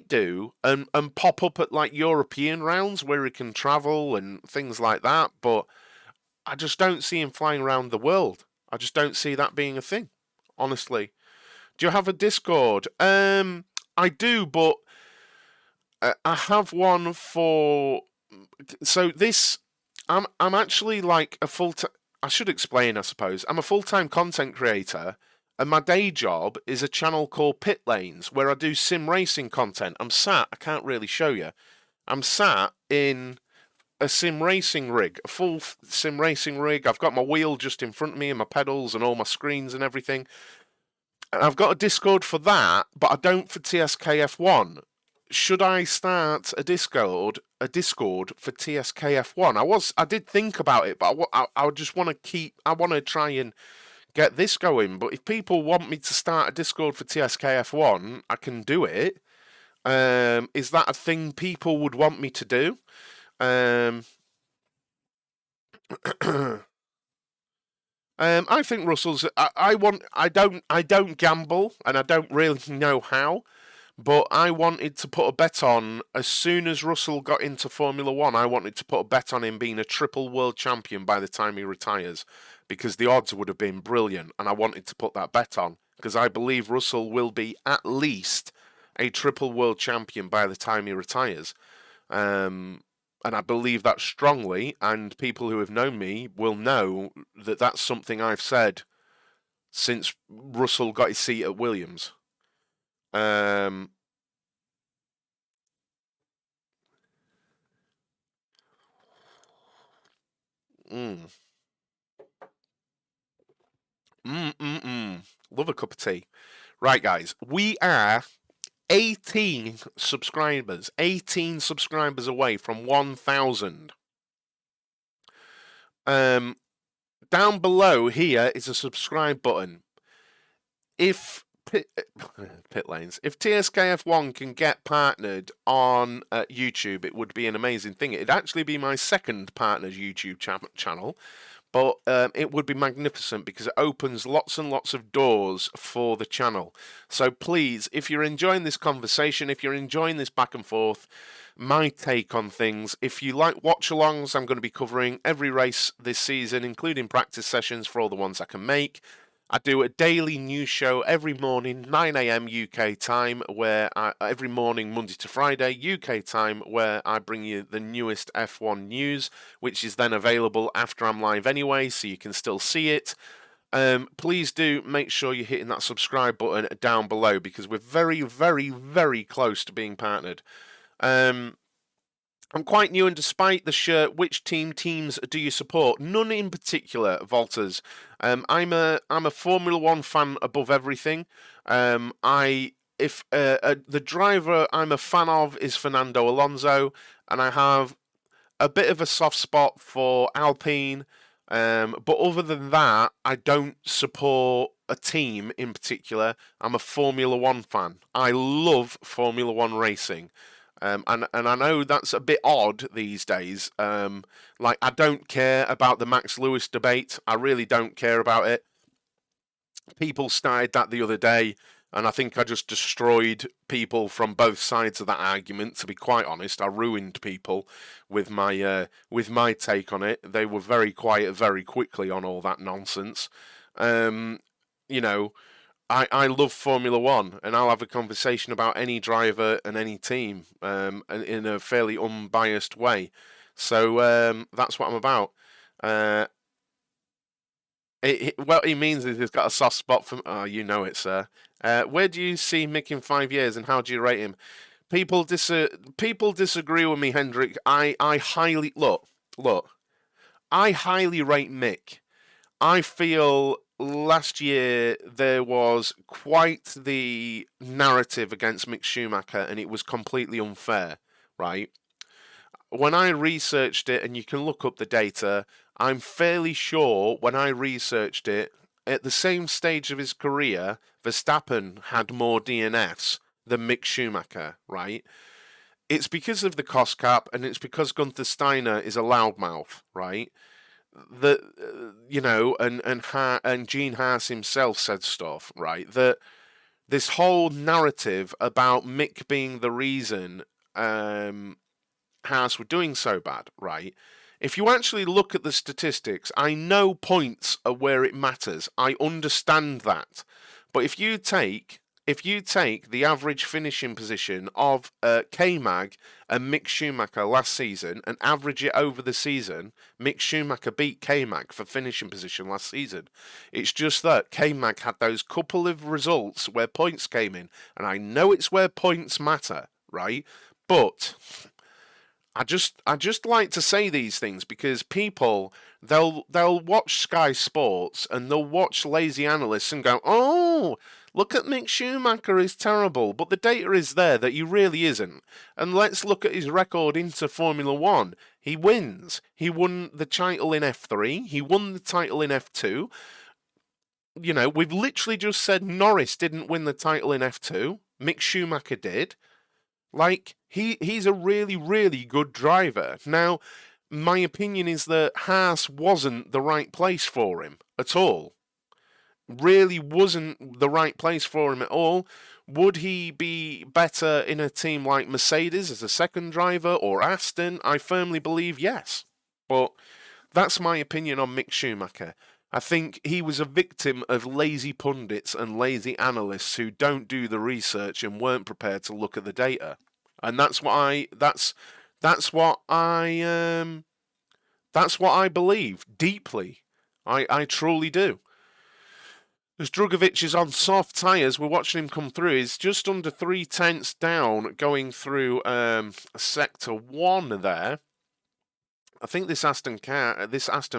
S1: do and pop up at like European rounds where he can travel and things like that, but I just don't see him flying around the world. I just don't see that being a thing. Honestly. Do you have a Discord? I do, but I have one for this. I'm actually like a full-time. I should explain, I suppose. I'm a full-time content creator, and my day job is a channel called Pit Lanes, where I do sim racing content. I can't really show you. I'm sat in a sim racing rig, a full sim racing rig. I've got my wheel just in front of me and my pedals and all my screens and everything. And I've got a Discord for that, but I don't for TSKF1. Should I start a Discord for TSKF1? I did think about it, but I just want to try and get this going. But if people want me to start a Discord for TSKF1, I can do it. Is that a thing people would want me to do? I think Russell's. I don't gamble, and I don't really know how. But I wanted to put a bet on, as soon as Russell got into Formula One, I wanted to put a bet on him being a triple world champion by the time he retires, because the odds would have been brilliant, and I wanted to put that bet on, because I believe Russell will be at least a triple world champion by the time he retires. And I believe that strongly, and people who have known me will know that that's something I've said since Russell got his seat at Williams. I Love a cup of tea. Right, guys, we are 18 subscribers away from 1,000. Down below here is a subscribe button. If Pit Lanes, if TSKF1 can get partnered on YouTube, it would be an amazing thing. It'd actually be my second partner's YouTube channel, but it would be magnificent because it opens lots and lots of doors for the channel. So please, if you're enjoying this conversation, if you're enjoying this back and forth, my take on things, if you like watch-alongs, I'm going to be covering every race this season, including practice sessions for all the ones I can make. I do a daily news show every morning, 9 a.m. UK time, every morning, Monday to Friday, UK time, where I bring you the newest F1 news, which is then available after I'm live anyway, so you can still see it. Please do make sure you're hitting that subscribe button down below, because we're very, very, very close to being partnered. I'm quite new, and despite the shirt, which teams do you support? None in particular, I'm a Formula One fan above everything. I if the driver I'm a fan of is Fernando Alonso, and I have a bit of a soft spot for Alpine. But other than that, I don't support a team in particular. I'm a Formula One fan. I love Formula One racing. And I know that's a bit odd these days. Like, I don't care about the Max Lewis debate. I really don't care about it. People started that the other day, and I think I just destroyed people from both sides of that argument. To be quite honest, I ruined people with my take on it. They were very quiet very quickly on all that nonsense. Um, you know, I love Formula One, and I'll have a conversation about any driver and any team in a fairly unbiased way. So that's what I'm about. Uh, what he means is he's got a soft spot for. Oh, you know it, sir. Where do you see Mick in 5 years, and how do you rate him? People disagree with me, Hendrik. I highly look. I highly rate Mick. I feel last year there was quite the narrative against Mick Schumacher, and it was completely unfair, right? When I researched it, and you can look up the data, I'm fairly sure when I researched it, at the same stage of his career, Verstappen had more DNS than Mick Schumacher, right? It's because of the cost cap, and it's because Gunther Steiner is a loudmouth, right? That and Gene Haas himself said stuff, right? That this whole narrative about Mick being the reason Haas were doing so bad, right? If you actually look at the statistics, I know points are where it matters. I understand that. But if you take the average finishing position of K-Mag and Mick Schumacher last season and average it over the season, Mick Schumacher beat K-Mag for finishing position last season. It's just that K-Mag had those couple of results where points came in, and I know it's where points matter, right? But I just like to say these things because people they'll watch Sky Sports and they'll watch lazy analysts and go, "Oh, look at Mick Schumacher, he's terrible." But the data is there that he really isn't. And let's look at his record into Formula One. He wins. He won the title in F3. He won the title in F2. You know, we've literally just said Norris didn't win the title in F2. Mick Schumacher did. Like, he's a really, really good driver. Now, my opinion is that Haas wasn't the right place for him at all. Really wasn't the right place for him at all. Would he be better in a team like Mercedes as a second driver or Aston? I firmly believe yes. But that's my opinion on Mick Schumacher. I think he was a victim of lazy pundits and lazy analysts who don't do the research and weren't prepared to look at the data. And that's what I believe deeply. I truly do. As Drugovich is on soft tyres, we're watching him come through. He's just under 3/10 down going through sector 1 there. I think this Aston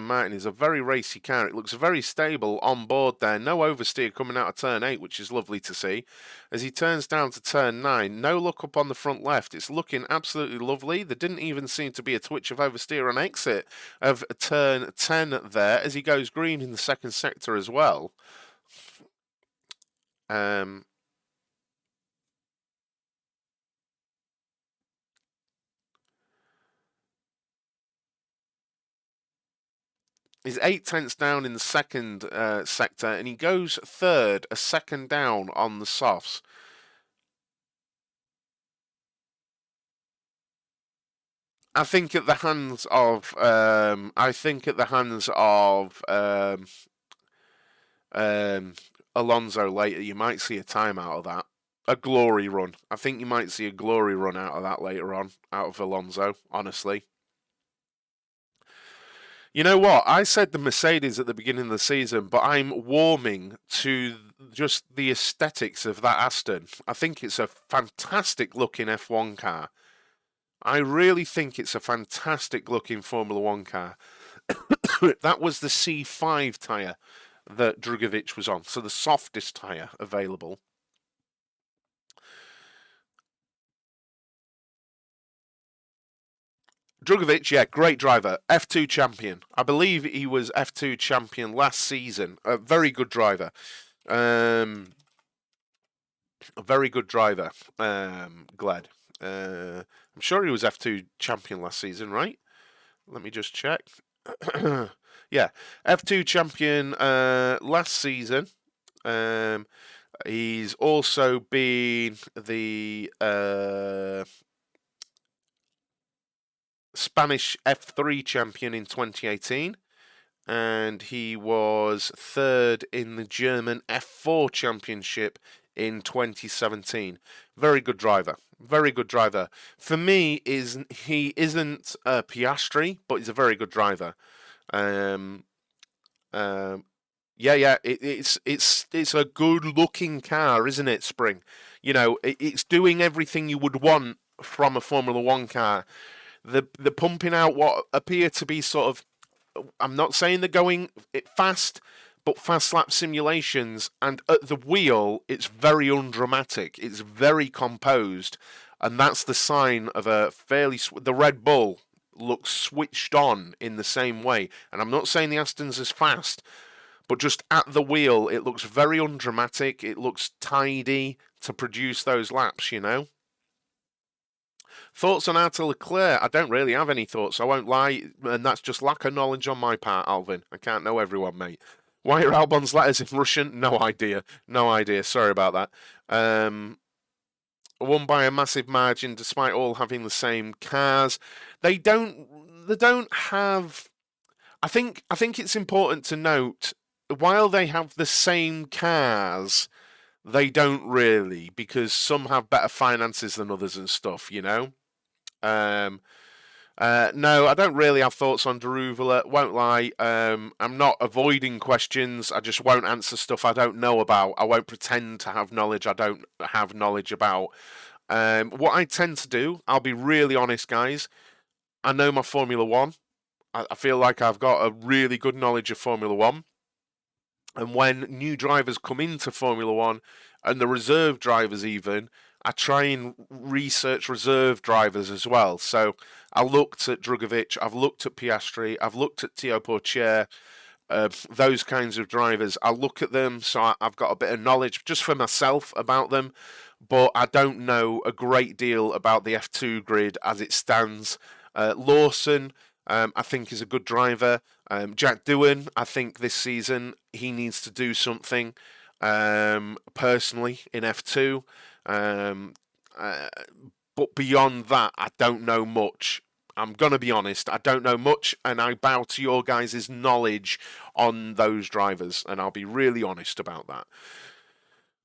S1: Martin is a very racy car. It looks very stable on board there. No oversteer coming out of turn 8, which is lovely to see. As he turns down to turn 9, no look up on the front left. It's looking absolutely lovely. There didn't even seem to be a twitch of oversteer on exit of turn 10 there as he goes green in the second sector as well. He's 8/10 down in the second sector, and he goes third, a second down on the softs. I think at the hands of Alonso later, you might see a time out of that. A glory run. I think you might see a glory run out of that later on, out of Alonso, honestly. You know what? I said the Mercedes at the beginning of the season, but I'm warming to just the aesthetics of that Aston. I think it's a fantastic looking F1 car. I really think it's a fantastic looking Formula One car. That was the C5 tyre that Drugovich was on, so the softest tyre available. Drugovic, yeah, great driver. F2 champion. I believe he was F2 champion last season. A very good driver. A very good driver, Gled. I'm sure he was F2 champion last season, right? Let me just check. Yeah, F2 champion last season. He's also been the Spanish F3 champion in 2018, and he was third in the German F4 championship in 2017. Very good driver. Very good driver. For me, he isn't Piastri, but he's a very good driver. Yeah. It's a good-looking car, isn't it, Spring? You know, it's doing everything you would want from a Formula One car. They're pumping out what appear to be sort of, I'm not saying they're going fast, but fast lap simulations. And at the wheel, it's very undramatic. It's very composed. And that's the sign of a fairly... The Red Bull looks switched on in the same way. And I'm not saying the Aston's as fast, but just at the wheel, it looks very undramatic. It looks tidy to produce those laps, you know? Thoughts on Arthur Leclerc? I don't really have any thoughts, I won't lie, and that's just lack of knowledge on my part, Alvin. I can't know everyone, mate. Why are Albon's letters in Russian? No idea. No idea. Sorry about that. Won by a massive margin despite all having the same cars. They don't have... I think it's important to note, while they have the same cars, they don't really, because some have better finances than others and stuff, you know? No, I don't really have thoughts on Daruvula, won't lie. I'm not avoiding questions, I just won't answer stuff I don't know about. I won't pretend to have knowledge I don't have knowledge about. What I tend to do, I'll be really honest, guys, I know my Formula One. I feel like I've got a really good knowledge of Formula One. And when new drivers come into Formula One, and the reserve drivers even, I try and research reserve drivers as well. So I looked at Drugovic, I've looked at Piastri, I've looked at Théo Pourchaire, those kinds of drivers. I look at them, so I've got a bit of knowledge just for myself about them, but I don't know a great deal about the F2 grid as it stands. Lawson, I think, is a good driver. Jack Doohan, I think this season he needs to do something personally in F2. But beyond that, I don't know much. I'm going to be honest, I don't know much, and I bow to your guys' knowledge on those drivers, and I'll be really honest about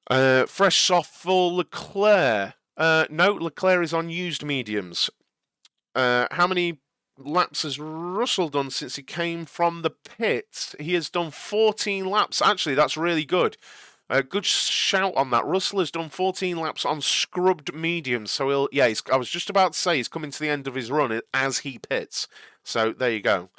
S1: that. Fresh soft for Leclerc. No, Leclerc is on used mediums. How many laps has Russell done since he came from the pit? He has done 14 laps. Actually, that's really good. Good shout on that. Russell has done 14 laps on scrubbed mediums, so I was just about to say he's coming to the end of his run as he pits. So there you go.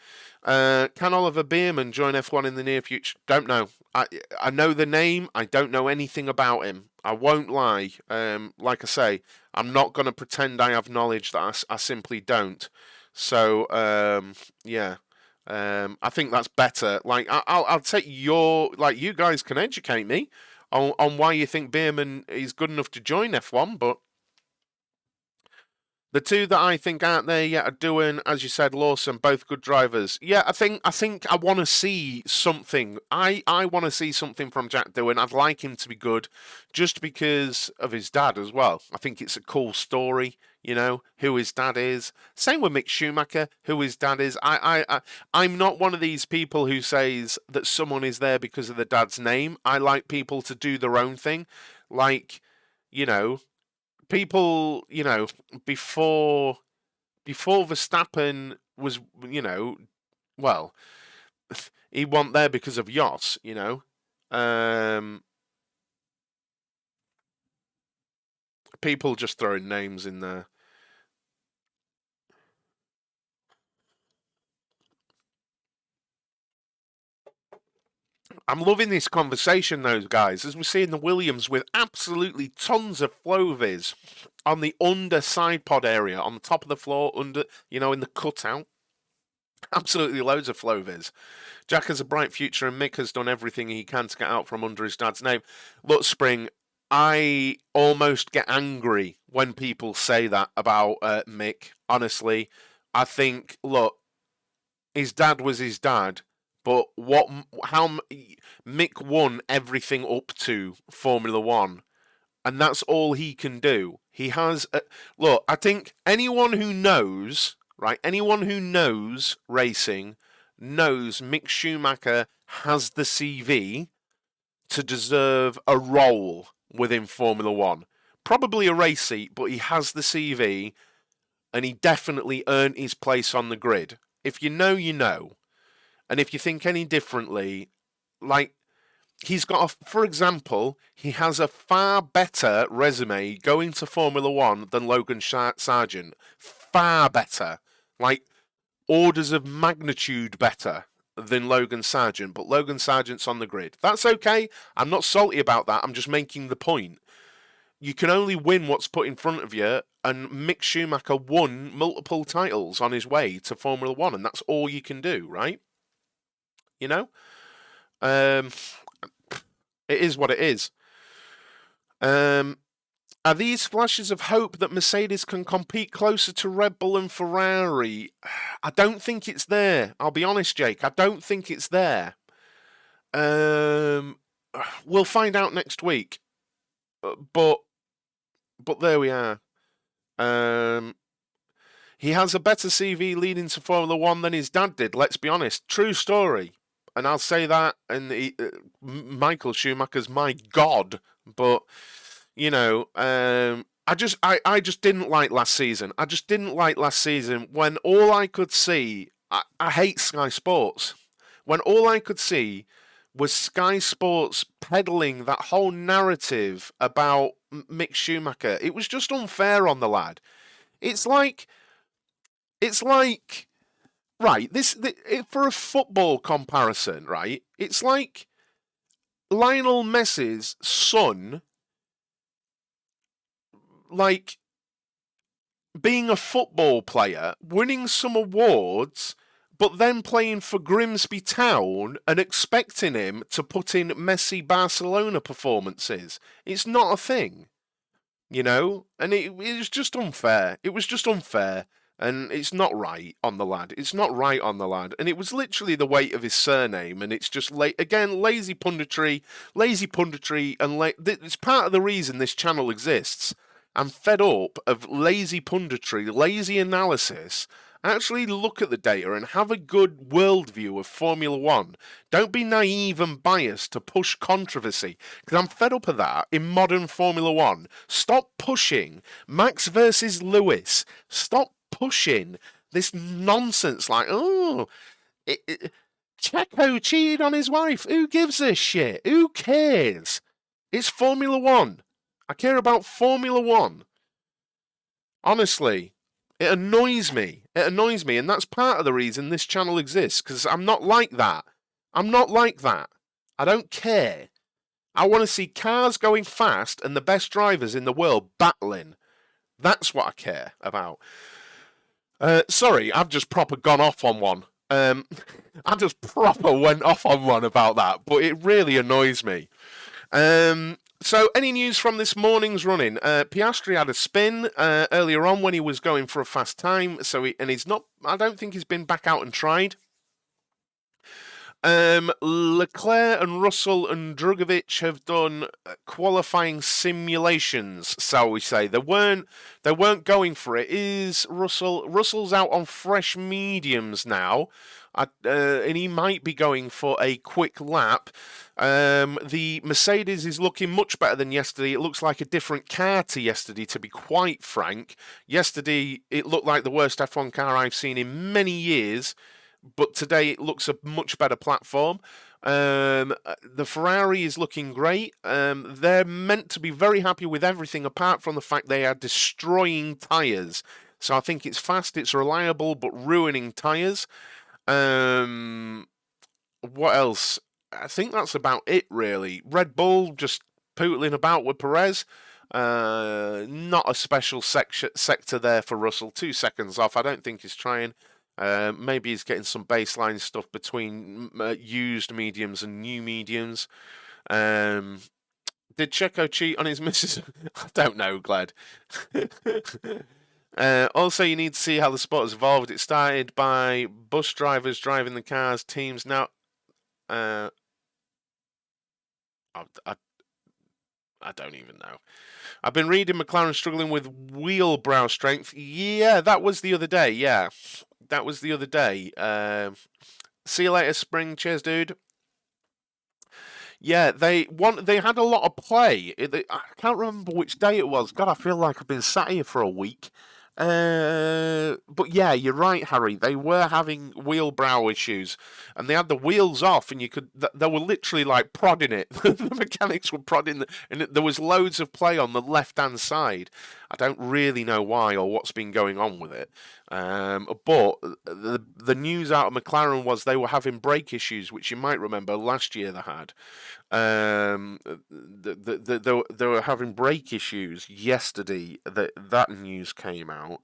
S1: Can Oliver Bierman join F1 in the near future? Don't know. I know the name. I don't know anything about him. I won't lie. Like I say, I'm not going to pretend I have knowledge that I simply don't. So yeah. I think that's better. Like I'll take you guys can educate me on why you think Bierman is good enough to join F1, but the two that I think aren't there yet are doing, as you said, Lawson, both good drivers. Yeah, I think I want to see something. I want to see something from Jack Doohan. I'd like him to be good, just because of his dad as well. I think it's a cool story, you know, who his dad is. Same with Mick Schumacher, who his dad is. I'm not one of these people who says that someone is there because of the dad's name. I like people to do their own thing, like, you know. People, you know, before Verstappen was, you know, well, he wasn't there because of yachts, you know. People just throwing names in there. I'm loving this conversation, though, guys, as we're seeing the Williams with absolutely tons of flow viz. on the under side pod area, on the top of the floor, under, in the cutout. Absolutely loads of flow viz. Jack has a bright future and Mick has done everything he can to get out from under his dad's name. Look, Spring, I almost get angry when people say that about Mick. Honestly, I think, look, his dad was his dad, but how Mick won everything up to Formula One, and that's all he can do. He has, look, I think anyone who knows, right, anyone who knows racing knows Mick Schumacher has the CV to deserve a role within Formula One. Probably a race seat, but he has the CV, and he definitely earned his place on the grid. If you know, you know. And if you think any differently, like, he's got, for example, he has a far better resume going to Formula One than Logan Sargent. Far better. Like, orders of magnitude better than Logan Sargent. But Logan Sargent's on the grid. That's okay. I'm not salty about that. I'm just making the point. You can only win what's put in front of you, and Mick Schumacher won multiple titles on his way to Formula One, and that's all you can do, right? You know? It is what it is. Are these flashes of hope that Mercedes can compete closer to Red Bull and Ferrari? I don't think it's there. I'll be honest, Jake. I don't think it's there. We'll find out next week. But there we are. He has a better CV leading to Formula One than his dad did. Let's be honest. True story. And I'll say that. And Michael Schumacher's my god. But I just didn't like last season. I just didn't like last season when all I could see. I hate Sky Sports. When all I could see was Sky Sports peddling that whole narrative about Mick Schumacher. It was just unfair on the lad. It's like, right, for a football comparison, right, it's like Lionel Messi's son, like, being a football player, winning some awards, but then playing for Grimsby Town and expecting him to put in Messi Barcelona performances. It's not a thing, and it was just unfair. It was just unfair, and it's not right on the lad. It's not right on the lad, and it was literally the weight of his surname, and it's just, again, lazy punditry, and it's part of the reason this channel exists. I'm fed up of lazy punditry, lazy analysis. Actually look at the data and have a good worldview of Formula One. Don't be naive and biased to push controversy, because I'm fed up of that in modern Formula One. Stop pushing Max versus Lewis. Stop pushing this nonsense like, Checo cheated on his wife. Who gives a shit? Who cares? It's Formula One. I care about Formula One. Honestly. It annoys me. It annoys me, and that's part of the reason this channel exists, because I'm not like that. I'm not like that. I don't care. I want to see cars going fast and the best drivers in the world battling. That's what I care about. Sorry, I've just proper gone off on one. I just proper went off on one about that, but it really annoys me. So, any news from this morning's running? Piastri had a spin earlier on when he was going for a fast time, he's not. I don't think he's been back out and tried. Leclerc and Russell and Drugovich have done qualifying simulations, shall we say? They weren't going for it. Is Russell's out on fresh mediums now, and he might be going for a quick lap. The Mercedes is looking much better than yesterday. It looks like a different car to yesterday, to be quite frank. Yesterday, it looked like the worst F1 car I've seen in many years, but today it looks a much better platform. The Ferrari is looking great. They're meant to be very happy with everything apart from the fact they are destroying tyres. So I think it's fast, it's reliable, but ruining tyres. What else? I think that's about it, really. Red Bull just pootling about with Perez. Not a special sector there for Russell. 2 seconds off. I don't think he's trying. Maybe he's getting some baseline stuff between used mediums and new mediums. Did Checo cheat on his missus? I don't know, Glad. Also, you need to see how the sport has evolved. It started by bus drivers driving the cars, teams now. I, I don't even know. I've been reading McLaren struggling with wheel brow strength. Yeah, that was the other day. Yeah, that was the other day. See you later, Spring. Cheers, dude. Yeah, they had a lot of play. I can't remember which day it was. God, I feel like I've been sat here for a week. But yeah, you're right, Harry. They were having wheel brow issues, and they had the wheels off, and they were literally like prodding it. The mechanics were prodding, and there was loads of play on the left-hand side. I don't really know why or what's been going on with it. But the news out of McLaren was they were having brake issues, which you might remember last year they had. They were having brake issues yesterday. That news came out.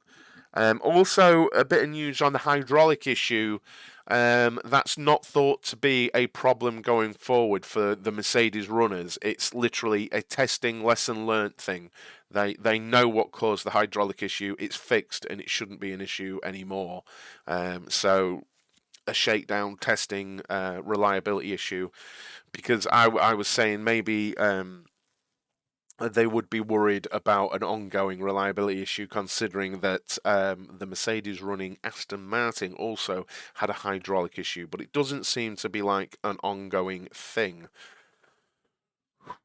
S1: Also, a bit of news on the hydraulic issue. That's not thought to be a problem going forward for the Mercedes runners. It's literally a testing lesson learnt thing. They know what caused the hydraulic issue. It's fixed and it shouldn't be an issue anymore. So a shakedown testing reliability issue, because I was saying maybe they would be worried about an ongoing reliability issue, considering that the Mercedes running Aston Martin also had a hydraulic issue, but it doesn't seem to be like an ongoing thing.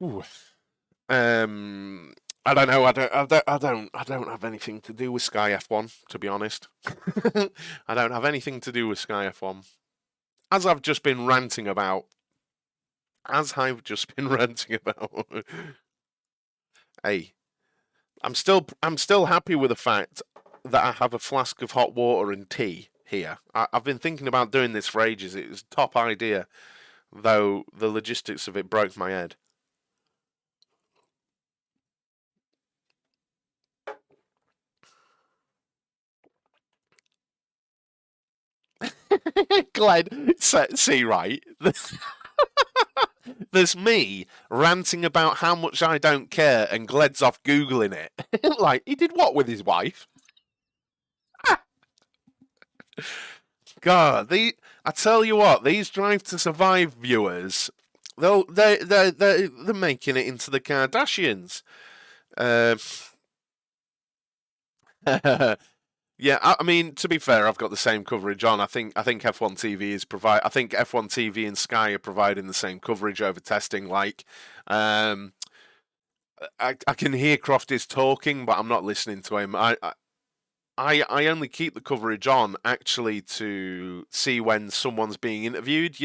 S1: Ooh. I don't know. I don't have anything to do with Sky F1, to be honest. I don't have anything to do with Sky F1, as I've just been ranting about. Hey, I'm still happy with the fact that I have a flask of hot water and tea here. I've been thinking about doing this for ages. It was a top idea, though the logistics of it broke my head. Glenn, see, right? There's me ranting about how much I don't care, and Gled's off Googling it. Like, he did what with his wife? God, I tell you what, these Drive to Survive viewers, they're making it into the Kardashians. Yeah, I mean, to be fair, I've got the same coverage on. I think F1 TV is provide. I think F1 TV and Sky are providing the same coverage over testing. Like, I can hear Crofty's talking, but I'm not listening to him. I only keep the coverage on actually to see when someone's being interviewed,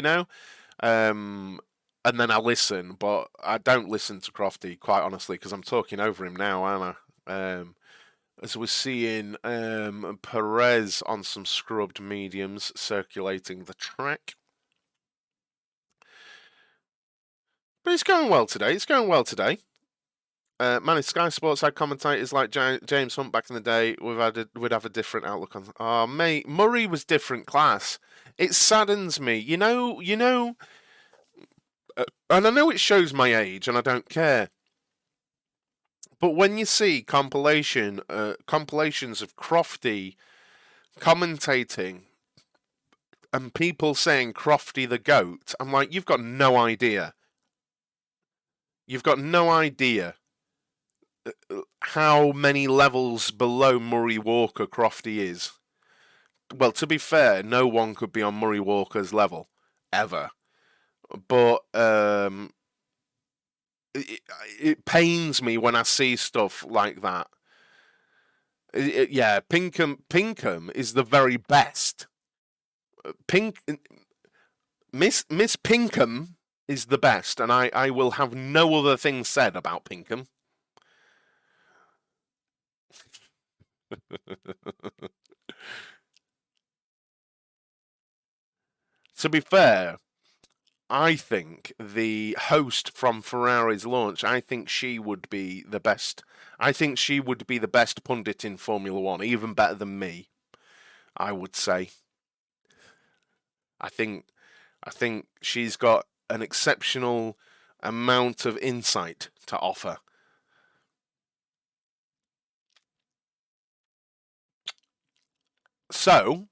S1: and then I listen, but I don't listen to Crofty, quite honestly, because I'm talking over him now, aren't I? As we're seeing Perez on some scrubbed mediums circulating the track. But it's going well today. Man, if Sky Sports had commentators like James Hunt back in the day, we'd have a different outlook on. Oh, mate, Murray was different class. It saddens me, and I know it shows my age, and I don't care. But when you see compilations of Crofty commentating and people saying Crofty the GOAT, I'm like, you've got no idea. You've got no idea how many levels below Murray Walker Crofty is. Well, to be fair, no one could be on Murray Walker's level, ever. But it pains me when I see stuff like that. Yeah, Pinkham is the very best. Miss Pinkham is the best, and I will have no other thing said about Pinkham. To be fair, I think the host from Ferrari's launch, I think she would be the best. I think she would be the best pundit in Formula One, even better than me, I would say. I think she's got an exceptional amount of insight to offer. So,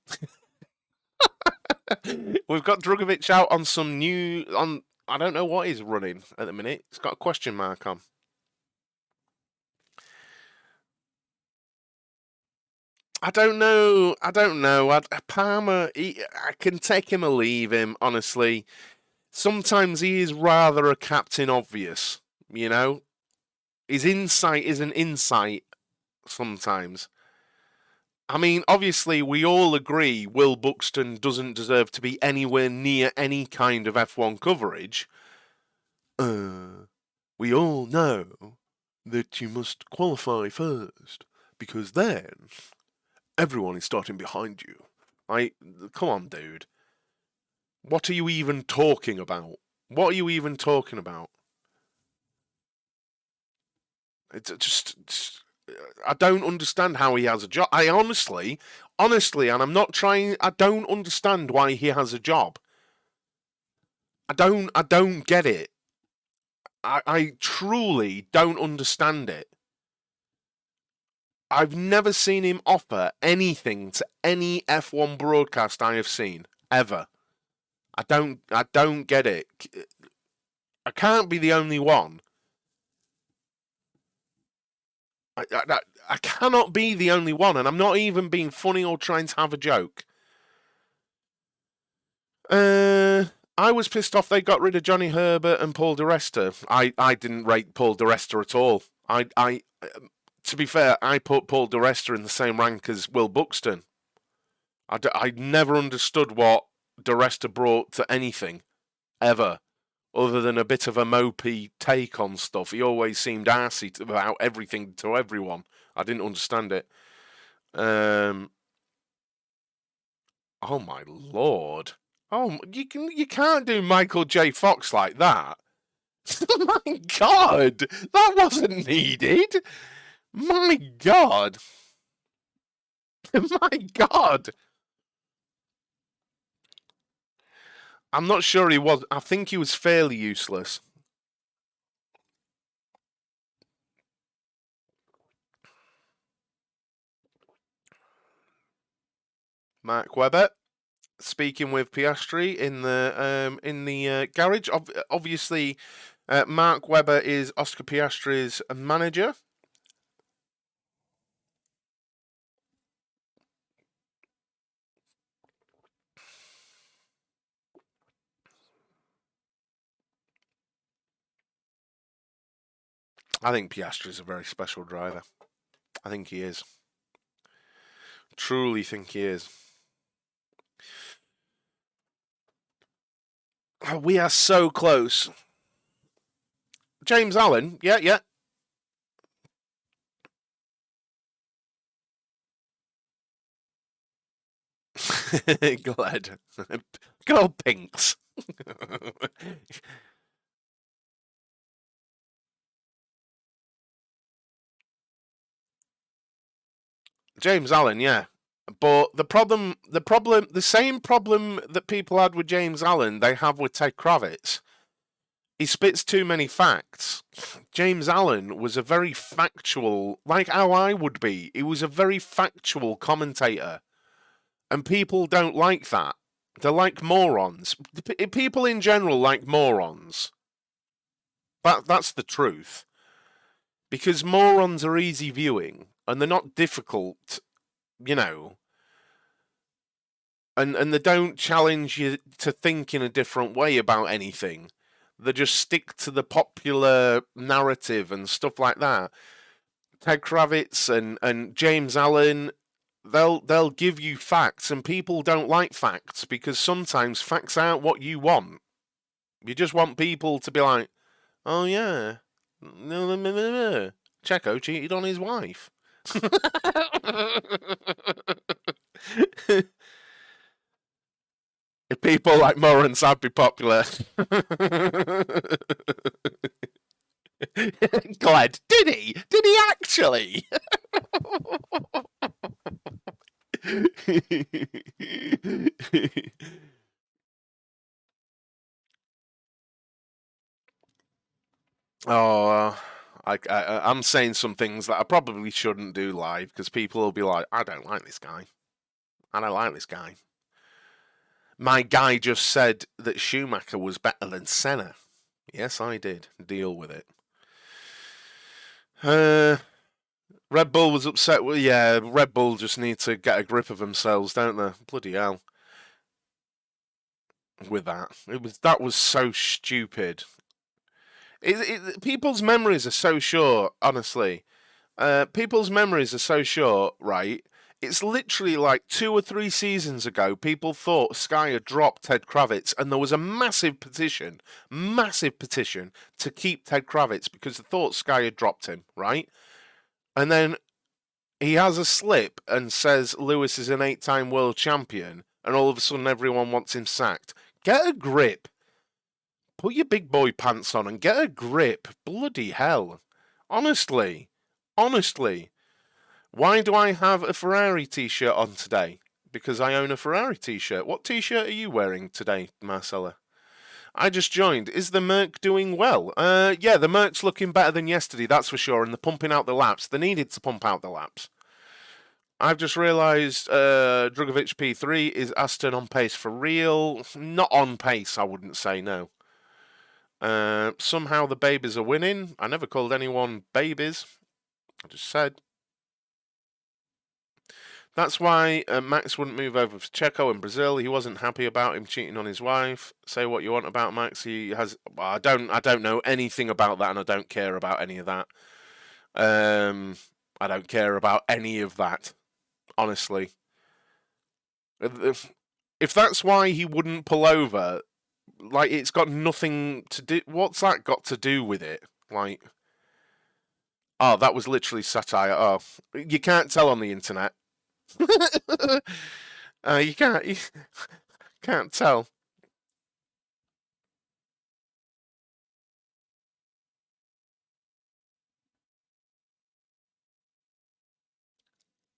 S1: we've got Drugovich out on some new on. I don't know what he's running at the minute. It's got a question mark on. I don't know. Palmer, I can take him or leave him. Honestly, sometimes he is rather a captain obvious. You know, his insight is an insight sometimes. I mean, obviously, we all agree Will Buxton doesn't deserve to be anywhere near any kind of F1 coverage. We all know that you must qualify first, because then everyone is starting behind you. Come on, dude. What are you even talking about? What are you even talking about? It's just I don't understand how he has a job. I honestly, and I'm not trying. I don't understand why he has a job. I don't get it. I truly don't understand it. I've never seen him offer anything to any F1 broadcast I have seen ever. I don't get it. I can't be the only one. I cannot be the only one, and I'm not even being funny or trying to have a joke. I was pissed off they got rid of Johnny Herbert and Paul di Resta. I didn't rate Paul di Resta at all. To be fair, I put Paul di Resta in the same rank as Will Buxton. I never understood what di Resta brought to anything, ever, other than a bit of a mopey take on stuff. He always seemed arsey about everything to everyone. I didn't understand it. Oh my lord! Oh, you can't do Michael J. Fox like that. My God, that wasn't needed. My God. My God. I'm not sure he was. I think he was fairly useless. Mark Webber speaking with Piastri in the garage. Obviously, Mark Webber is Oscar Piastri's manager. I think Piastri is a very special driver. I think he is. Truly think he is. Oh, we are so close. James Allen, yeah. Glad. Go Pinks. James Allen, yeah. But the same problem that people had with James Allen, they have with Ted Kravitz. He spits too many facts. James Allen was a very factual, like how I would be. He was a very factual commentator. And people don't like that. They're like morons. People in general like morons. That's the truth. Because morons are easy viewing, and they're not difficult, you know. And they don't challenge you to think in a different way about anything. They just stick to the popular narrative and stuff like that. Ted Kravitz and James Allen, they'll give you facts, and people don't like facts because sometimes facts aren't what you want. You just want people to be like, oh yeah, no. Checo cheated on his wife. people like Morans, I'd be popular. Glad. Did he? Did he actually? Oh, I'm saying some things that I probably shouldn't do live because people will be like, I don't like this guy. I don't like this guy. My guy just said that Schumacher was better than Senna. Yes, I did. Deal with it. Red Bull was upset. Well, yeah, Red Bull just need to get a grip of themselves, don't they? Bloody hell. With that was so stupid. People's memories are so short, honestly. People's memories are so short, right? It's literally like 2 or 3 seasons ago, people thought Sky had dropped Ted Kravitz, and there was a massive petition to keep Ted Kravitz because they thought Sky had dropped him, right? And then he has a slip and says Lewis is an 8-time world champion, and all of a sudden everyone wants him sacked. Get a grip. Put your big boy pants on and get a grip. Bloody hell. Honestly. Why do I have a Ferrari t-shirt on today? Because I own a Ferrari t-shirt. What t-shirt are you wearing today, Marcella? I just joined. Is the Merc doing well? Yeah, the Merc's looking better than yesterday, that's for sure, and they're pumping out the laps. They needed to pump out the laps. I've just realised Drugovich P3 is Aston on pace for real. Not on pace, I wouldn't say, no. Somehow the babies are winning. I never called anyone babies. I just said. That's why Max wouldn't move over to Checo in Brazil. He wasn't happy about him cheating on his wife. Say what you want about Max. He has. Well, I don't know anything about that, and I don't care about any of that. I don't care about any of that. Honestly, if that's why he wouldn't pull over, like it's got nothing to do. What's that got to do with it? Like, oh, that was literally satire. Oh, you can't tell on the internet. You can't tell.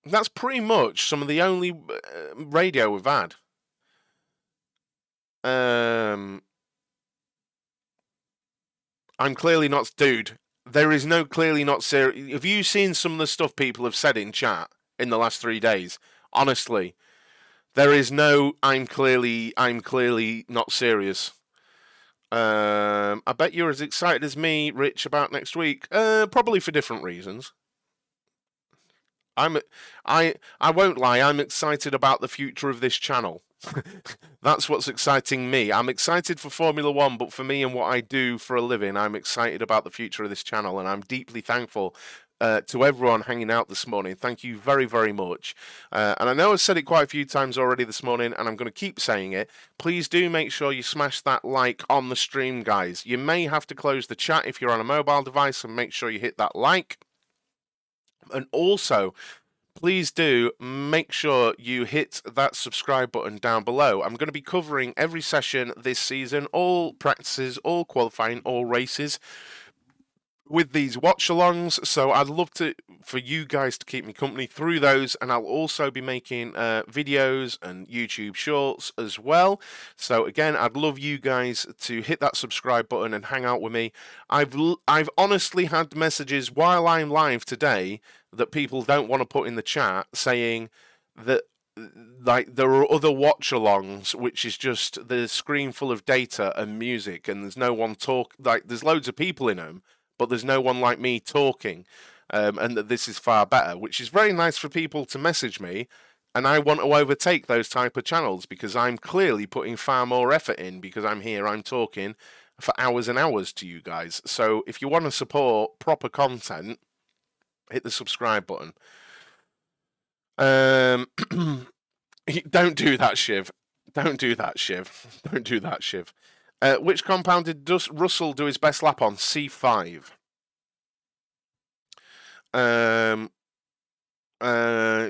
S1: That's pretty much some of the only radio we've had. I'm clearly not, dude. There is no clearly not serious. Have you seen some of the stuff people have said in chat in the last 3 days? Honestly, there is no. I'm clearly not serious. I bet you're as excited as me, Rich, about next week. Probably for different reasons. I won't lie. I'm excited about the future of this channel. That's what's exciting me. I'm excited for Formula One, but for me and what I do for a living, I'm excited about the future of this channel, and I'm deeply thankful to everyone hanging out this morning. Thank you very, very much. And I know I've said it quite a few times already this morning, and I'm going to keep saying it. Please do make sure you smash that like on the stream, guys. You may have to close the chat if you're on a mobile device, and make sure you hit that like. And also, please do make sure you hit that subscribe button down below. I'm going to be covering every session this season, all practices, all qualifying, all races, with these watch-alongs, so I'd love for you guys to keep me company through those, and I'll also be making videos and YouTube shorts as well. So again, I'd love you guys to hit that subscribe button and hang out with me. I've honestly had messages while I'm live today that people don't want to put in the chat saying that like there are other watch-alongs which is just the screen full of data and music, and there's no one there's loads of people in them, but there's no one like me talking, and that this is far better, which is very nice for people to message me, and I want to overtake those type of channels because I'm clearly putting far more effort in because I'm here, I'm talking for hours and hours to you guys. So if you want to support proper content, hit the subscribe button. Don't do that, Shiv. Don't do that, Shiv. Don't do that, Shiv. Which compound did Russell do his best lap on? C5.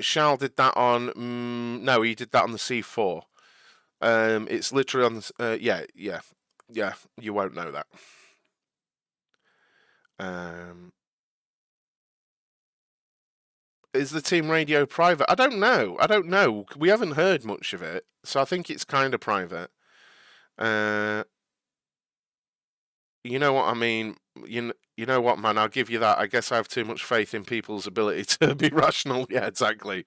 S1: Charles did that on. No, he did that on the C4. It's literally on the, yeah, you won't know that. Is the team radio private? I don't know. We haven't heard much of it, so I think it's kind of private. You know what I mean? You know what, man? I'll give you that. I guess I have too much faith in people's ability to be rational. Yeah, exactly.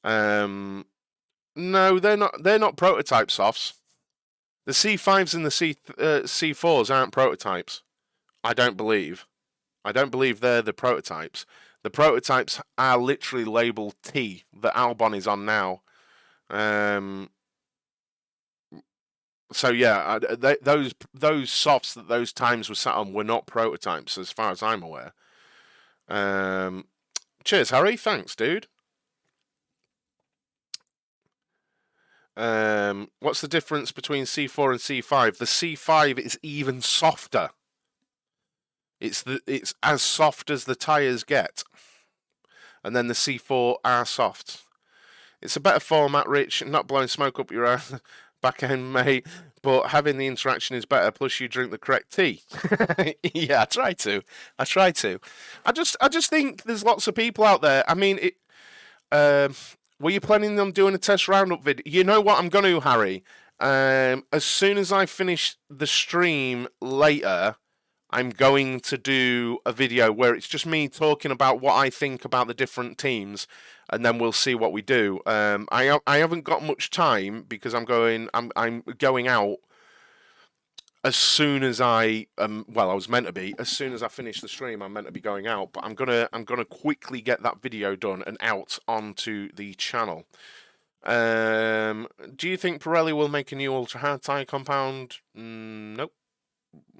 S1: No, they're not. They're not prototype softs. The C5s and the C4s aren't prototypes. I don't believe. I don't believe they're the prototypes. The prototypes are literally labeled T that Albon is on now. So yeah, those softs that those times were sat on were not prototypes, as far as I'm aware. Cheers, Harry. Thanks, dude. What's the difference between C4 and C5? The C5 is even softer. It's as soft as the tires get, and then the C4 are soft. It's a better format, Rich. Not blowing smoke up your back end, mate. But having the interaction is better. Plus, you drink the correct tea. Yeah, I try to. I just think there's lots of people out there. I mean, were you planning on doing a test roundup video? You know what I'm going to, Harry? As soon as I finish the stream later, I'm going to do a video where it's just me talking about what I think about the different teams, and then we'll see what we do. I haven't got much time because I'm going out as soon as I was meant to be. As soon as I finish the stream, I'm meant to be going out, but I'm gonna quickly get that video done and out onto the channel. Do you think Pirelli will make a new ultra hard tire compound? Nope.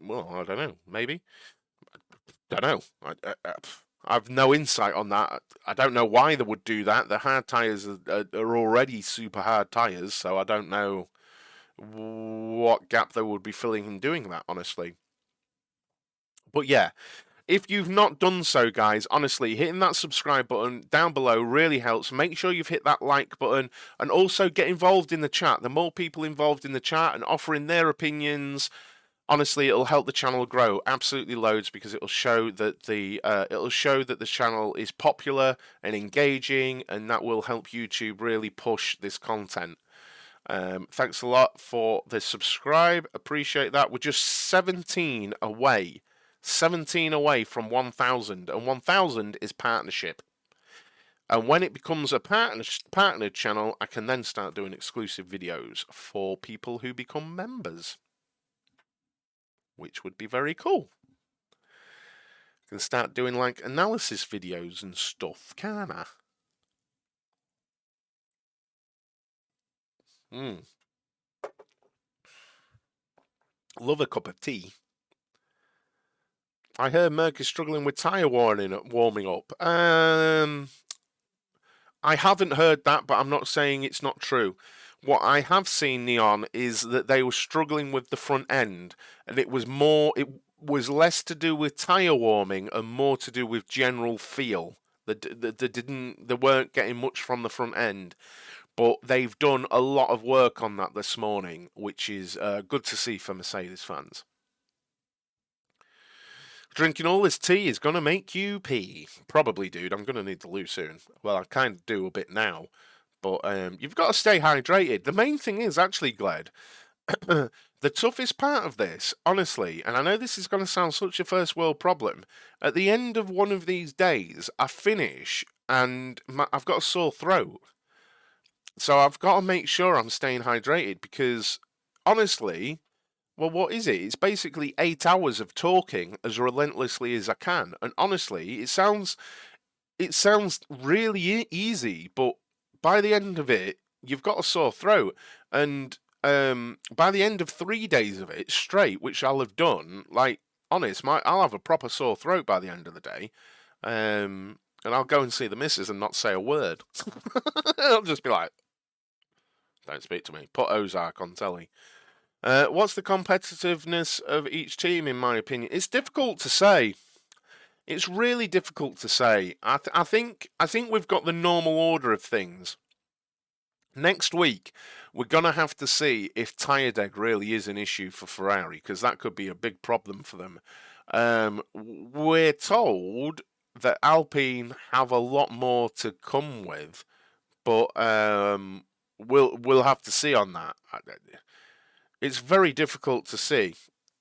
S1: Well, I don't know. Maybe. Don't know. I've no insight on that. I don't know why they would do that. The hard tires are already super hard tires, so I don't know what gap they would be filling in doing that, honestly. But yeah, if you've not done so, guys, honestly, hitting that subscribe button down below really helps. Make sure you've hit that like button and also get involved in the chat. The more people involved in the chat and offering their opinions, honestly, it'll help the channel grow absolutely loads because it'll show that the channel is popular and engaging, and that will help YouTube really push this content. Thanks a lot for the subscribe. Appreciate that. We're just 17 away. 17 away from 1,000, and 1,000 is partnership. And when it becomes a partnered channel, I can then start doing exclusive videos for people who become members, which would be very cool. I can start doing like analysis videos and stuff, can I? Love a cup of tea. I heard Merck is struggling with tyre warming up. I haven't heard that, but I'm not saying it's not true. What I have seen, Neon, is that they were struggling with the front end, and it was less to do with tyre warming and more to do with general feel. They weren't getting much from the front end, but they've done a lot of work on that this morning, which is good to see for Mercedes fans. Drinking all this tea is going to make you pee. Probably, dude. I'm going to need to loo soon. Well, I kind of do a bit now. But you've got to stay hydrated. The main thing is, actually, Gled, the toughest part of this, honestly, and I know this is going to sound such a first world problem, at the end of one of these days, I finish and I've got a sore throat. So I've got to make sure I'm staying hydrated because, honestly, well, what is it? It's basically 8 hours of talking as relentlessly as I can. And honestly, it sounds really easy, but by the end of it, you've got a sore throat. And by the end of 3 days of it straight, which I'll have done, like, honest, I'll have a proper sore throat by the end of the day. And I'll go and see the missus and not say a word. I'll just be like, don't speak to me. Put Ozark on telly. What's the competitiveness of each team, in my opinion? It's difficult to say. It's really difficult to say. I think we've got the normal order of things. Next week, we're going to have to see if tyre deg really is an issue for Ferrari, because that could be a big problem for them. We're told that Alpine have a lot more to come with, but we'll have to see on that. It's very difficult to see.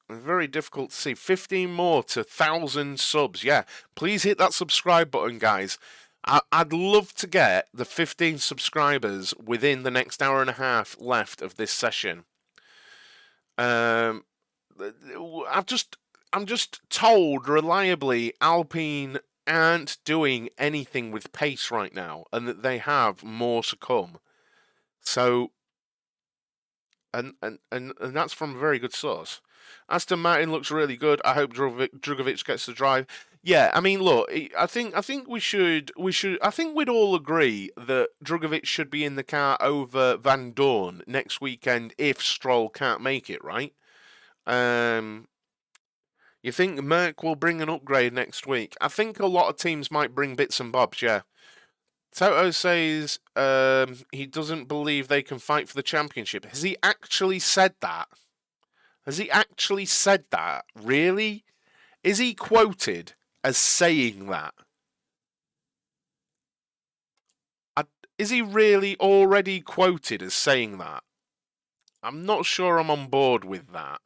S1: Very difficult to see. 15 more to 1,000 subs. Yeah, please hit that subscribe button, guys. I'd love to get the 15 subscribers within the next hour and a half left of this session. I'm just told reliably Alpine aren't doing anything with pace right now, and that they have more to come. So, and that's from a very good source. Aston Martin looks really good. I hope Drugovich gets the drive. Yeah, I mean, look, I think I think we'd all agree that Drugovich should be in the car over Van Dorn next weekend if Stroll can't make it, right? You think Merck will bring an upgrade next week? I think a lot of teams might bring bits and bobs, yeah. Toto says he doesn't believe they can fight for the championship. Has he actually said that? Has he actually said that? Really? Is he quoted as saying that? Is he really already quoted as saying that? I'm not sure I'm on board with that.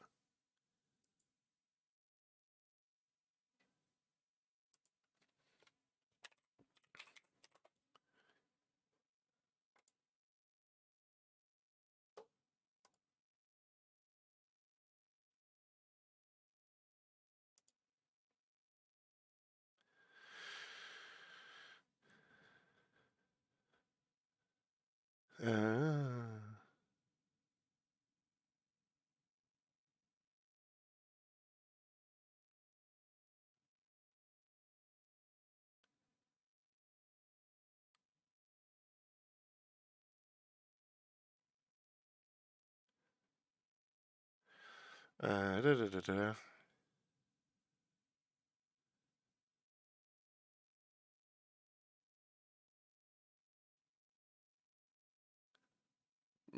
S1: Da, da, da, da.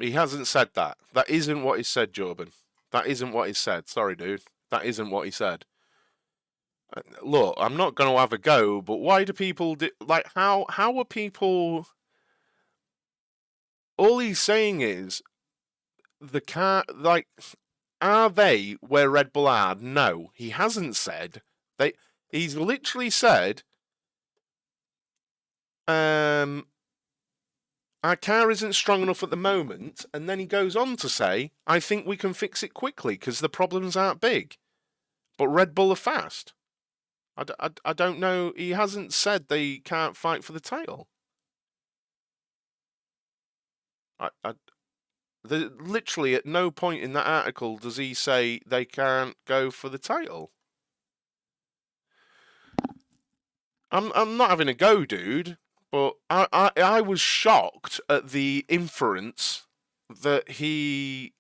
S1: He hasn't said that. That isn't what he said, Jordan. That isn't what he said. Sorry, dude. That isn't what he said. Look, I'm not going to have a go, but why do people like how are people? All he's saying is the car. Like, are they where Red Bull are? No, he hasn't said. He's literally said, our car isn't strong enough at the moment, and then he goes on to say, I think we can fix it quickly because the problems aren't big, but Red Bull are fast. I don't know. He hasn't said they can't fight for the title. Literally at no point in that article does he say they can't go for the title. I'm not having a go, dude, but I was shocked at the inference that he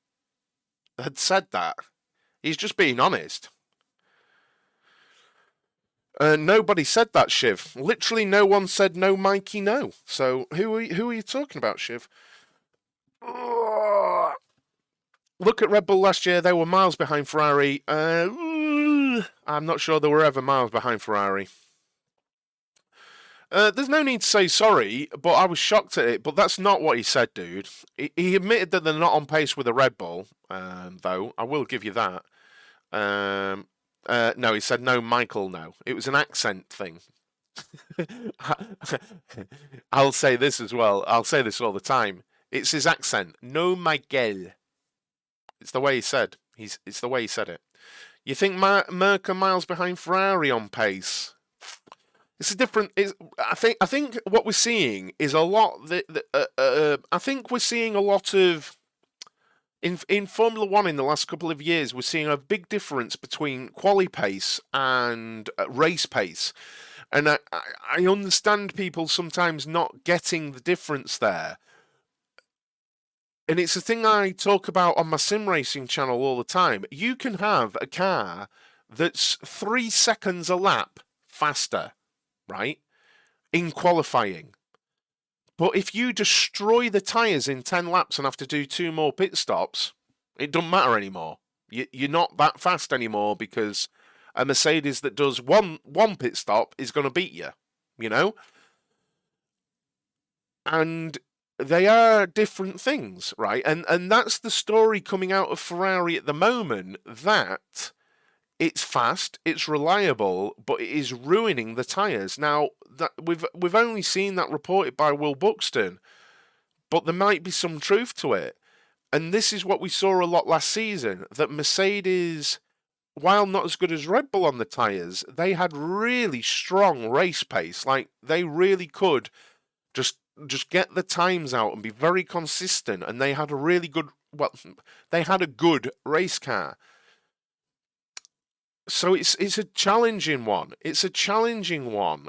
S1: had said that. He's just being honest. Nobody said that, Shiv. Literally, no one said no, Mikey, no. So who are you talking about, Shiv? Look at Red Bull last year; they were miles behind Ferrari. I'm not sure they were ever miles behind Ferrari. There's no need to say sorry, but I was shocked at it. But that's not what he said, dude. He admitted that they're not on pace with a Red Bull, though. I will give you that. No, he said no, Michael, no. It was an accent thing. I'll say this as well. I'll say this all the time. It's his accent. No, Miguel. It's the way he said. It's the way he said it. You think Merck are miles behind Ferrari on pace? It's a different. I think what we're seeing is a lot. I think we're seeing a lot of in Formula One in the last couple of years. We're seeing a big difference between quali pace and race pace, and I understand people sometimes not getting the difference there. And it's a thing I talk about on my sim racing channel all the time. You can have a car that's 3 seconds a lap faster, right, in qualifying. But if you destroy the tyres in 10 laps and have to do 2 more pit stops, it doesn't matter anymore. You're not that fast anymore because a Mercedes that does one pit stop is going to beat you, you know? And they are different things, right? And that's the story coming out of Ferrari at the moment, that it's fast, it's reliable, but it is ruining the tyres. Now, that we've only seen that reported by Will Buxton, but there might be some truth to it. And this is what we saw a lot last season, that Mercedes, while not as good as Red Bull on the tyres, they had really strong race pace. Like, they really could just get the times out and be very consistent, and they had a really good, well, they had a good race car. So it's a challenging one. It's a challenging one.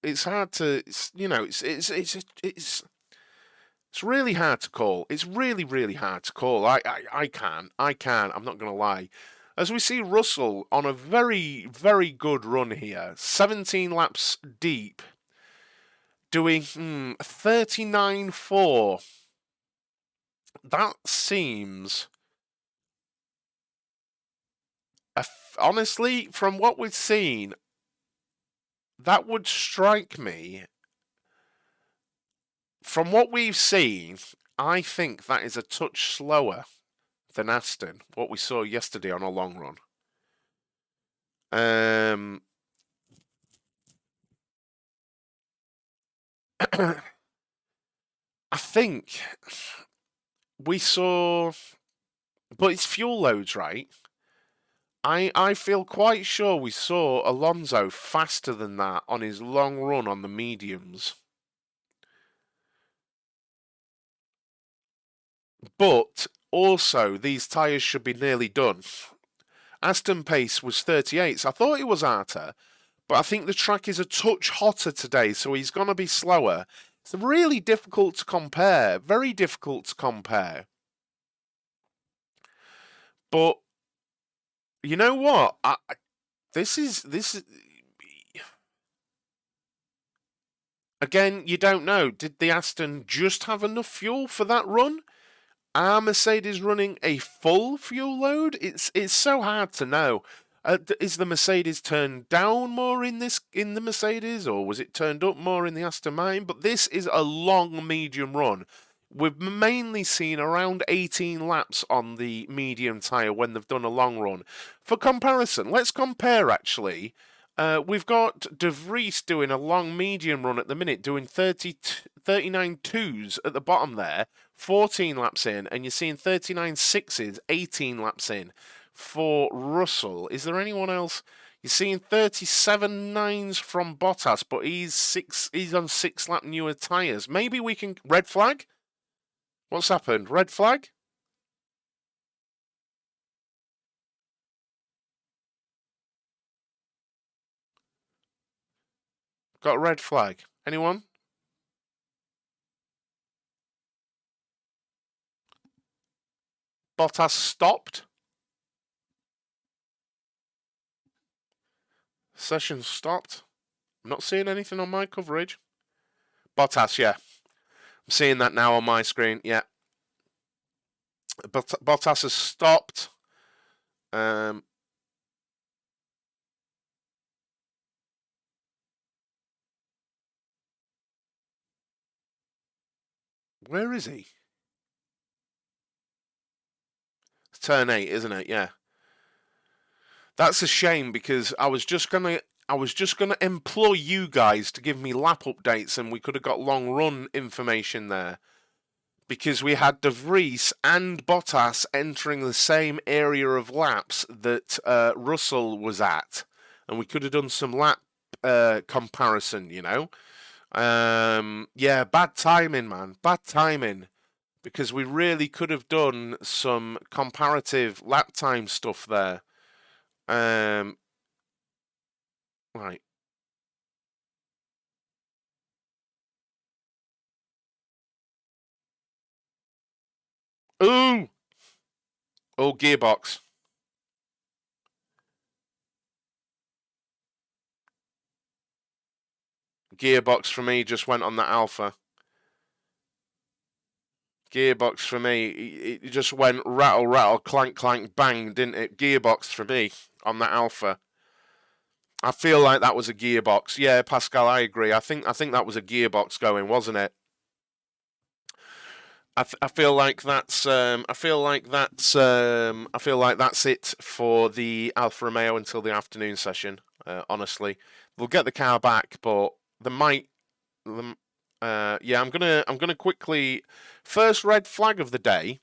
S1: It's hard to, it's really hard to call. It's really, really hard to call. I can't. I'm not going to lie. As we see Russell on a very, very good run here, 17 laps deep, doing 39.4. That seems, honestly, from what we've seen, that would strike me. From what we've seen, I think that is a touch slower than Aston, what we saw yesterday on a long run. I think we saw, but it's fuel loads, right? I feel quite sure we saw Alonso faster than that on his long run on the mediums. But also, these tyres should be nearly done. Aston pace was 38, so I thought it was harder, but I think the track is a touch hotter today, so he's going to be slower. It's really difficult to compare, very difficult to compare. But you know what? This is again, you don't know. Did the Aston just have enough fuel for that run? Are Mercedes running a full fuel load? It's so hard to know. Is the Mercedes turned down more in the Mercedes, or was it turned up more in the Aston Martin? But this is a long medium run. We've mainly seen around 18 laps on the medium tyre when they've done a long run. For comparison, let's compare actually. We've got De Vries doing a long medium run at the minute, doing 39 twos at the bottom there, 14 laps in, and you're seeing 39 sixes, 18 laps in for Russell. Is there anyone else? You're seeing 37 nines from Bottas, but he's on 6 lap newer tyres. Maybe we can... Red flag? What's happened? Red flag? Got a red flag. Anyone? Bottas stopped. Session stopped. I'm not seeing anything on my coverage. Bottas, yeah. I'm seeing that now on my screen, yeah. Bottas has stopped. Where is he? It's turn 8, isn't it? Yeah. That's a shame because I was just gonna employ you guys to give me lap updates, and we could have got long run information there. Because we had De Vries and Bottas entering the same area of laps that Russell was at, and we could have done some lap comparison, you know. Yeah, bad timing, man. Bad timing. Because we really could have done some comparative lap time stuff there. Right. Ooh! Oh, gearbox. Gearbox for me just went on that Alpha. Gearbox for me, it just went rattle, rattle, clank, clank, bang, didn't it? Gearbox for me on that Alpha. I feel like that was a gearbox. Yeah, Pascal, I agree. I think that was a gearbox going, wasn't it? I feel like that's it for the Alfa Romeo until the afternoon session. Honestly, they'll get the car back, but they might. Yeah, I'm gonna quickly first red flag of the day.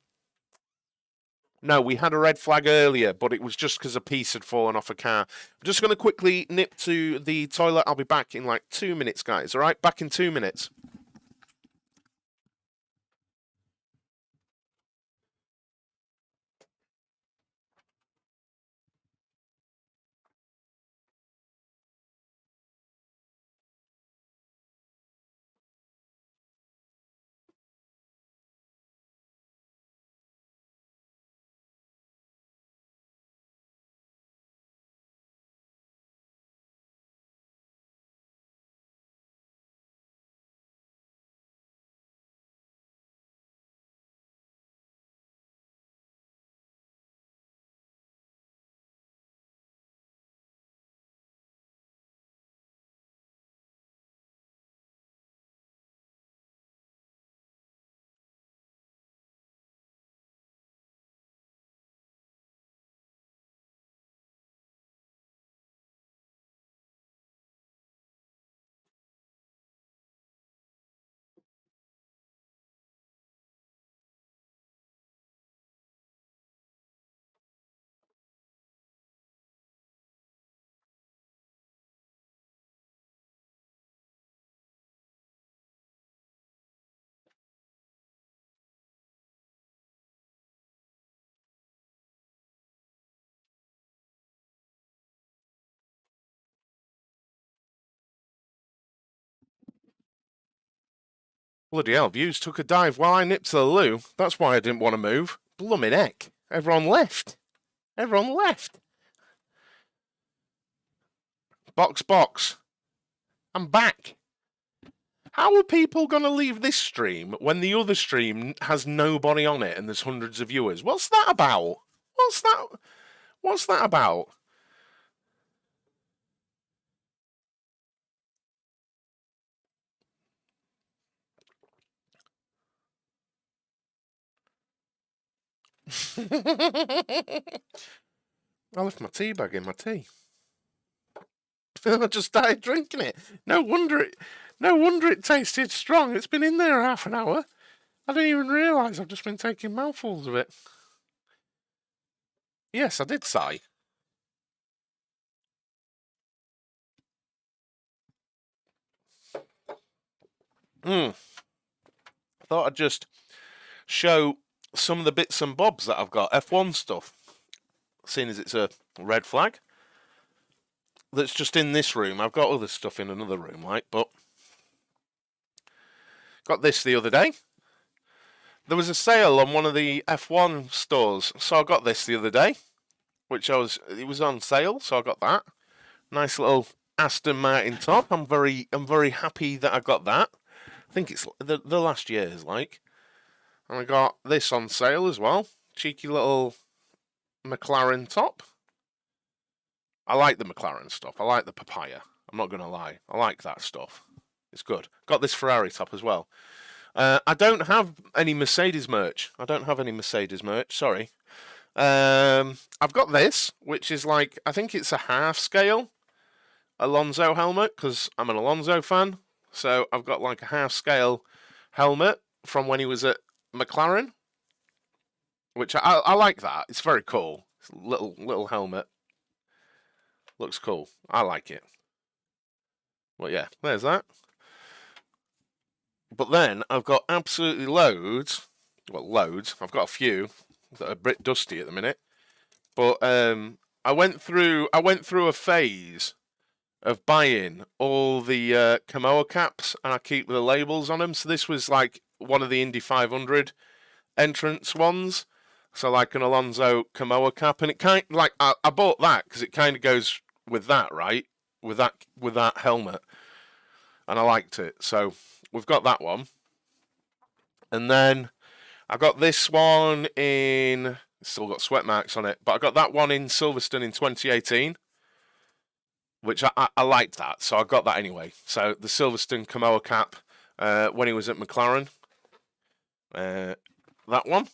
S1: No, we had a red flag earlier, but it was just because a piece had fallen off a car. I'm just going to quickly nip to the toilet. I'll be back in like 2 minutes, guys. All right, back in 2 minutes. Bloody hell, views took a dive while I nipped to the loo. That's why I didn't want to move. Blooming heck. Everyone left. Everyone left. Box, box. I'm back. How are people going to leave this stream when the other stream has nobody on it and there's hundreds of viewers? What's that about? What's that about? I left my tea bag in my tea. I just started drinking it. No wonder it tasted strong. It's been in there half an hour. I didn't even realise I've just been taking mouthfuls of it. Yes, I did sigh. Thought I'd just show some of the bits and bobs that I've got. F1 stuff. Seeing as it's a red flag. That's just in this room. I've got other stuff in another room, like, but got this the other day. There was a sale on one of the F1 stores, so I got this the other day, it was on sale, so I got that. Nice little Aston Martin top. I'm very happy that I got that. I think it's the last year's like. And I got this on sale as well. Cheeky little McLaren top. I like the McLaren stuff. I like the papaya. I'm not going to lie. I like that stuff. It's good. Got this Ferrari top as well. I don't have any Mercedes merch. Sorry. I've got this, which is like, I think it's a half scale Alonso helmet, because I'm an Alonso fan. So I've got like a half scale helmet from when he was at McLaren, which I like that. It's very cool. It's a little helmet. Looks cool. I like it. Well, yeah, there's that. But then I've got absolutely loads. Well, loads. I've got a few that are a bit dusty at the minute. But I went through a phase of buying all the Kamoa caps, and I keep the labels on them. So this was like one of the Indy 500 entrance ones. So like an Alonso Kamoa cap, and it kind of, like I bought that because it kind of goes with that, right? With that helmet. and I liked it. So we've got that one. And then I got this one in, still got sweat marks on it, but I got that one in Silverstone in 2018, which I liked that, so I got that anyway. So the Silverstone Kamoa cap when he was at McLaren, that one.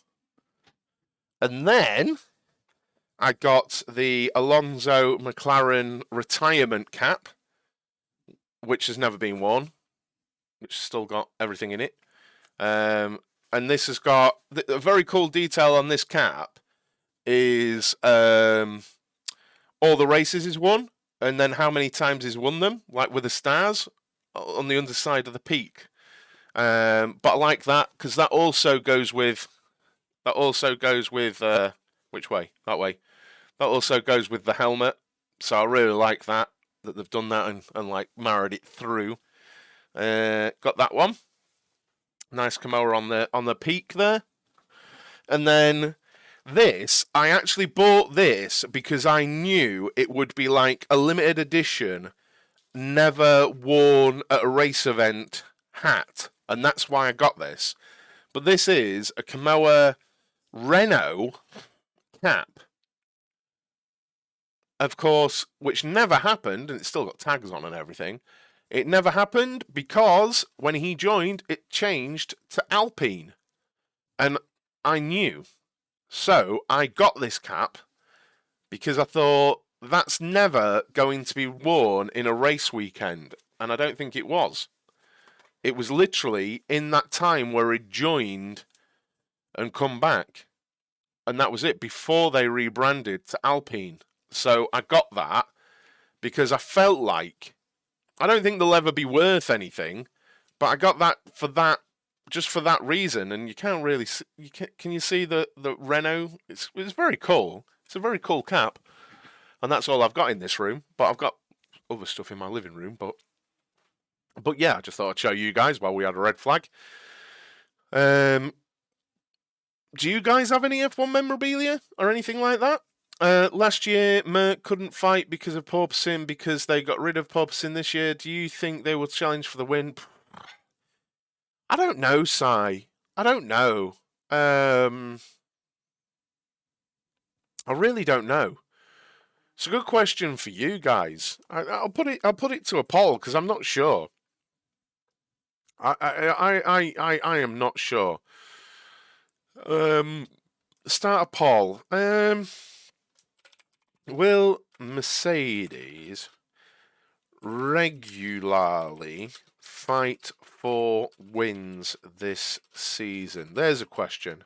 S1: And then I got the Alonso McLaren retirement cap, which has never been worn, which has still got everything in it. And this has got a very cool detail on this cap is all the races he's won, and then how many times he's won them, like with the stars on the underside of the peak. But I like that because that also goes with which way? That way. That also goes with the helmet. So I really like that they've done that and like married it through. Got that one. Nice Kamoa on the peak there. And then this, I actually bought this because I knew it would be like a limited edition, never worn at a race event hat. And that's why I got this. But this is a Kamoa Renault cap. Of course, which never happened, and it's still got tags on and everything. It never happened because when he joined, it changed to Alpine. And I knew. So I got this cap because I thought that's never going to be worn in a race weekend. And I don't think it was. It was literally in that time where it joined and come back. And that was it, before they rebranded to Alpine. So I got that because I felt like, I don't think they'll ever be worth anything, but I got that just for that reason. And you can't really see, can you see the Renault? It's very cool. It's a very cool cap. And that's all I've got in this room. But I've got other stuff in my living room. But yeah, I just thought I'd show you guys while we had a red flag. Do you guys have any F1 memorabilia or anything like that? Last year, Merc couldn't fight because of porpoising because they got rid of porpoising this year. Do you think they will challenge for the win? I don't know, Sai. I don't know. I really don't know. It's a good question for you guys. I'll put it to a poll because I'm not sure. I am not sure. Start a poll. Will Mercedes regularly fight for wins this season? There's a question.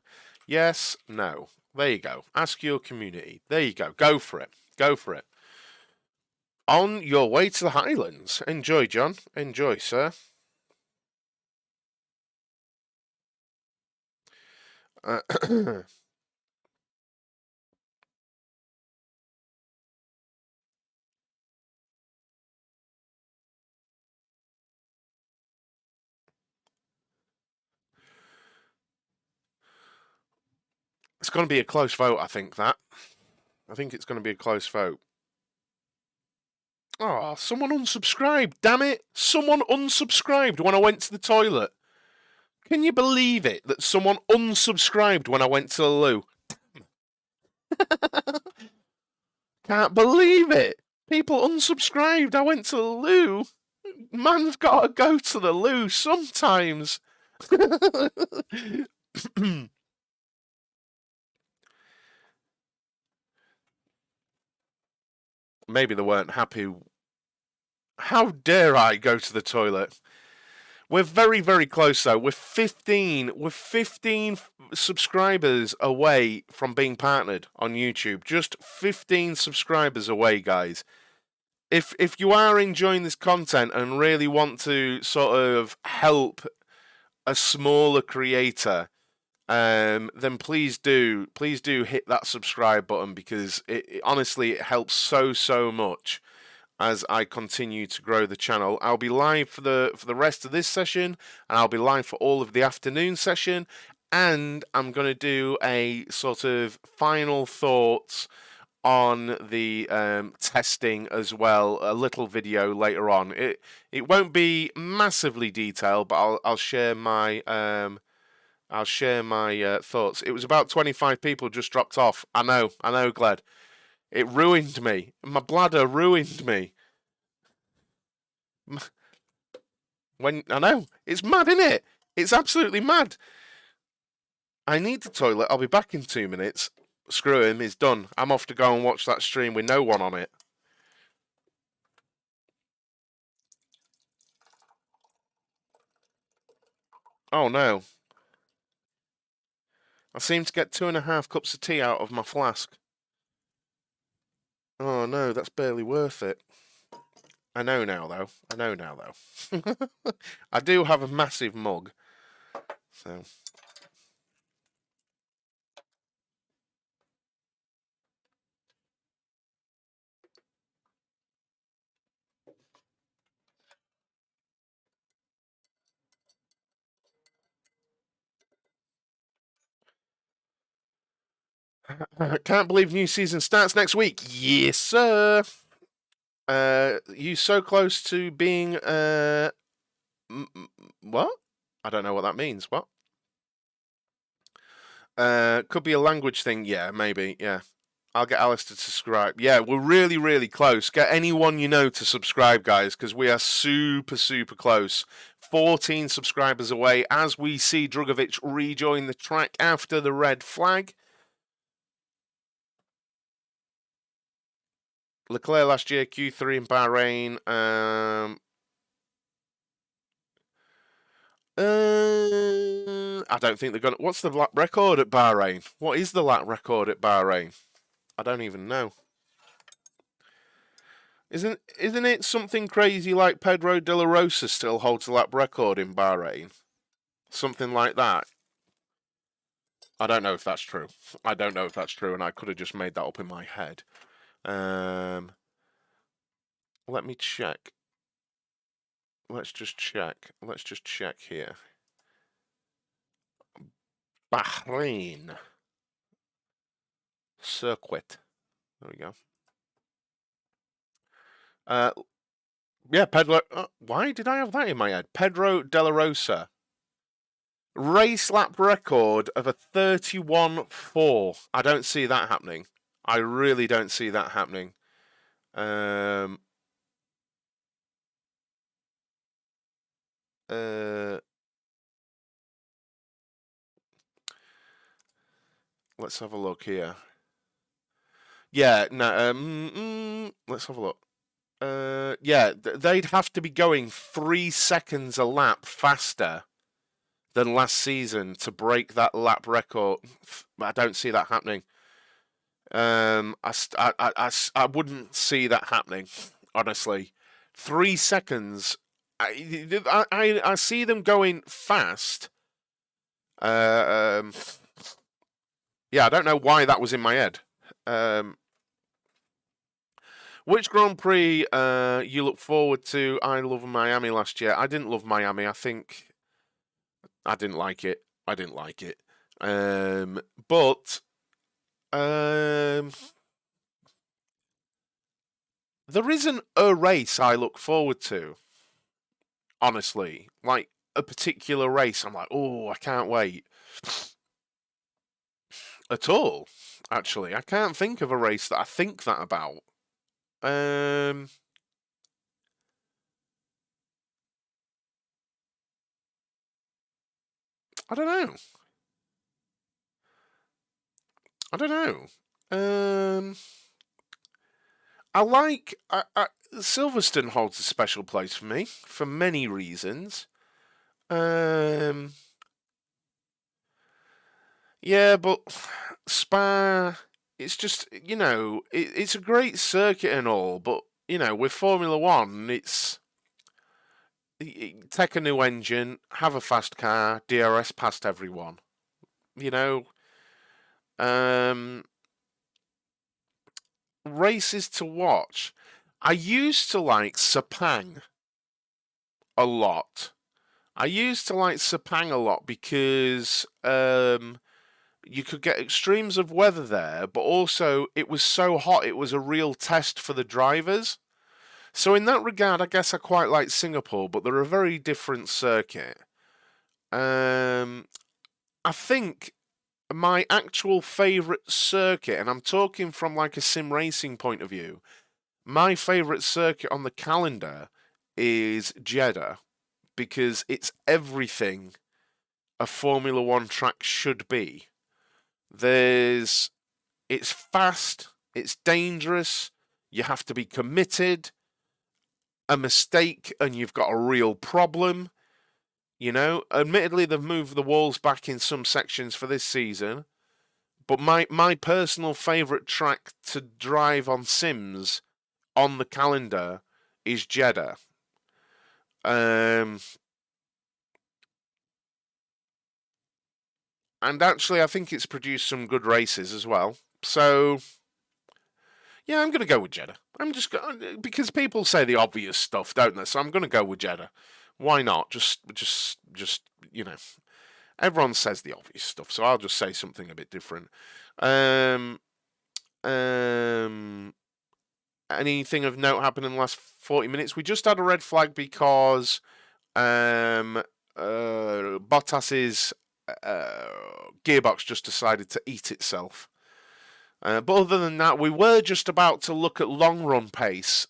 S1: Yes, no. There you go. Ask your community. There you go. Go for it. Go for it. On your way to the Highlands. Enjoy, John. Enjoy, sir. It's going to be a close vote, I think, that. I think it's going to be a close vote. Oh, someone unsubscribed, damn it. Someone unsubscribed when I went to the toilet. Can you believe it that someone unsubscribed when I went to the loo? Can't believe it. People unsubscribed. I went to the loo. Man's got to go to the loo sometimes. Maybe they weren't happy. How dare I go to the toilet? We're very, very close though. We're 15 subscribers away from being partnered on YouTube. Just 15 subscribers away, guys. If you are enjoying this content and really want to sort of help a smaller creator, then please do hit that subscribe button because it honestly it helps so much as I continue to grow the channel. I'll be live for the rest of this session, and I'll be live for all of the afternoon session, and I'm going to do a sort of final thoughts on the testing as well. A little video later on. It won't be massively detailed, but I'll share my thoughts. It was about 25 people just dropped off. I know, Glad. It ruined me. My bladder ruined me. When I know it's mad, isn't it? It's absolutely mad. I need the toilet. I'll be back in 2 minutes. Screw him. He's done. I'm off to go and watch that stream with no one on it. Oh no. I seem to get 2.5 cups of tea out of my flask. Oh no, that's barely worth it. I know now though. I do have a massive mug. So. Can't believe new season starts next week. Yes, sir. You so close to being what? I don't know what that means. What? Could be a language thing. Yeah, maybe. Yeah. I'll get Alistair to subscribe. Yeah, we're really, really close. Get anyone you know to subscribe, guys, because we are super, super close. 14 subscribers away as we see Drugovich rejoin the track after the red flag. Leclerc last year, Q3 in Bahrain. I don't think they're gonna. What's the lap record at Bahrain? What is the lap record at Bahrain? I don't even know. Isn't it something crazy like Pedro de la Rosa still holds the lap record in Bahrain? Something like that. I don't know if that's true. And I could have just made that up in my head. Let me check. Let's just check here. Bahrain circuit. There we go. Yeah, Pedro. Why did I have that in my head? Pedro de la Rosa. Race lap record of a 31.4. I don't see that happening. I really don't see that happening. Let's have a look here. Yeah, no. Let's have a look. Yeah, they'd have to be going 3 seconds a lap faster than last season to break that lap record. I don't see that happening. I wouldn't see that happening, honestly. 3 seconds. I see them going fast. Yeah, I don't know why that was in my head. Which Grand Prix you look forward to? I love Miami last year. I didn't love Miami. I think I didn't like it. But there isn't a race I look forward to. Honestly, like a particular race, I'm like, oh, I can't wait. At all, actually, I can't think of a race that I think that about. I don't know. I like Silverstone holds a special place for me for many reasons. Yeah, but Spa, it's just it's a great circuit and all, but with Formula One, it's take a new engine, have a fast car, DRS past everyone. Races to watch. I used to like Sepang a lot. Because you could get extremes of weather there, but also it was so hot it was a real test for the drivers. So in that regard, I guess I quite like Singapore, but they're a very different circuit. I think my actual favourite circuit, and I'm talking from like a sim racing point of view, my favourite circuit on the calendar is Jeddah because it's everything a Formula One track should be. It's fast, it's dangerous, you have to be committed. A mistake and you've got a real problem. You know, admittedly, they've moved the walls back in some sections for this season, but my personal favourite track to drive on sims on the calendar is Jeddah. And actually, I think it's produced some good races as well. So, yeah, I'm going to go with Jeddah. Because people say the obvious stuff, don't they? So I'm going to go with Jeddah. Why not? Just, you know, everyone says the obvious stuff, so I'll just say something a bit different. Anything of note happened in the last 40 minutes? We just had a red flag because Bottas's gearbox just decided to eat itself. But other than that, we were just about to look at long run pace,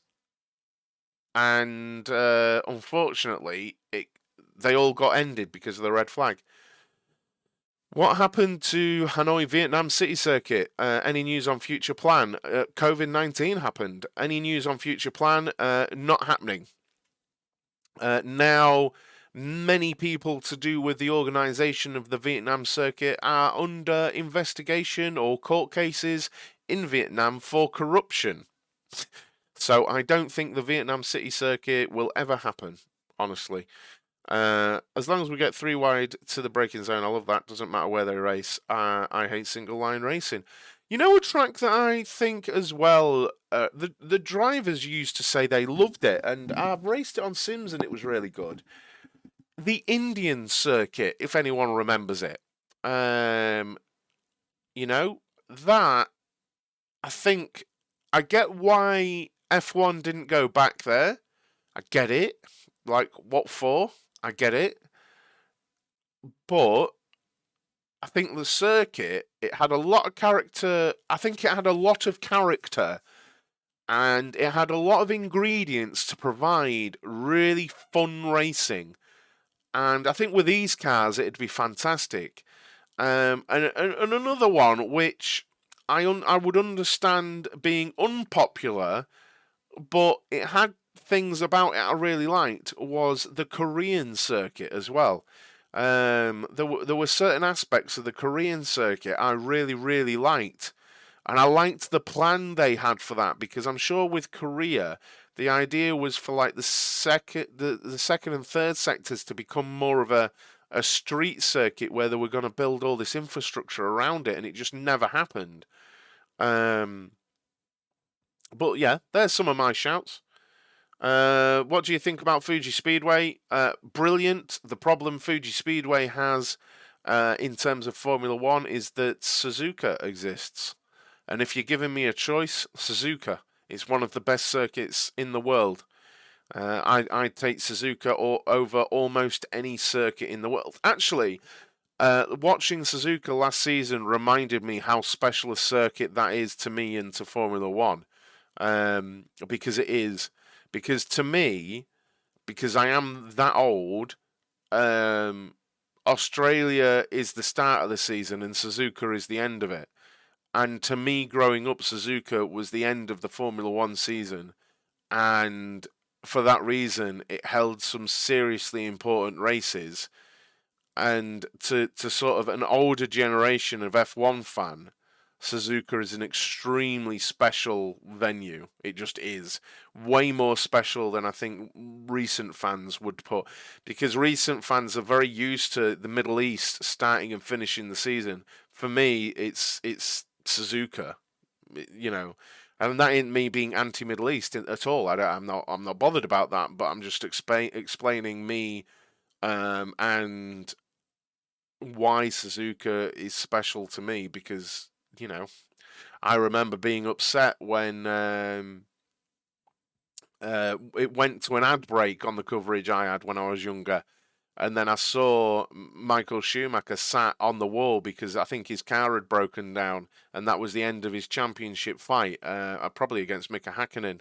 S1: and unfortunately, they all got ended because of the red flag. What happened to Hanoi Vietnam City Circuit? Any news on future plan? COVID-19 happened. Any news on future plan? Not happening. Now, many people to do with the organisation of the Vietnam circuit are under investigation or court cases in Vietnam for corruption. So I don't think the Vietnam City circuit will ever happen, honestly. As long as we get 3 wide to the braking zone, I love that. Doesn't matter where they race. I hate single line racing. You know a track that I think as well, the drivers used to say they loved it, and I've raced it on Sims and it was really good. The Indian circuit, if anyone remembers it. You know, that, I think, I get why F1 didn't go back there. I get it. Like, what for? I get it. But I think the circuit, it had a lot of character. I think it had a lot of character and it had a lot of ingredients to provide really fun racing. And I think with these cars, it'd be fantastic. And another one, which I would understand being unpopular, but it had things about it I really liked, was the Korean circuit as well. There were certain aspects of the Korean circuit I really, really liked. And I liked the plan they had for that, because I'm sure with Korea, the idea was for like the second and third sectors to become more of a street circuit where they were going to build all this infrastructure around it, and it just never happened. But yeah, there's some of my shouts. What do you think about Fuji Speedway? Brilliant. The problem Fuji Speedway has in terms of Formula One is that Suzuka exists. And if you're giving me a choice, Suzuka is one of the best circuits in the world. I'd take Suzuka over almost any circuit in the world. Actually, watching Suzuka last season reminded me how special a circuit that is to me and to Formula One. Because it is. Because to me, because I am that old, Australia is the start of the season and Suzuka is the end of it. And to me, growing up, Suzuka was the end of the Formula One season. And for that reason, it held some seriously important races. And to sort of an older generation of F1 fan, Suzuka is an extremely special venue. It just is. Way more special than I think recent fans would put. Because recent fans are very used to the Middle East starting and finishing the season. For me, it's Suzuka, you know, and that ain't me being anti-Middle East at all. I'm not bothered about that. But I'm just explaining me, and why Suzuka is special to me because, you know, I remember being upset when it went to an ad break on the coverage I had when I was younger. And then I saw Michael Schumacher sat on the wall because I think his car had broken down, and that was the end of his championship fight, probably against Mika Hakkinen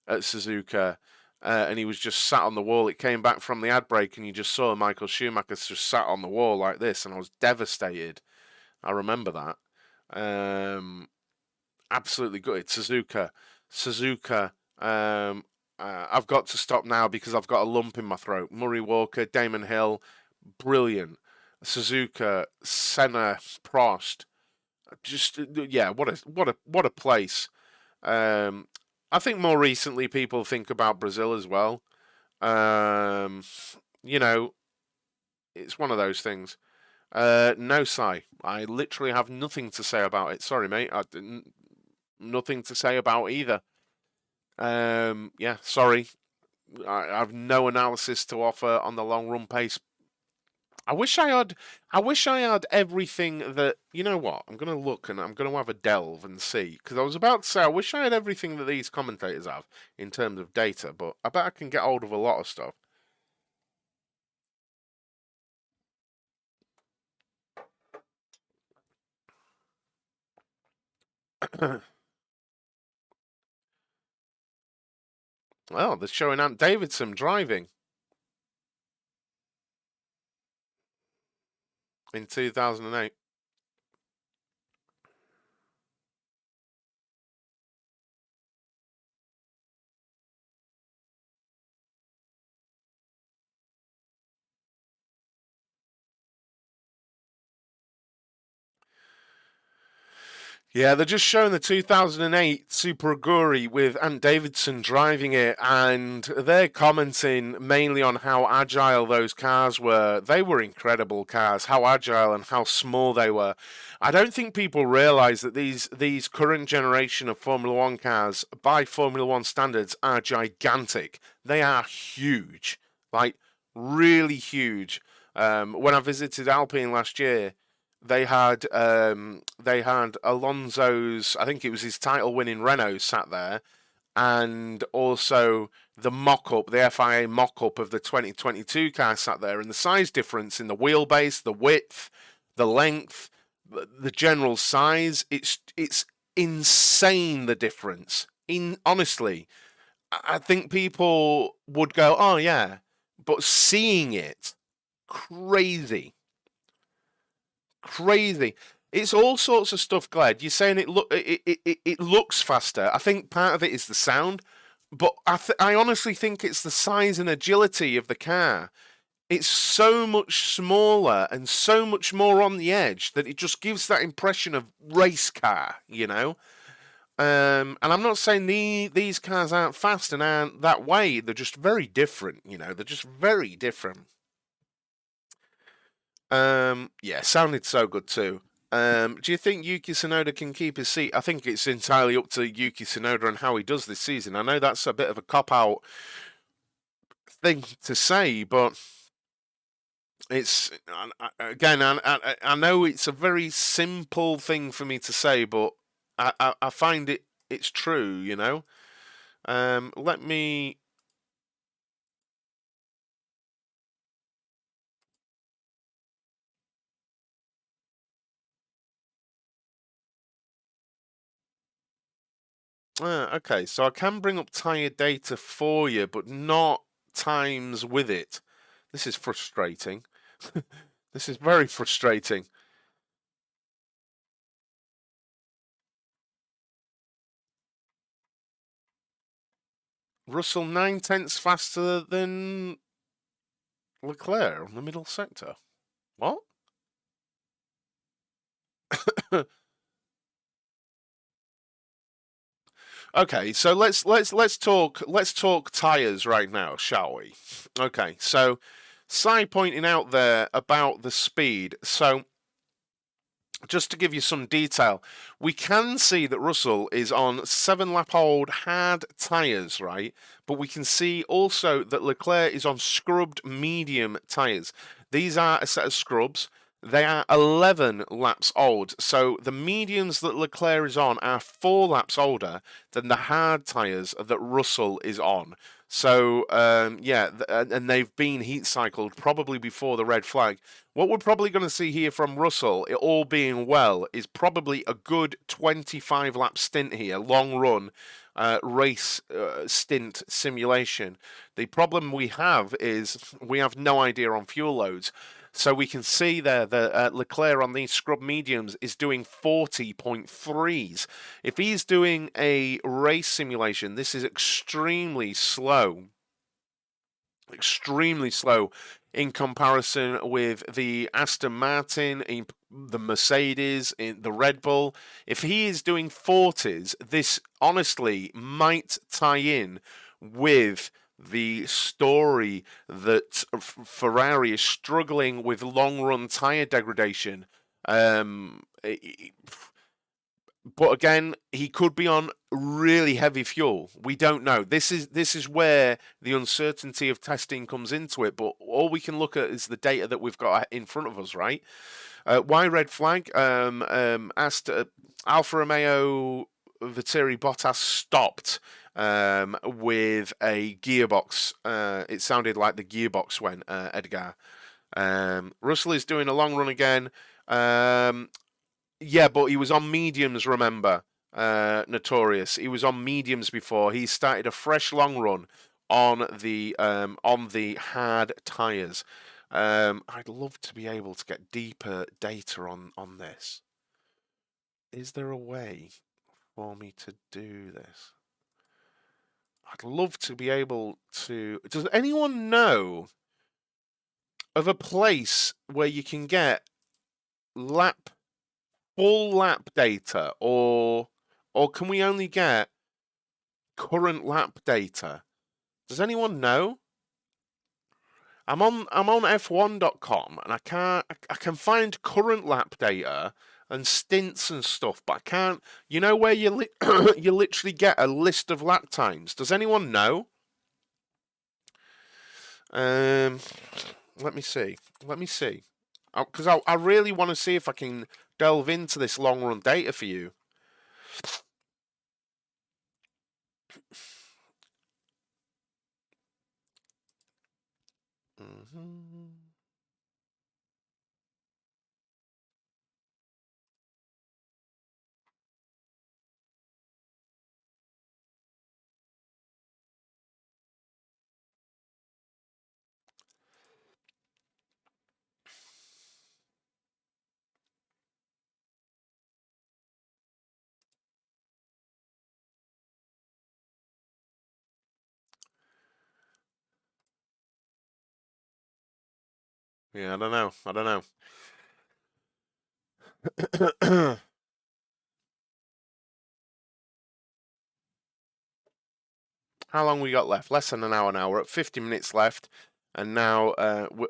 S1: at Suzuka. And he was just sat on the wall. It came back from the ad break, and you just saw Michael Schumacher just sat on the wall like this, and I was devastated. I remember that. Absolutely gutted. Suzuka. I've got to stop now because I've got a lump in my throat. Murray Walker, Damon Hill, brilliant. Suzuka, Senna, Prost, just yeah, what a place. I think more recently people think about Brazil as well. Um, you know, it's one of those things. No, Sai, I literally have nothing to say about it. Sorry, mate. Nothing to say about either. Yeah, sorry. I have no analysis to offer on the long run pace. I wish I had. I wish I had everything that. You know what? I'm going to look and I'm going to have a delve and see because I was about to say I wish I had everything that these commentators have in terms of data, but I bet I can get hold of a lot of stuff. Well, they're showing Ant Davidson driving in 2008. Yeah, they're just showing the 2008 Super Aguri with Ant Davidson driving it, and they're commenting mainly on how agile those cars were. They were incredible cars, how agile and how small they were. I don't think people realise that these current generation of Formula One cars, by Formula One standards, are gigantic. They are huge, like really huge. When I visited Alpine last year, they had Alonso's, I think it was his title winning Renault sat there, and also the mock-up, the FIA mock-up of the 2022 car sat there, and the size difference in the wheelbase, the width, the length, the general size, it's insane, the difference. Honestly, I think people would go, oh yeah, but seeing it, crazy. Crazy. It's all sorts of stuff, Glad. You're saying it looks faster. I think part of it is the sound, but I honestly think it's the size and agility of the car. It's so much smaller and so much more on the edge that it just gives that impression of race car, you know. And I'm not saying these cars aren't fast and aren't that way. They're just very different, you know. They're just very different. Yeah, sounded so good too. Do you think Yuki Tsunoda can keep his seat? I think it's entirely up to Yuki Tsunoda and how he does this season. I know that's a bit of a cop-out thing to say, but it's again, I know it's a very simple thing for me to say, but I find it's true, you know. Let me. Okay, so I can bring up tyre data for you, but not times with it. This is frustrating. This is very frustrating. Russell 9 tenths faster than Leclerc on the middle sector. What? Okay, so let's talk tires right now, shall we? Okay, so Sai pointing out there about the speed. So just to give you some detail, we can see that Russell is on 7-lap-old hard tyres, right? But we can see also that Leclerc is on scrubbed medium tyres. These are a set of scrubs. They are 11 laps old. So the mediums that Leclerc is on are 4 laps older than the hard tyres that Russell is on. So, yeah, and they've been heat cycled probably before the red flag. What we're probably going to see here from Russell, it all being well, is probably a good 25 lap stint here, long run race stint simulation. The problem we have is we have no idea on fuel loads. So we can see there that Leclerc on these scrub mediums is doing 40.3s. If he's doing a race simulation, this is extremely slow. Extremely slow in comparison with the Aston Martin, the Mercedes, in the Red Bull. If he is doing 40s, this honestly might tie in with the story that Ferrari is struggling with long run tyre degradation. But again, he could be on really heavy fuel. We don't know. This is where the uncertainty of testing comes into it. But all we can look at is the data that we've got in front of us, right? Why red flag? Asked Alfa Romeo Valtteri Bottas stopped with a gearbox. It sounded like the gearbox went, Edgar. Russell is doing a long run again. Yeah, but he was on mediums, remember? Notorious. He was on mediums before. He started a fresh long run on the hard tyres. I'd love to be able to get deeper data on this. Is there a way for me to do this? I'd love to be able to. Does anyone know of a place where you can get full lap data, or can we only get current lap data? Does anyone know? I'm on F1.com and I can find current lap data and stints and stuff, but I can't. You know where you you literally get a list of lap times. Does anyone know? Let me see. Let me see. Because I really want to see if I can delve into this long run data for you. Mm-hmm. Yeah, I don't know. I don't know. How long we got left? Less than an hour now. We're at 50 minutes left. And now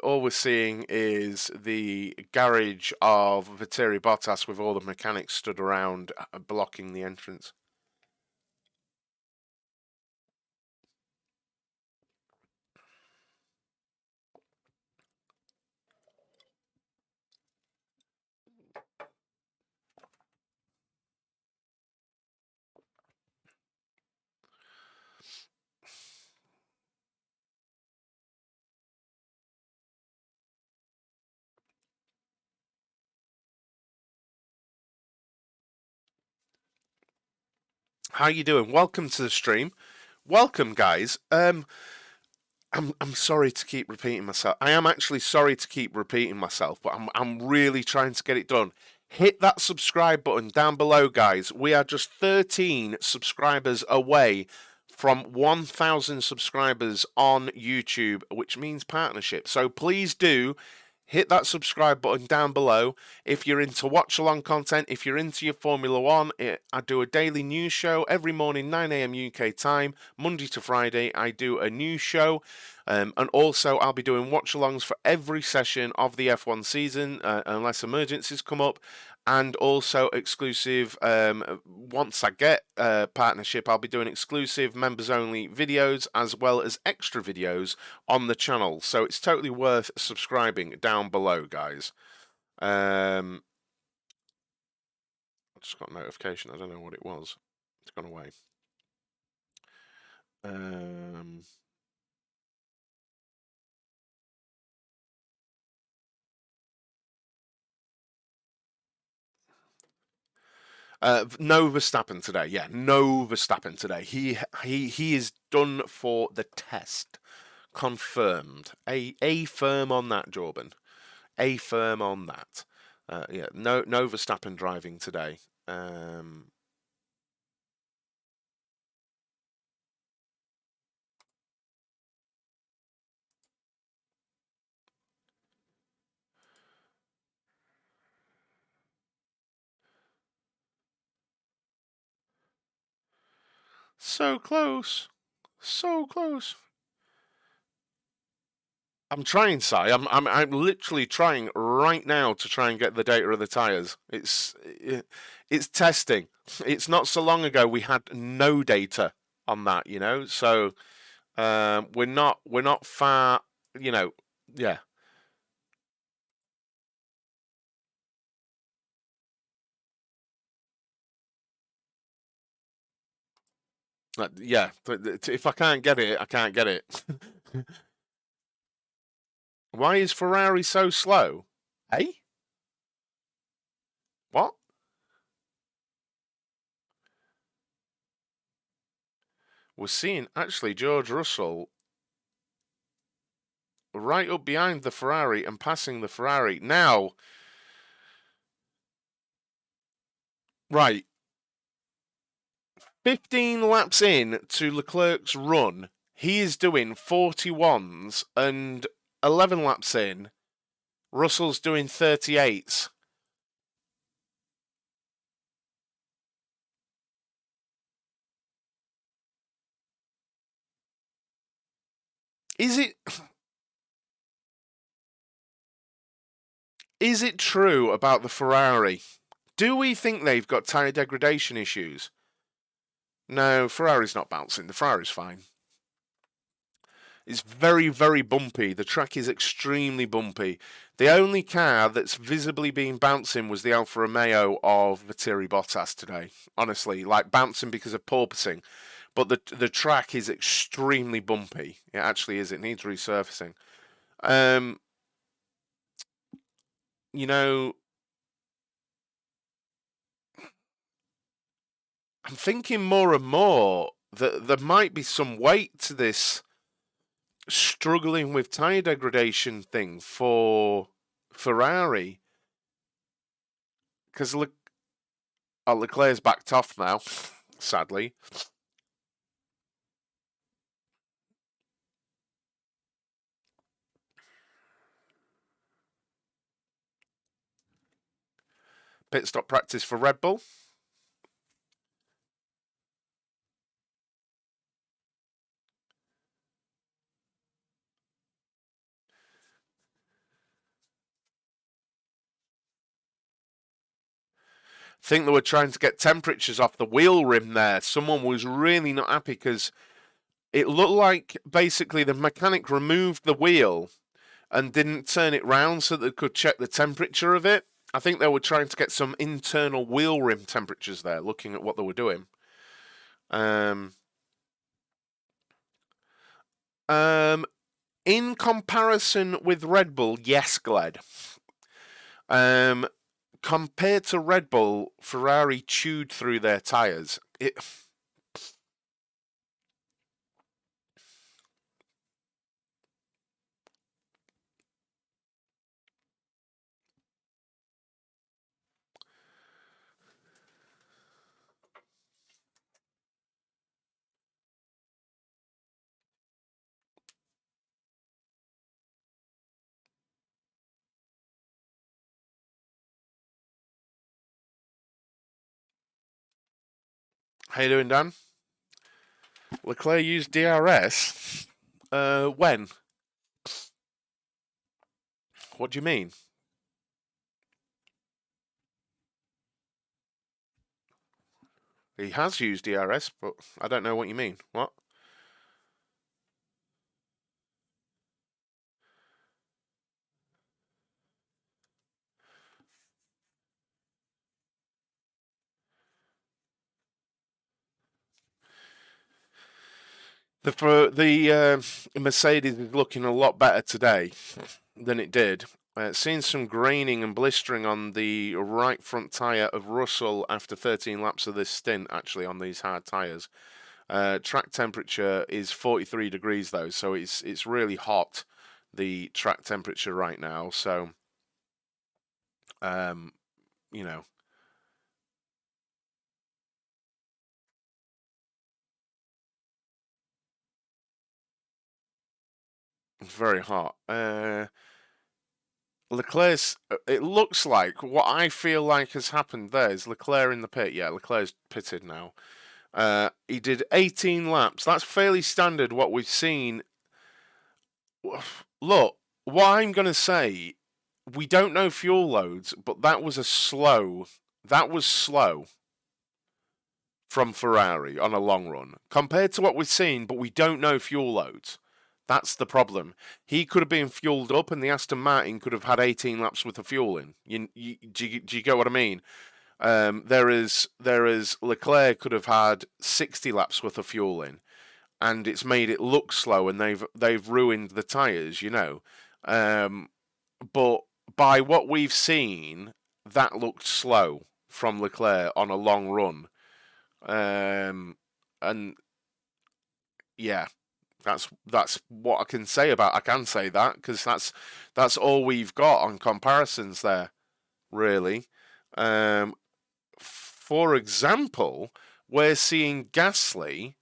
S1: all we're seeing is the garage of Valtteri Bottas with all the mechanics stood around blocking the entrance. How you doing? Welcome to the stream. Welcome, guys. I'm sorry to keep repeating myself. I am actually sorry to keep repeating myself, but I'm really trying to get it done. Hit that subscribe button down below, guys. We are just 13 subscribers away from 1,000 subscribers on YouTube, which means partnership. So please do hit that subscribe button down below. If you're into watch along content, if you're into your Formula One, I do a daily news show every morning, 9 a.m. UK time, Monday to Friday. I do a news show. And also, I'll be doing watch alongs for every session of the F1 season, unless emergencies come up. And also exclusive, once I get partnership, I'll be doing exclusive members only videos as well as extra videos on the channel. So it's totally worth subscribing down below, guys. I just got a notification. I don't know what it was. It's gone away. No Verstappen today. Yeah, no Verstappen today. He is done for the test. Confirmed. A firm on that, Jordan. A firm on that. Yeah, no Verstappen driving today. So close. So close. I'm trying, Si. I'm literally trying right now to try and get the data of the tires. It's testing. It's not so long ago we had no data on that, you know. So we're not far, you know. Yeah, yeah. If I can't get it, I can't get it. Why is Ferrari so slow? Hey, what? We're seeing actually George Russell right up behind the Ferrari and passing the Ferrari. Now, right, 15 laps in to Leclerc's run, he is doing 41s, and 11 laps in, Russell's doing 38s. Is it is it true about the Ferrari? Do we think they've got tyre degradation issues? No, Ferrari's not bouncing. The Ferrari's fine. It's very, very bumpy. The track is extremely bumpy. The only car that's visibly been bouncing was the Alfa Romeo of Valtteri Bottas today. Honestly, like bouncing because of porpoising. But the track is extremely bumpy. It actually is. It needs resurfacing. Um, you know, I'm thinking more and more that there might be some weight to this struggling with tyre degradation thing for Ferrari. Because Leclerc's backed off now, sadly. Pit stop practice for Red Bull. Think they were trying to get temperatures off the wheel rim there. Someone was really not happy because it looked like basically the mechanic removed the wheel and didn't turn it round so they could check the temperature of it. I think they were trying to get some internal wheel rim temperatures there, looking at what they were doing. Um, in comparison with Red Bull, yes, Gled. Compared to Red Bull, Ferrari chewed through their tyres. How you doing, Dan? Leclerc used DRS. When? What do you mean? He has used DRS, but I don't know what you mean. What? The Mercedes is looking a lot better today than it did. Seeing some graining and blistering on the right front tyre of Russell after 13 laps of this stint, actually, on these hard tyres. Track temperature is 43 degrees though, so it's really hot, the track temperature right now. So, um, you know, it's very hot. Leclerc's. It looks like what I feel like has happened there is Leclerc in the pit. Yeah, Leclerc's pitted now. He did 18 laps. That's fairly standard. What we've seen. Look, what I'm going to say, we don't know fuel loads, but that was a slow. That was slow from Ferrari on a long run compared to what we've seen, but we don't know fuel loads. That's the problem. He could have been fueled up, and the Aston Martin could have had 18 laps worth of fuel in. Do you get what I mean? There is Leclerc could have had 60 laps worth of fuel in, and it's made it look slow, and they've ruined the tyres, you know. But by what we've seen, that looked slow from Leclerc on a long run. And yeah, that's what I can say about. I can say that because that's all we've got on comparisons there, really. For example, we're seeing Gasly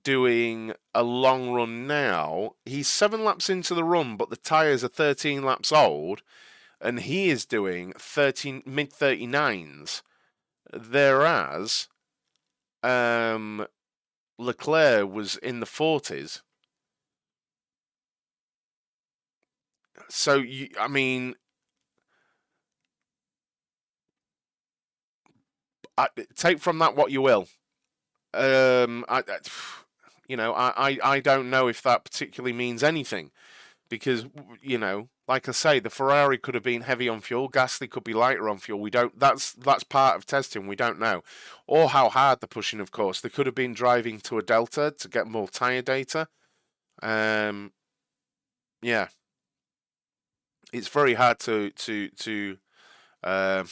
S1: doing a long run now. He's 7 laps into the run, but the tyres are 13 laps old, and he is doing 13 mid 39s. Whereas Leclerc was in the 40s. So I mean, take from that what you will. I don't know if that particularly means anything because like I say, the Ferrari could have been heavy on fuel. Gasly could be lighter on fuel. We don't. That's part of testing. We don't know, or how hard they're pushing. Of course, they could have been driving to a delta to get more tire data. Yeah, it's very hard to uh,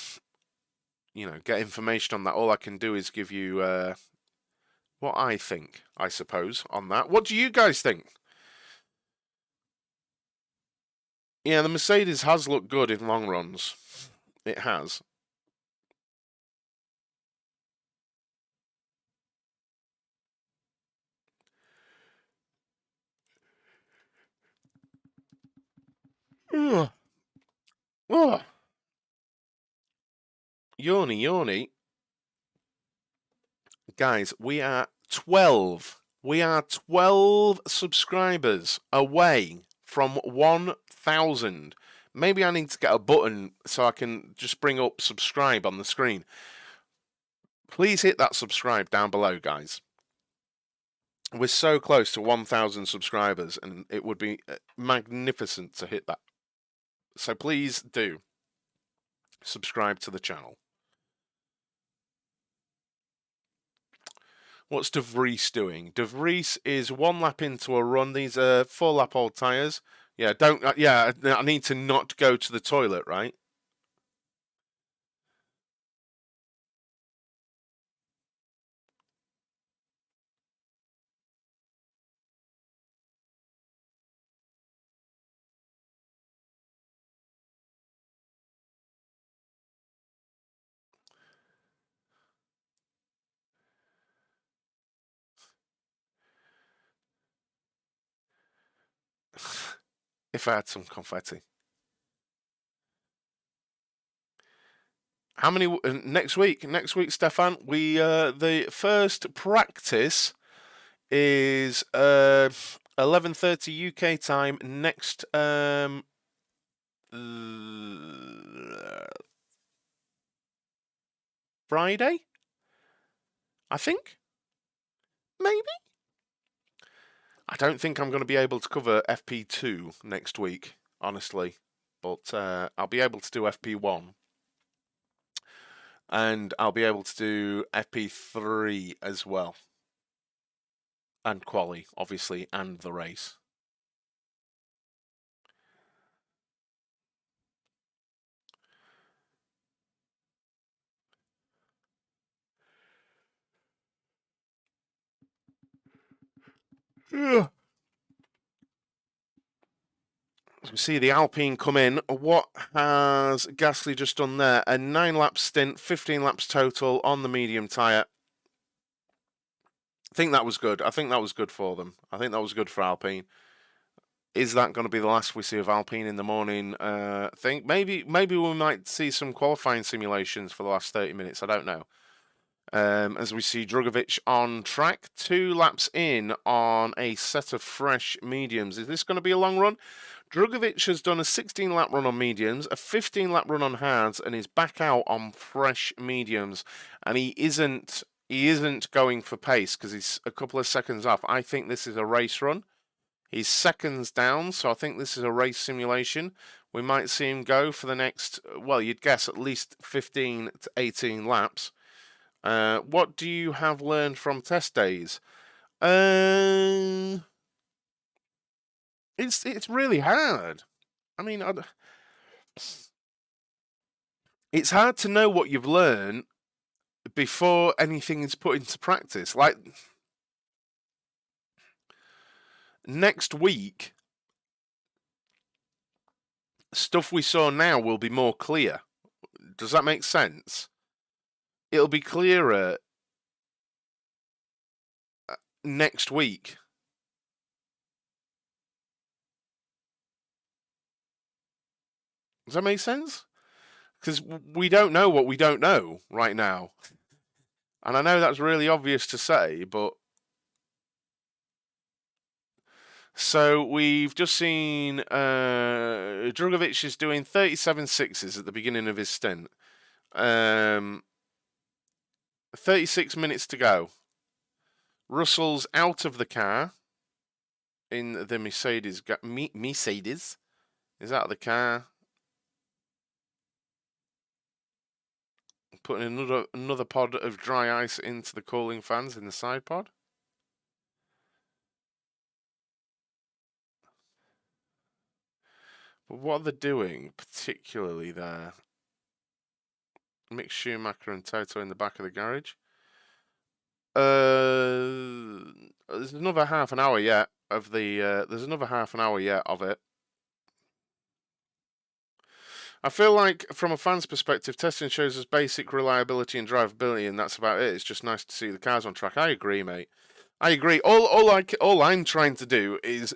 S1: get information on that. All I can do is give you what I think, I suppose, on that. What do you guys think? Yeah, the Mercedes has looked good in long runs. It has. Ugh. Oh, yawny, yawny. Guys, we are 12. We are 12 subscribers away from 1,000. Maybe I need to get a button so I can just bring up subscribe on the screen. Please hit that subscribe down below, guys. We're so close to 1,000 subscribers, and it would be magnificent to hit that. So please do subscribe to the channel. What's De Vries doing? De Vries is 1 lap into a run. These are 4 lap old tyres. Yeah, don't. Yeah, I need to not go to the toilet, right? If I had some confetti. How many next week? Next week, Stefan. We the first practice is 11:30 UK time next Friday. I think maybe. I don't think I'm going to be able to cover FP2 next week, honestly, but I'll be able to do FP1, and I'll be able to do FP3 as well. And quali, obviously, and the race. Yeah. As we see the Alpine come in, what has Gasly just done there? A 9-lap stint, 15 laps total on the medium tyre. I think that was good. I think that was good for them. I think that was good for Alpine. Is that going to be the last we see of Alpine in the morning? I think maybe we might see some qualifying simulations for the last 30 minutes. I don't know. As we see Drugovich on track, 2 laps in on a set of fresh mediums. Is this going to be a long run? Drugovich has done a 16-lap run on mediums, a 15-lap run on hards, and is back out on fresh mediums. And he isn't going for pace because he's a couple of seconds off. I think this is a race run. He's seconds down, so I think this is a race simulation. We might see him go for the next, well, you'd guess at least 15 to 18 laps. What do you have learned from test days? It's really hard. I mean, it's hard to know what you've learned before anything is put into practice. Like next week, stuff we saw now will be more clear. Does that make sense? It'll be clearer next week. Does that make sense? Because we don't know what we don't know right now. And I know that's really obvious to say, but... So we've just seen Drugovich is doing 37 sixes at the beginning of his stint. 36 minutes to go. Russell's out of the car in the Mercedes. Mercedes is out of the car. Putting another pod of dry ice into the cooling fans in the side pod. But what are they doing particularly there? Mick Schumacher and Toto in the back of the garage. There's another half an hour yet of the. There's another half an hour yet of it. I feel like, from a fan's perspective, testing shows us basic reliability and drivability, and that's about it. It's just nice to see the cars on track. I agree, mate. I agree. All I'm trying to do is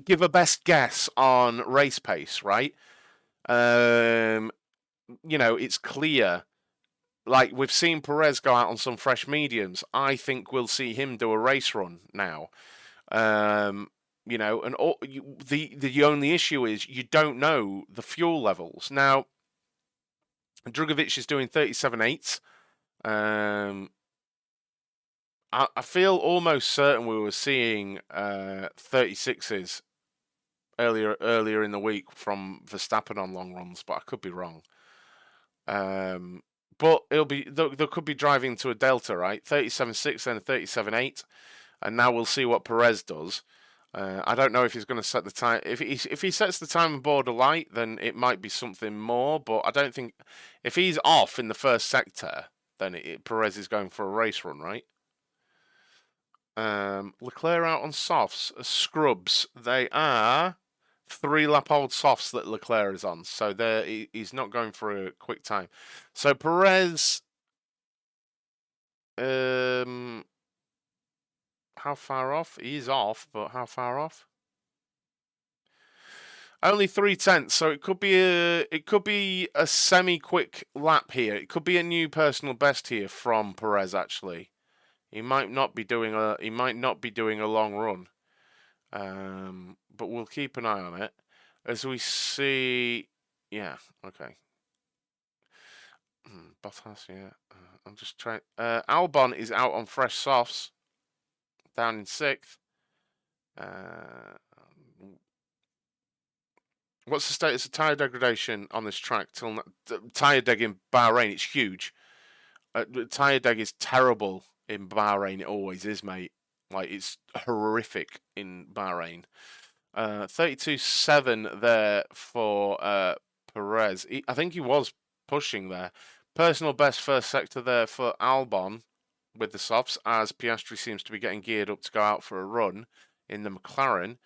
S1: give a best guess on race pace, right? You know, it's clear. Like, we've seen Perez go out on some fresh mediums. I think we'll see him do a race run now. You know, and the only issue is you don't know the fuel levels. Now, Drugovich is doing 37.8. I feel almost certain we were seeing 36s earlier in the week from Verstappen on long runs, but I could be wrong. But it'll be they could be driving to a delta, right? 37.6 and 37.8, and now we'll see what Perez does. I don't know if he's going to set the time. If he sets the time on border light, then it might be something more. But I don't think if he's off in the first sector, then Perez is going for a race run, right? Leclerc out on softs, scrubs. They are 3-lap-old softs that Leclerc is on, so he's not going for a quick time. So Perez, how far off? He's off, but how far off? Only 3/10, so it could be a semi-quick lap here. It could be a new personal best here from Perez. Actually, he might not be doing a long run, but we'll keep an eye on it as we see. Yeah, okay. Bottas, yeah. I'm just trying. Albon is out on fresh softs, down in 6th. What's the status of tyre degradation on this track? Tyre deg in Bahrain, it's huge. Tyre deg is terrible in Bahrain. It always is, mate. Like, it's horrific in Bahrain. 32.7 there for Perez. I think he was pushing there. Personal best first sector there for Albon with the softs, as Piastri seems to be getting geared up to go out for a run in the McLaren.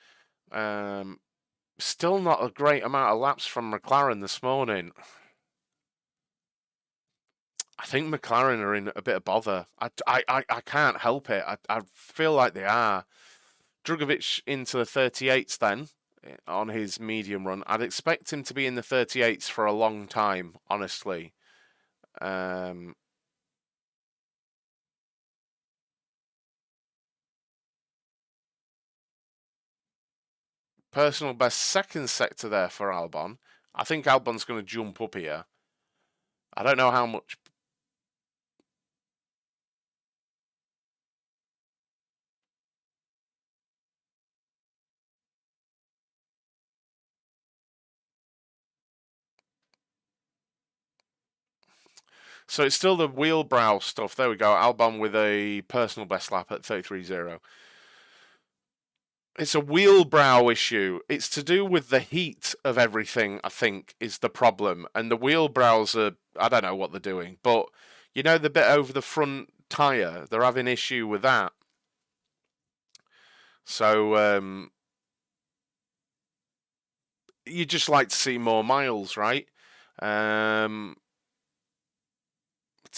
S1: Still not a great amount of laps from McLaren this morning. I think McLaren are in a bit of bother. I can't help it. I feel like they are. Drugovich into the 38s then on his medium run. I'd expect him to be in the 38s for a long time, honestly. Personal best second sector there for Albon. I think Albon's going to jump up here. I don't know how much. So it's still the wheel brow stuff. There we go. Albon with a personal best lap at 33.0. It's a wheel brow issue. It's to do with the heat of everything, I think, is the problem. And the wheel brows are, I don't know what they're doing, but you know the bit over the front tyre, they're having issue with that. So you just like to see more miles, right?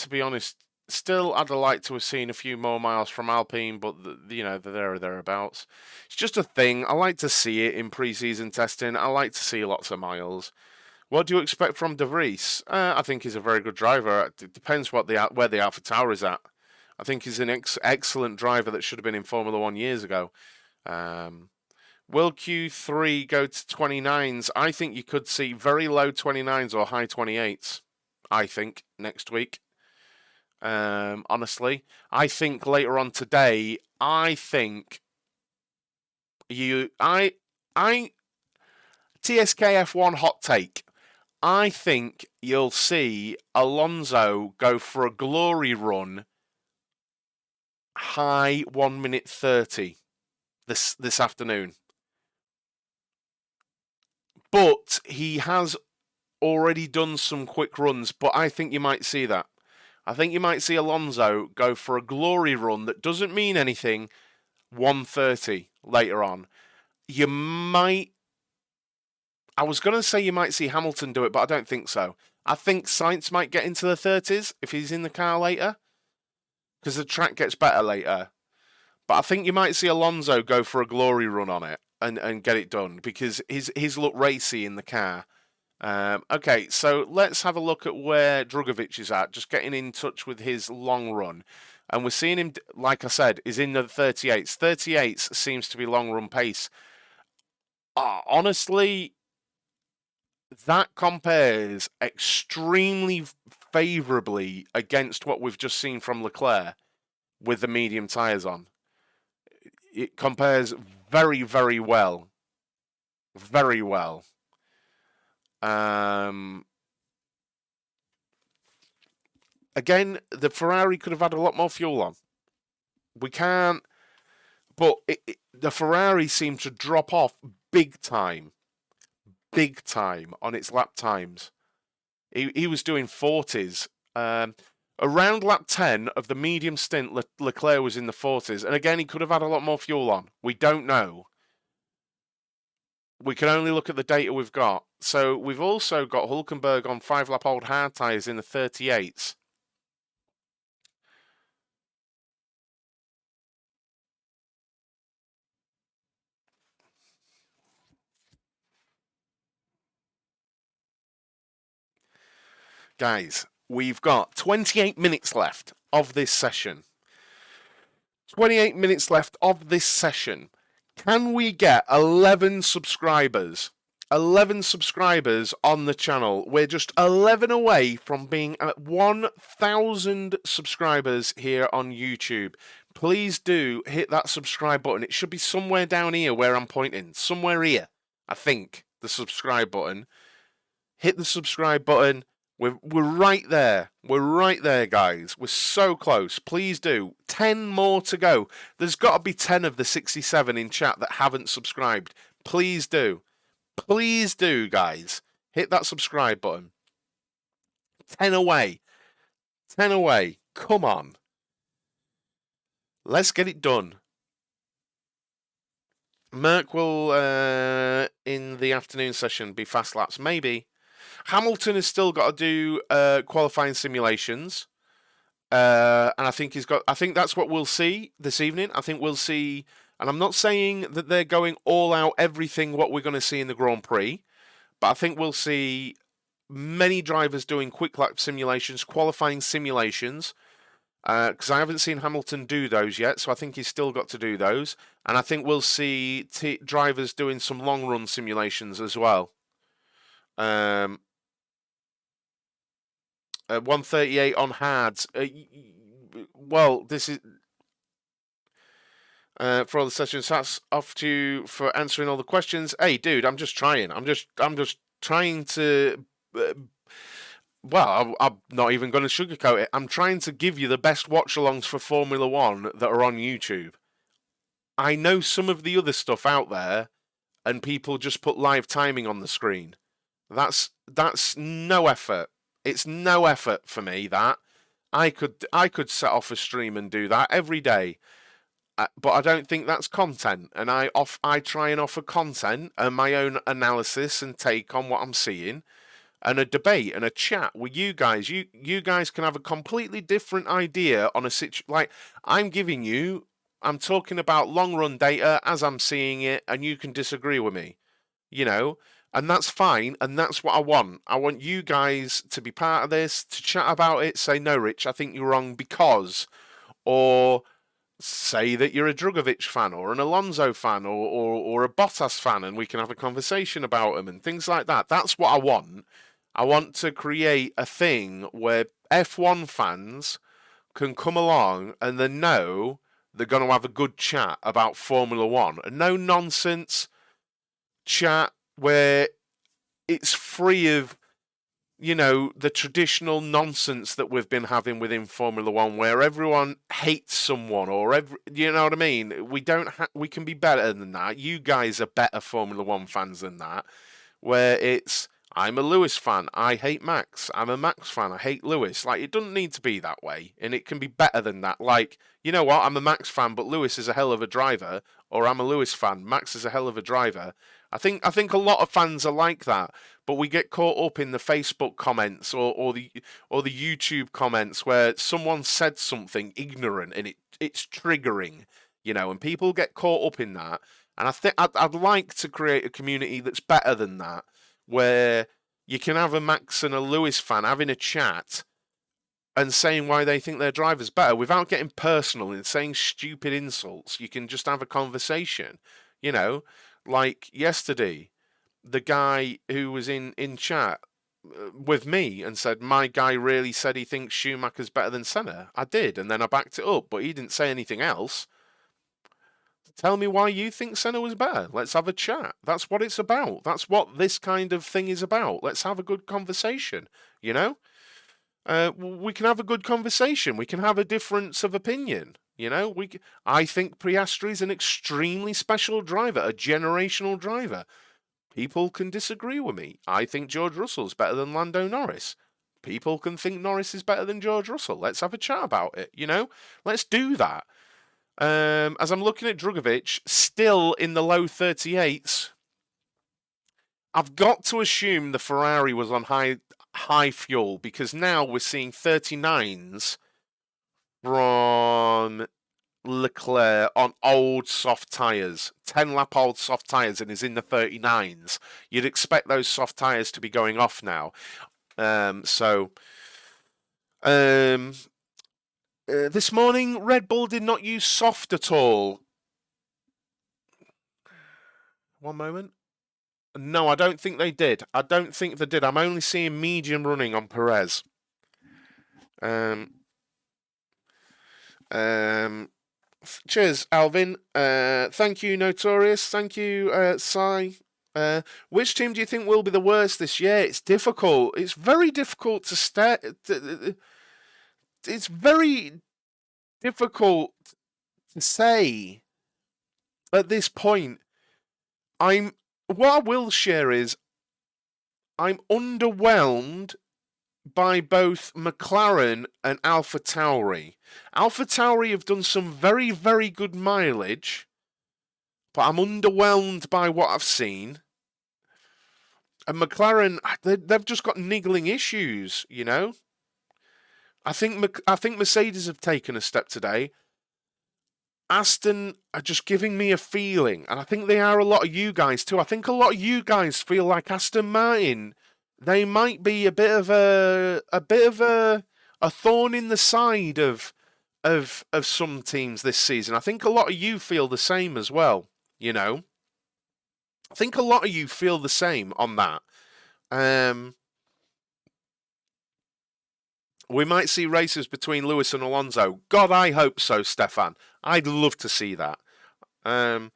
S1: To be honest, still I'd like to have seen a few more miles from Alpine, but they're there or thereabouts. It's just a thing. I like to see it in pre-season testing. I like to see lots of miles. What do you expect from De Vries? I think he's a very good driver. It depends where the AlphaTauri is at. I think he's an excellent driver that should have been in Formula 1 years ago. Will Q3 go to 29s? I think you could see very low 29s or high 28s, I think, next week. Honestly, I think later on today, TSK F1 hot take. I think you'll see Alonso go for a glory run high 1 minute 30 this afternoon. But he has already done some quick runs, but I think you might see that. I think you might see Alonso go for a glory run that doesn't mean anything, 1:30 later on. You might... I was going to say you might see Hamilton do it, but I don't think so. I think Sainz might get into the 30s if he's in the car later, because the track gets better later. But I think you might see Alonso go for a glory run on it and get it done, because he's looked racy in the car. Okay, so let's have a look at where Drugovich is at, just getting in touch with his long run. And we're seeing him, like I said, is in the 38s. 38s seems to be long run pace. Honestly, that compares extremely favourably against what we've just seen from Leclerc with the medium tyres on. It compares very, very well. Very well. Again, the Ferrari could have had a lot more fuel on. We can't, but the Ferrari seemed to drop off big time on its lap times. He was doing 40s. Around lap 10 of the medium stint, Leclerc was in the 40s. And again, he could have had a lot more fuel on. We don't know. We can only look at the data we've got. So we've also got Hülkenberg on 5-lap-old hard tyres in the 38s. Guys, we've got 28 minutes left of this session. 28 minutes left of this session. Can we get 11 subscribers? 11 subscribers on the channel. We're just 11 away from being at 1,000 subscribers here on YouTube. Please do hit that subscribe button. It should be somewhere down here where I'm pointing. Somewhere here, I think, the subscribe button. Hit the subscribe button. We're right there. We're right there, guys. We're so close. Please do. 10 more to go. There's got to be 10 of the 67 in chat that haven't subscribed. Please do. Please do, guys. Hit that subscribe button. 10 away. 10 away. Come on. Let's get it done. Merc will, in the afternoon session, be fast laps. Maybe. Hamilton has still got to do qualifying simulations. And I think I think that's what we'll see this evening. I think we'll see, and I'm not saying that they're going all out everything what we're going to see in the Grand Prix, but I think we'll see many drivers doing quick lap simulations, qualifying simulations, because I haven't seen Hamilton do those yet, so I think he's still got to do those. And I think we'll see drivers doing some long run simulations as well. 138 on hards. Well, this is for all the sessions. That's off to you for answering all the questions. Hey, dude, I'm just trying. I'm just trying to. Well, I'm not even going to sugarcoat it. I'm trying to give you the best watch-alongs for Formula One that are on YouTube. I know some of the other stuff out there, and people just put live timing on the screen. That's no effort. It's no effort for me. That I could set off a stream and do that every day, but I don't think that's content. And I try and offer content and my own analysis and take on what I'm seeing, and a debate and a chat with you guys. You guys can have a completely different idea on a like I'm giving you. I'm talking about long run data as I'm seeing it, and you can disagree with me. You know. And that's fine, and that's what I want. I want you guys to be part of this, to chat about it, say, no, Rich, I think you're wrong because, or say that you're a Drugovich fan, or an Alonso fan, or a Bottas fan, and we can have a conversation about them, and things like that. That's what I want. I want to create a thing where F1 fans can come along and they know they're going to have a good chat about Formula One. And no nonsense chat where it's free of, you know, the traditional nonsense that we've been having within Formula One, where everyone hates someone or you know what I mean? We can be better than that. You guys are better Formula One fans than that, where it's, I'm a Lewis fan, I hate Max. I'm a Max fan, I hate Lewis. Like, it doesn't need to be that way, and it can be better than that. Like, you know what? I'm a Max fan, but Lewis is a hell of a driver, or I'm a Lewis fan, Max is a hell of a driver. I think a lot of fans are like that, but we get caught up in the Facebook comments or the YouTube comments where someone said something ignorant and it's triggering, you know, and people get caught up in that. And I think I'd like to create a community that's better than that, where you can have a Max and a Lewis fan having a chat and saying why they think their driver's better without getting personal and saying stupid insults. You can just have a conversation, you know. Like yesterday, the guy who was in chat with me and said, my guy really said he thinks Schumacher's better than Senna. I did, and then I backed it up, but he didn't say anything else. Tell me why you think Senna was better. Let's have a chat. That's what it's about. That's what this kind of thing is about. Let's have a good conversation, you know? We can have a good conversation. We can have a difference of opinion. You know, I think Piastri is an extremely special driver, a generational driver. People can disagree with me. I think George Russell's better than Lando Norris. People can think Norris is better than George Russell. Let's have a chat about it, you know? Let's do that. As I'm looking at Drugovich, still in the low 38s, I've got to assume the Ferrari was on high fuel, because now we're seeing 39s from Leclerc on old soft tyres, 10-lap old soft tyres, and is in the 39s. You'd expect those soft tyres to be going off now. This morning, Red Bull did not use soft at all. One moment. No, I don't think they did. I don't think they did. I'm only seeing medium running on Perez. Cheers, Alvin. Thank you, Notorious. Thank you, Sai. Which team do you think will be the worst this year? It's difficult. It's very difficult to start. It's very difficult to say at this point. What I will share is I'm underwhelmed by both McLaren and AlphaTauri. AlphaTauri have done some very, very good mileage, but I'm underwhelmed by what I've seen. And McLaren, they've just got niggling issues, you know. I think Mercedes have taken a step today. Aston are just giving me a feeling, and I think they are a lot of you guys too. I think a lot of you guys feel like Aston Martin, they might be a bit of a thorn in the side of some teams this season. I think a lot of you feel the same as well, you know. I think a lot of you feel the same on that. We might see races between Lewis and Alonso. God, I hope so, Stefan. I'd love to see that. I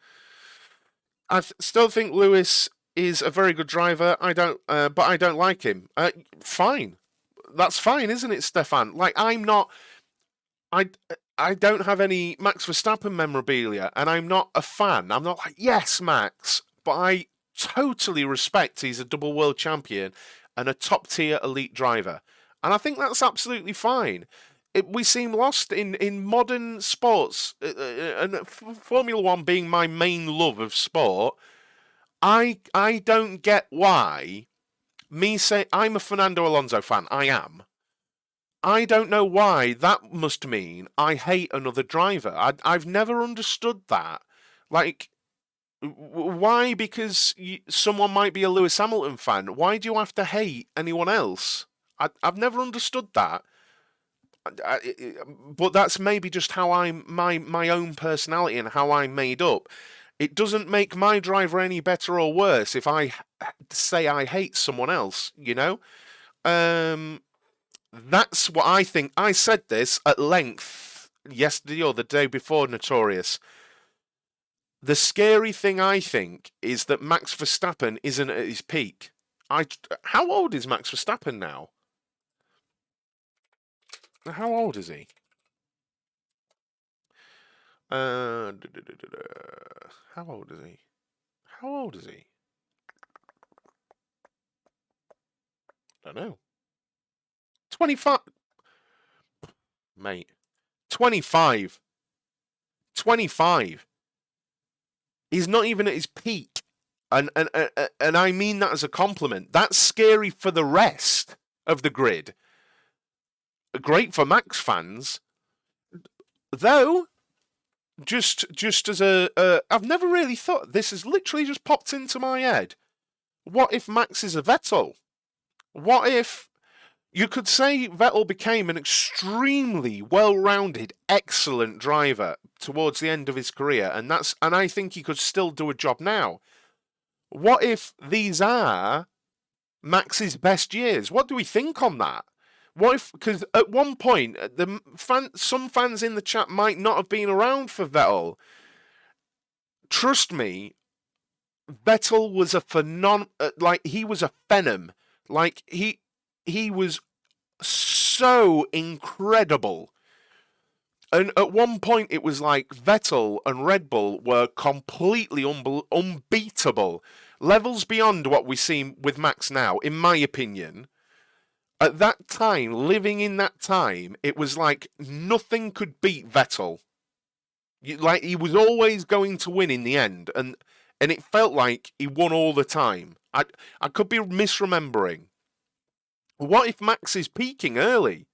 S1: still think Lewis is a very good driver. But I don't like him. Fine, that's fine, isn't it, Stefan? Like I don't have any Max Verstappen memorabilia, and I'm not a fan. I'm not like, yes, Max, but I totally respect he's a double world champion and a top tier elite driver. And I think that's absolutely fine. We seem lost in modern sports, and Formula One being my main love of sport. I don't get why me say I'm a Fernando Alonso fan. I am. I don't know why that must mean I hate another driver. I've never understood that. Like, why? Because someone might be a Lewis Hamilton fan. Why do you have to hate anyone else? I've never understood that. But that's maybe just how I'm my own personality and how I'm made up. It doesn't make my driver any better or worse if I say I hate someone else, you know? That's what I think. I said this at length yesterday or the day before Notorious. The scary thing, I think, is that Max Verstappen isn't at his peak. How old is Max Verstappen now? How old is he? How old is he? How old is he? I don't know. 25. Mate. 25. 25. He's not even at his peak. And I mean that as a compliment. That's scary for the rest of the grid. Great for Max fans. Though, just as I've never really thought, this has literally just popped into my head. What if Max is a Vettel? What if you could say Vettel became an extremely well-rounded, excellent driver towards the end of his career, and I think he could still do a job now. What if these are Max's best years? What do we think on that? What if, because at one point, some fans in the chat might not have been around for Vettel. Trust me, Vettel was a he was a phenom. Like, he was so incredible. And at one point, it was like Vettel and Red Bull were completely unbeatable. Levels beyond what we see with Max now, in my opinion. At that time, living in that time, it was like nothing could beat Vettel. Like, he was always going to win in the end, and it felt like he won all the time. I could be misremembering. What if Max is peaking early?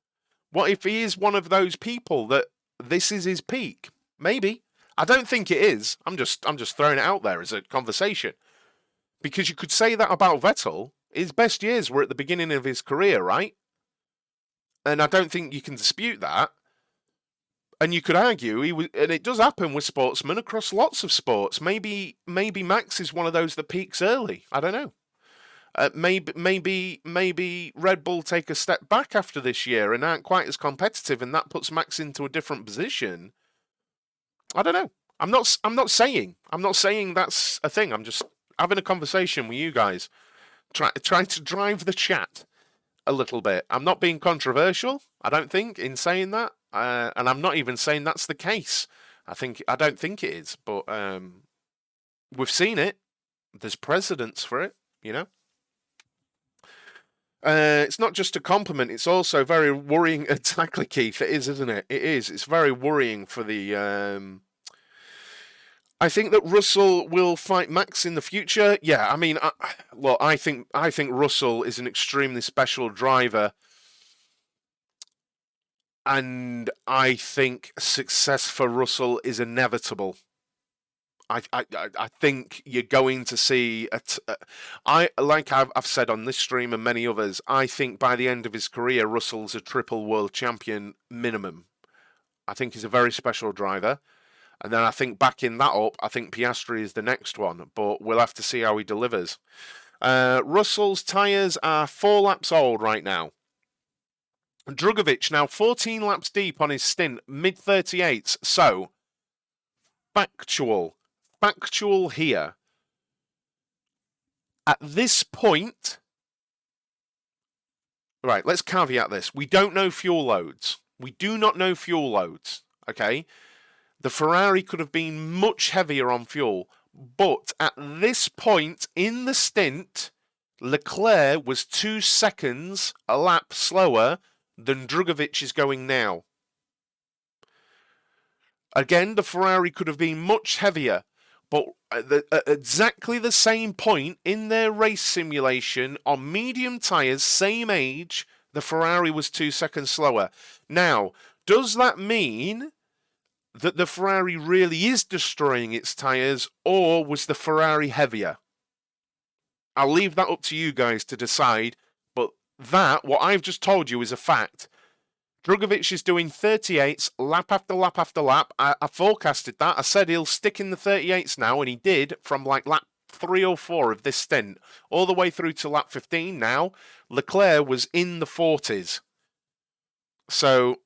S1: What if he is one of those people that this is his peak? Maybe. I don't think it is. I'm just throwing it out there as a conversation. Because you could say that about Vettel. His best years were at the beginning of his career, right? And I don't think you can dispute that. And you could argue and it does happen with sportsmen across lots of sports. Maybe Max is one of those that peaks early. I don't know. Maybe Red Bull take a step back after this year and aren't quite as competitive, and that puts Max into a different position. I don't know. I'm not saying that's a thing. having a conversation with you guys, trying to drive the chat a little bit. I'm not being controversial, I don't think, in saying that, and I'm not even saying that's the case. I don't think it is, but we've seen it. There's precedents for it, you know. It's not just a compliment; it's also very worrying. Exactly, Keith. It is, isn't it? It is. It's very worrying for the. I think that Russell will fight Max in the future. Yeah, I mean, I think Russell is an extremely special driver, and I think success for Russell is inevitable. I think you're going to see like I've said on this stream and many others. I think by the end of his career, Russell's a triple world champion minimum. I think he's a very special driver. And then I think backing that up, I think Piastri is the next one, but we'll have to see how he delivers. Russell's tyres are 4 laps old right now. Drugovich now 14 laps deep on his stint, mid-38s. So, factual here. At this point, right, let's caveat this. We don't know fuel loads. We do not know fuel loads, okay? The Ferrari could have been much heavier on fuel, but at this point in the stint, Leclerc was 2 seconds a lap slower than Drugovich is going now. Again, the Ferrari could have been much heavier, but at exactly the same point in their race simulation, on medium tyres, same age, the Ferrari was 2 seconds slower. Now, does that mean that the Ferrari really is destroying its tyres, or was the Ferrari heavier? I'll leave that up to you guys to decide, but what I've just told you is a fact. Drugovich is doing 38s lap after lap after lap. I forecasted that. I said he'll stick in the 38s now, and he did from like lap 3 or 4 of this stint, all the way through to lap 15 now. Leclerc was in the 40s. So,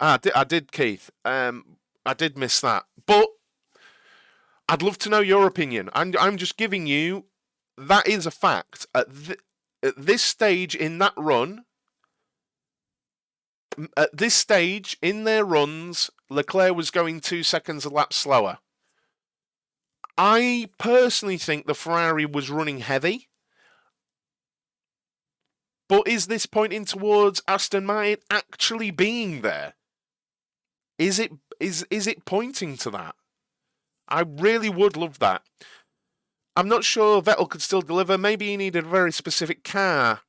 S1: I did, Keith. I did miss that. But I'd love to know your opinion. I'm just giving you, that is a fact. At this stage in that run, at this stage in their runs, Leclerc was going 2 seconds a lap slower. I personally think the Ferrari was running heavy. But is this pointing towards Aston Martin actually being there? Is it pointing to that? I really would love that. I'm not sure Vettel could still deliver. Maybe he needed a very specific car.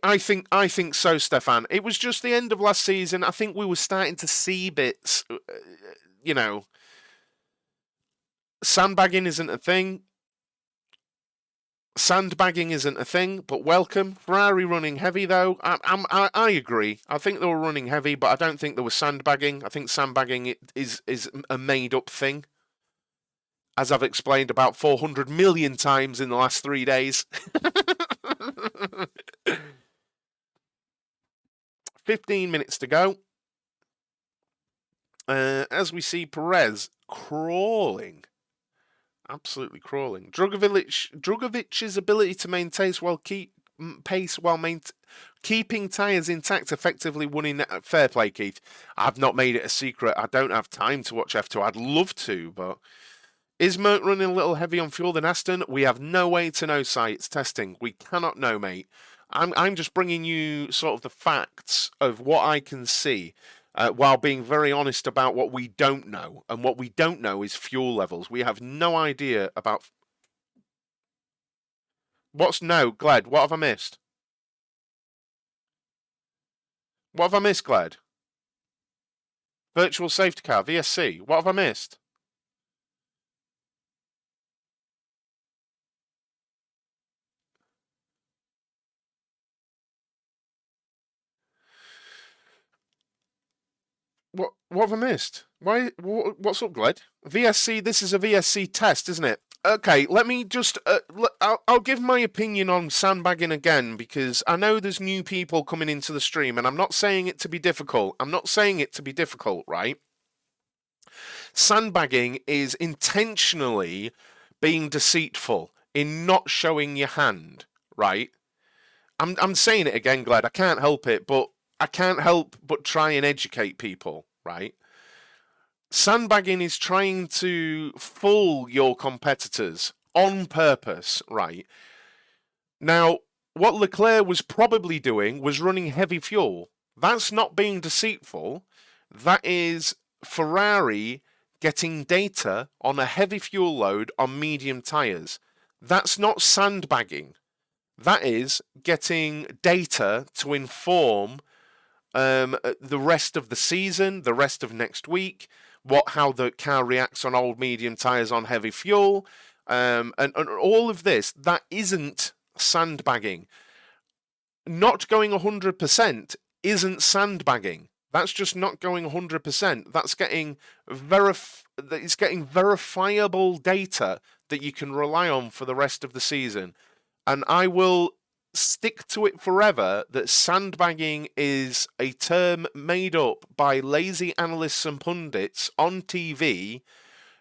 S1: I think so, Stefan. It was just the end of last season. I think we were starting to see bits, you know. Sandbagging isn't a thing. Sandbagging isn't a thing, but welcome. Ferrari running heavy, though. I agree. I think they were running heavy, but I don't think there was sandbagging. I think sandbagging is a made-up thing, as I've explained about 400 million times in the last 3 days. 15 minutes to go. As we see Perez crawling. Absolutely crawling. Drugovich's ability to maintain pace while keeping tyres intact effectively winning. Fair play, Keith. I've not made it a secret. I don't have time to watch F2. I'd love to, but is Merc running a little heavy on fuel than Aston? We have no way to know, Si. It's testing. We cannot know, mate. I'm just bringing you sort of the facts of what I can see. While being very honest about what we don't know. And what we don't know is fuel levels. We have no idea about... Gled, what have I missed? What have I missed, Gled? Virtual safety car, VSC. What have I missed? What have I missed? What's up, Gled? VSC, this is a VSC test, isn't it? Okay, let me just... I'll give my opinion on sandbagging again, because I know there's new people coming into the stream, and I'm not saying it to be difficult. Right? Sandbagging is intentionally being deceitful, in not showing your hand, right? I'm saying it again, Glad. I can't help it, but I can't help but try and educate people, right? Sandbagging is trying to fool your competitors on purpose, right? Now, what Leclerc was probably doing was running heavy fuel. That's not being deceitful. That is Ferrari getting data on a heavy fuel load on medium tyres. That's not sandbagging. That is getting data to inform the rest of the season, the rest of next week, how the car reacts on old medium tyres on heavy fuel, and all of this. That isn't sandbagging. Not going 100% isn't sandbagging. That's just not going 100%. That's getting it's getting verifiable data that you can rely on for the rest of the season. And I will stick to it forever that sandbagging is a term made up by lazy analysts and pundits on TV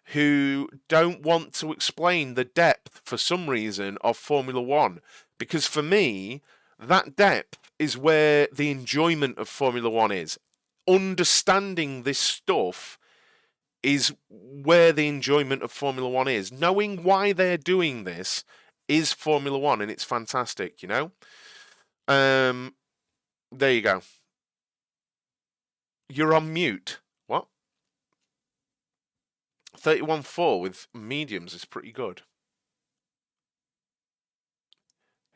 S1: who don't want to explain the depth, for some reason, of Formula One. Because for me, that depth is where the enjoyment of Formula One is. Understanding this stuff is where the enjoyment of Formula One is. Knowing why they're doing this is Formula One, and it's fantastic, you know? There you go. You're on mute. What? 31.4 with mediums is pretty good.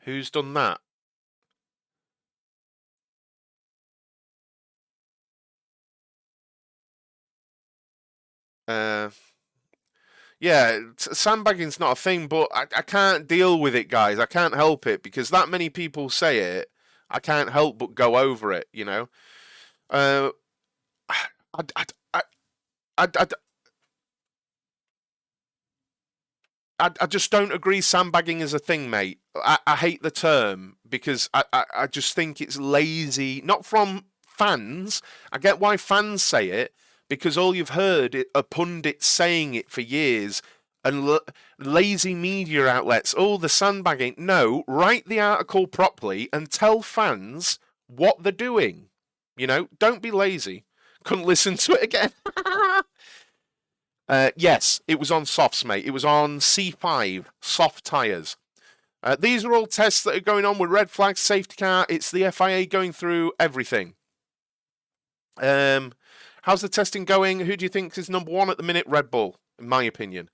S1: Who's done that? Yeah, sandbagging's not a thing, but I can't deal with it, guys. I can't help it because that many people say it. I can't help but go over it, you know. I just don't agree sandbagging is a thing, mate. I hate the term because I just think it's lazy. Not from fans. I get why fans say it because all you've heard are pundits saying it for years and lazy media outlets. Oh, the sandbagging. No, write the article properly and tell fans what they're doing. You know, don't be lazy. Couldn't listen to it again. Yes, it was on softs, mate. It was on C5, soft tyres. These are all tests that are going on with red flags, safety car. It's the FIA going through everything. How's the testing going? Who do you think is number one at the minute? Red Bull, in my opinion.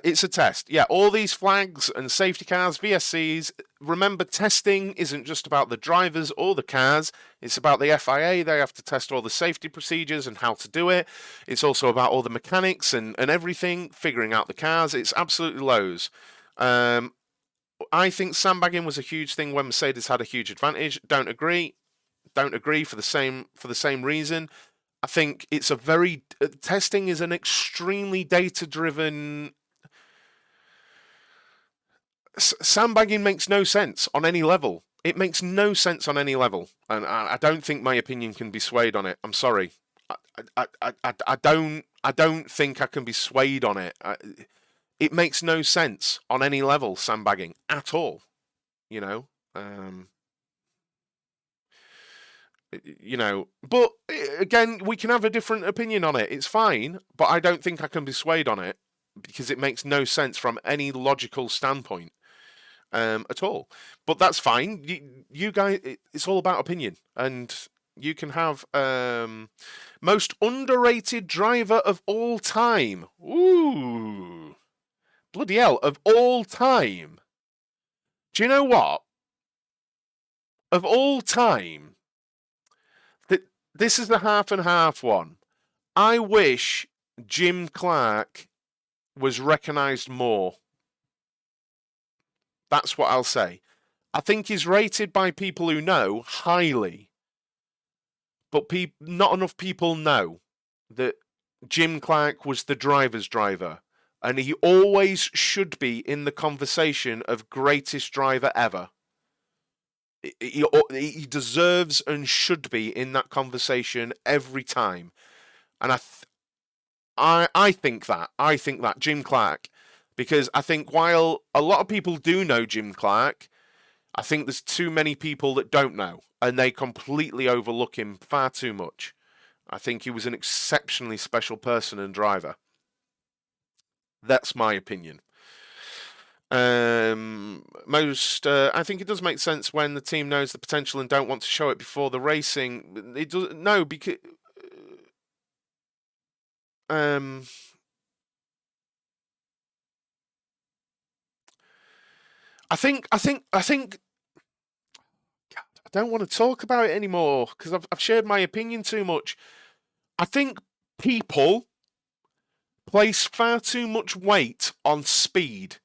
S1: It's a test. Yeah, all these flags and safety cars, VSCs. Remember, testing isn't just about the drivers or the cars. It's about the FIA. They have to test all the safety procedures and how to do it. It's also about all the mechanics and everything, figuring out the cars. It's absolutely loads. I think sandbagging was a huge thing when Mercedes had a huge advantage. Don't agree. Don't agree for the same reason. I think it's a very testing is an extremely data-driven. Sandbagging makes no sense on any level. It makes no sense on any level, and I don't think my opinion can be swayed on it. I'm sorry. I don't think I can be swayed on it. It makes no sense on any level, sandbagging at all. You know. But again, we can have a different opinion on it. It's fine, but I don't think I can be swayed on it because it makes no sense from any logical standpoint at all. But that's fine. You guys, it's all about opinion, and you can have most underrated driver of all time. Ooh, bloody hell, of all time. Do you know what? Of all time. This is the half and half one. I wish Jim Clark was recognised more. That's what I'll say. I think he's rated by people who know highly, but not enough people know that Jim Clark was the driver's driver, and he always should be in the conversation of greatest driver ever. He deserves and should be in that conversation every time, and I think that Jim Clark, Because I think while a lot of people do know Jim Clark, I think there's too many people that don't know, and they completely overlook him far too much. I think he was an exceptionally special person and driver. That's my opinion. I think it does make sense when the team knows the potential and don't want to show it before the racing. It does no because I think I don't want to talk about it anymore because I've shared my opinion too much. I think people place far too much weight on speed.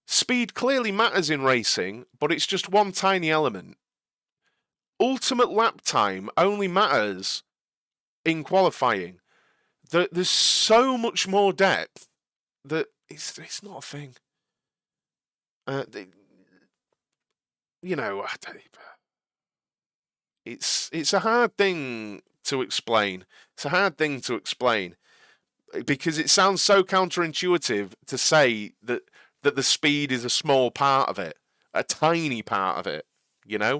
S1: Speed clearly matters in racing, but it's just one tiny element. Ultimate lap time only matters in qualifying. There's so much more depth that it's not a thing. It's a hard thing to explain. It's a hard thing to explain because it sounds so counterintuitive to say that the speed is a small part of it, a tiny part of it. Yeah,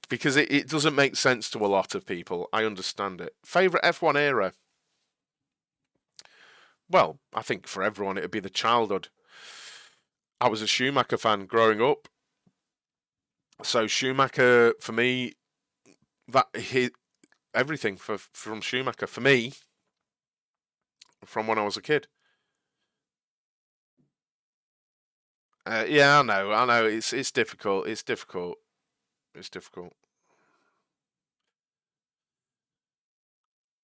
S1: because it doesn't make sense to a lot of people. I understand it. Favorite F1 era? Well, I think for everyone it'd be the childhood. I was a Schumacher fan growing up. So Schumacher, for me, everything from Schumacher, for me, from when I was a kid. Yeah, I know. It's difficult. It's difficult.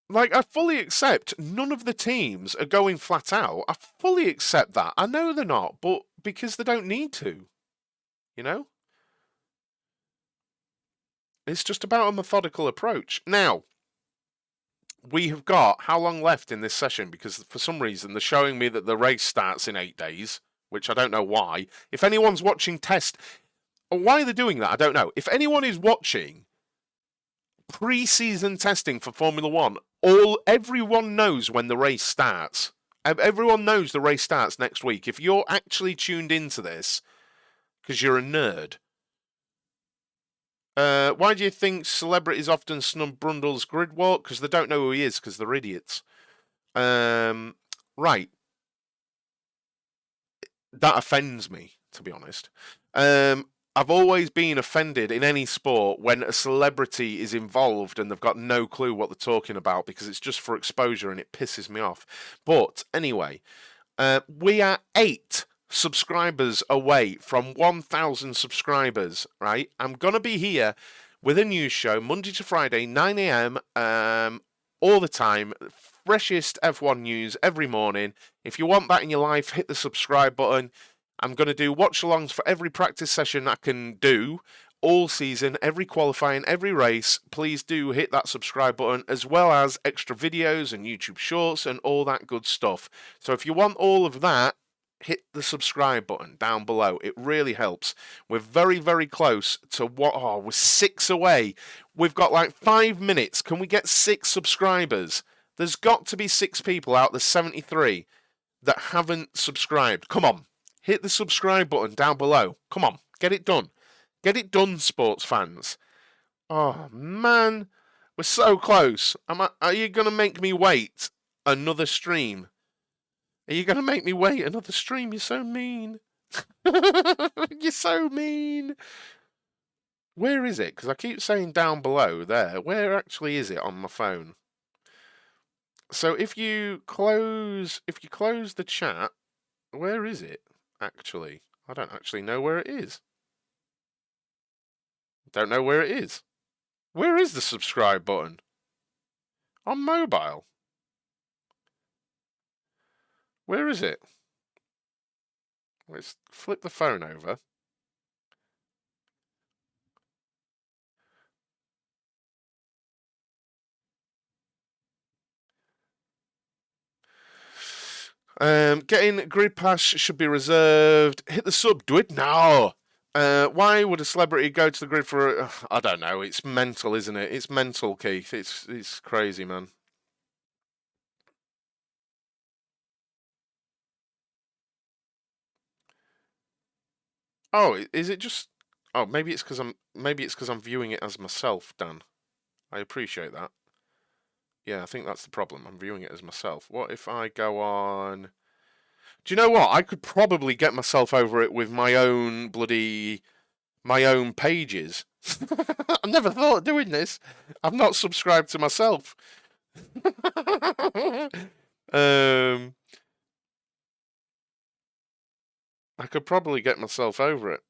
S1: Like, I fully accept none of the teams are going flat out. I fully accept that. I know they're not, but because they don't need to, you know? It's just about a methodical approach. Now, we have got how long left in this session? Because for some reason they're showing me that the race starts in 8 days, which I don't know why. If anyone's watching test, or why they're doing that, I don't know. If anyone is watching pre-season testing for Formula One, everyone knows when the race starts. Everyone knows the race starts next week. If you're actually tuned into this, because you're a nerd. Why do you think celebrities often snub Brundle's grid walk? Because they don't know who he is, because they're idiots. Right. That offends me, to be honest. I've always been offended in any sport when a celebrity is involved and they've got no clue what they're talking about because it's just for exposure and it pisses me off. But anyway, we are 8 subscribers away from 1,000 subscribers, right? I'm going to be here with a news show Monday to Friday, 9 a.m. All the time. Freshest F1 news every morning. If you want that in your life, hit the subscribe button. I'm going to do watch-alongs for every practice session I can do all season, every qualifying, every race. Please do hit that subscribe button, as well as extra videos and YouTube shorts and all that good stuff. So if you want all of that, hit the subscribe button down below. It really helps. We're very, very close to we're 6 away. We've got like 5 minutes. Can we get 6 subscribers? There's got to be 6 people out of the 73 that haven't subscribed. Come on. Hit the subscribe button down below. Come on, get it done. Get it done, sports fans. Oh, man. We're so close. Are you going to make me wait another stream? Are you going to make me wait another stream? You're so mean. You're so mean. Where is it? Because I keep saying down below there. Where actually is it on my phone? So if you close the chat, where is it? Actually, I don't actually know where it is. Don't know where it is. Where is the subscribe button? On mobile. Where is it? Let's flip the phone over. Getting grid pass should be reserved. Hit the sub. Do it now. Why would a celebrity go to the grid for a... I don't know. It's mental, isn't it? It's mental, Keith. It's crazy, man. Oh, is it just... Oh, maybe it's because I'm viewing it as myself, Dan. I appreciate that. Yeah, I think that's the problem. I'm viewing it as myself. What if I go on... Do you know what? I could probably get myself over it with my own pages. I never thought of doing this. I've not subscribed to myself. I could probably get myself over it.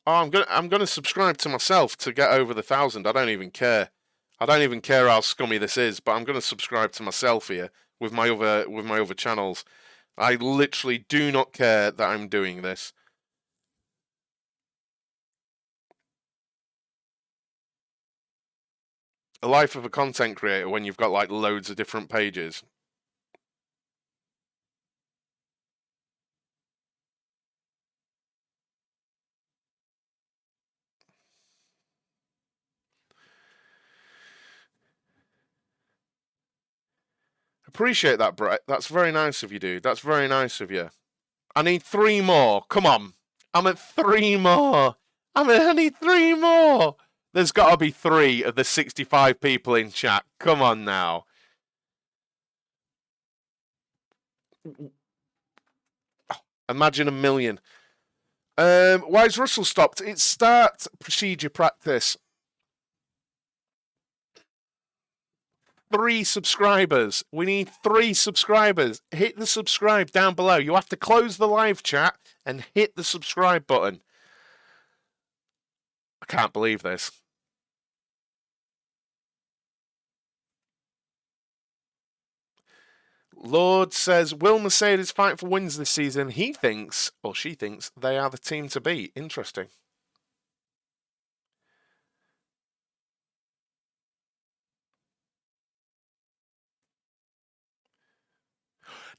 S1: Oh, I'm gonna subscribe to myself to get over the 1,000. I don't even care. I don't even care how scummy this is, but I'm gonna subscribe to myself here with my other channels. I literally do not care that I'm doing this. A life of a content creator when you've got like loads of different pages. Appreciate that, Brett. That's very nice of you, dude. That's very nice of you. I need 3 more. Come on. I'm at 3 more. I need 3 more. There's got to be 3 of the 65 people in chat. Come on now. Imagine 1 million. Why is Russell stopped? It's start procedure practice. 3 subscribers. We need 3 subscribers. Hit the subscribe down below. You have to close the live chat and hit the subscribe button. I can't believe this. Lord says, will Mercedes fight for wins this season? He thinks, or she thinks, they are the team to beat. Interesting.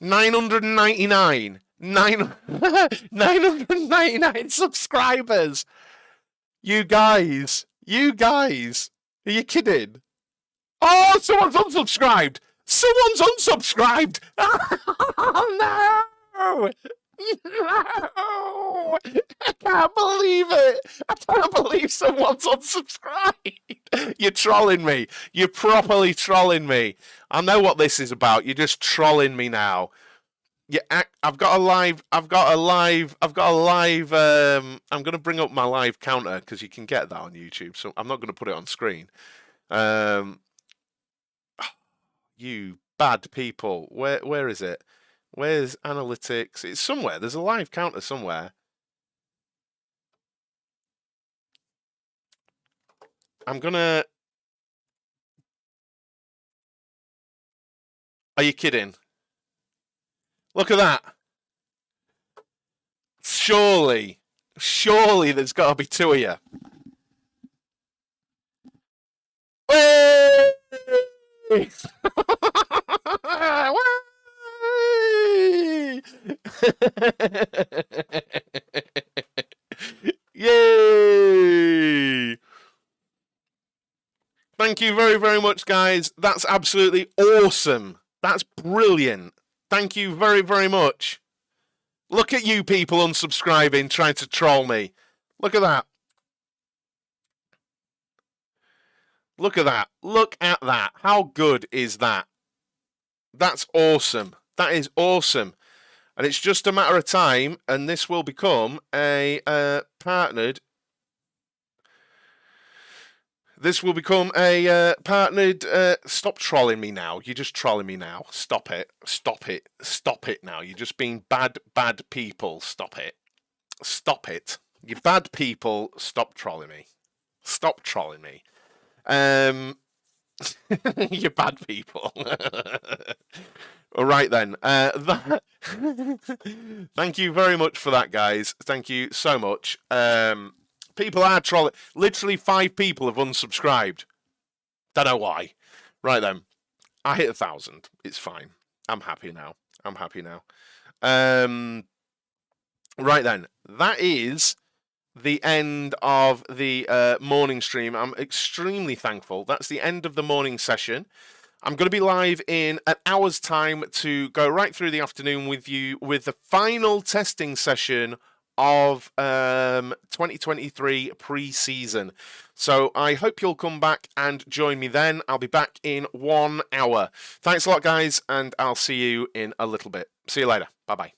S1: $999. 999 subscribers. You guys. Are you kidding? Oh, someone's unsubscribed. Someone's unsubscribed. Oh, no. No. I can't believe it. I can't believe someone's unsubscribed. You're trolling me. You're properly trolling me. I know what this is about. You're just trolling me now. Yeah, I've got a live. I'm going to bring up my live counter because you can get that on YouTube. So I'm not going to put it on screen. You bad people. Where is it? Where's analytics? It's somewhere. There's a live counter somewhere. I'm gonna. Are you kidding? Look at that. Surely there's got to be 2 of you. Yay! Thank you very, very much, guys. That's absolutely awesome. That's brilliant. Thank you very, very much. Look at you people unsubscribing, trying to troll me. Look at that. Look at that. Look at that. How good is that? That's awesome. That is awesome. And it's just a matter of time, and this will become a partnered. This will become a partnered. Stop trolling me now. You're just trolling me now. Stop it. Stop it. Stop it now. You're just being bad people. Stop it. Stop it. You bad people. Stop trolling me. Stop trolling me. You bad people. All right then. Thank you very much for that, guys. Thank you so much. People are trolling. Literally 5 people have unsubscribed. Don't know why. Right then. I hit 1,000. It's fine. I'm happy now. Right then, that is the end of the morning stream. I'm extremely thankful. That's the end of the morning session. I'm going to be live in an hour's time to go right through the afternoon with you with the final testing session of 2023 pre-season. So I hope you'll come back and join me then. I'll be back in 1 hour. Thanks a lot, guys, and I'll see you in a little bit. See you later. Bye-bye.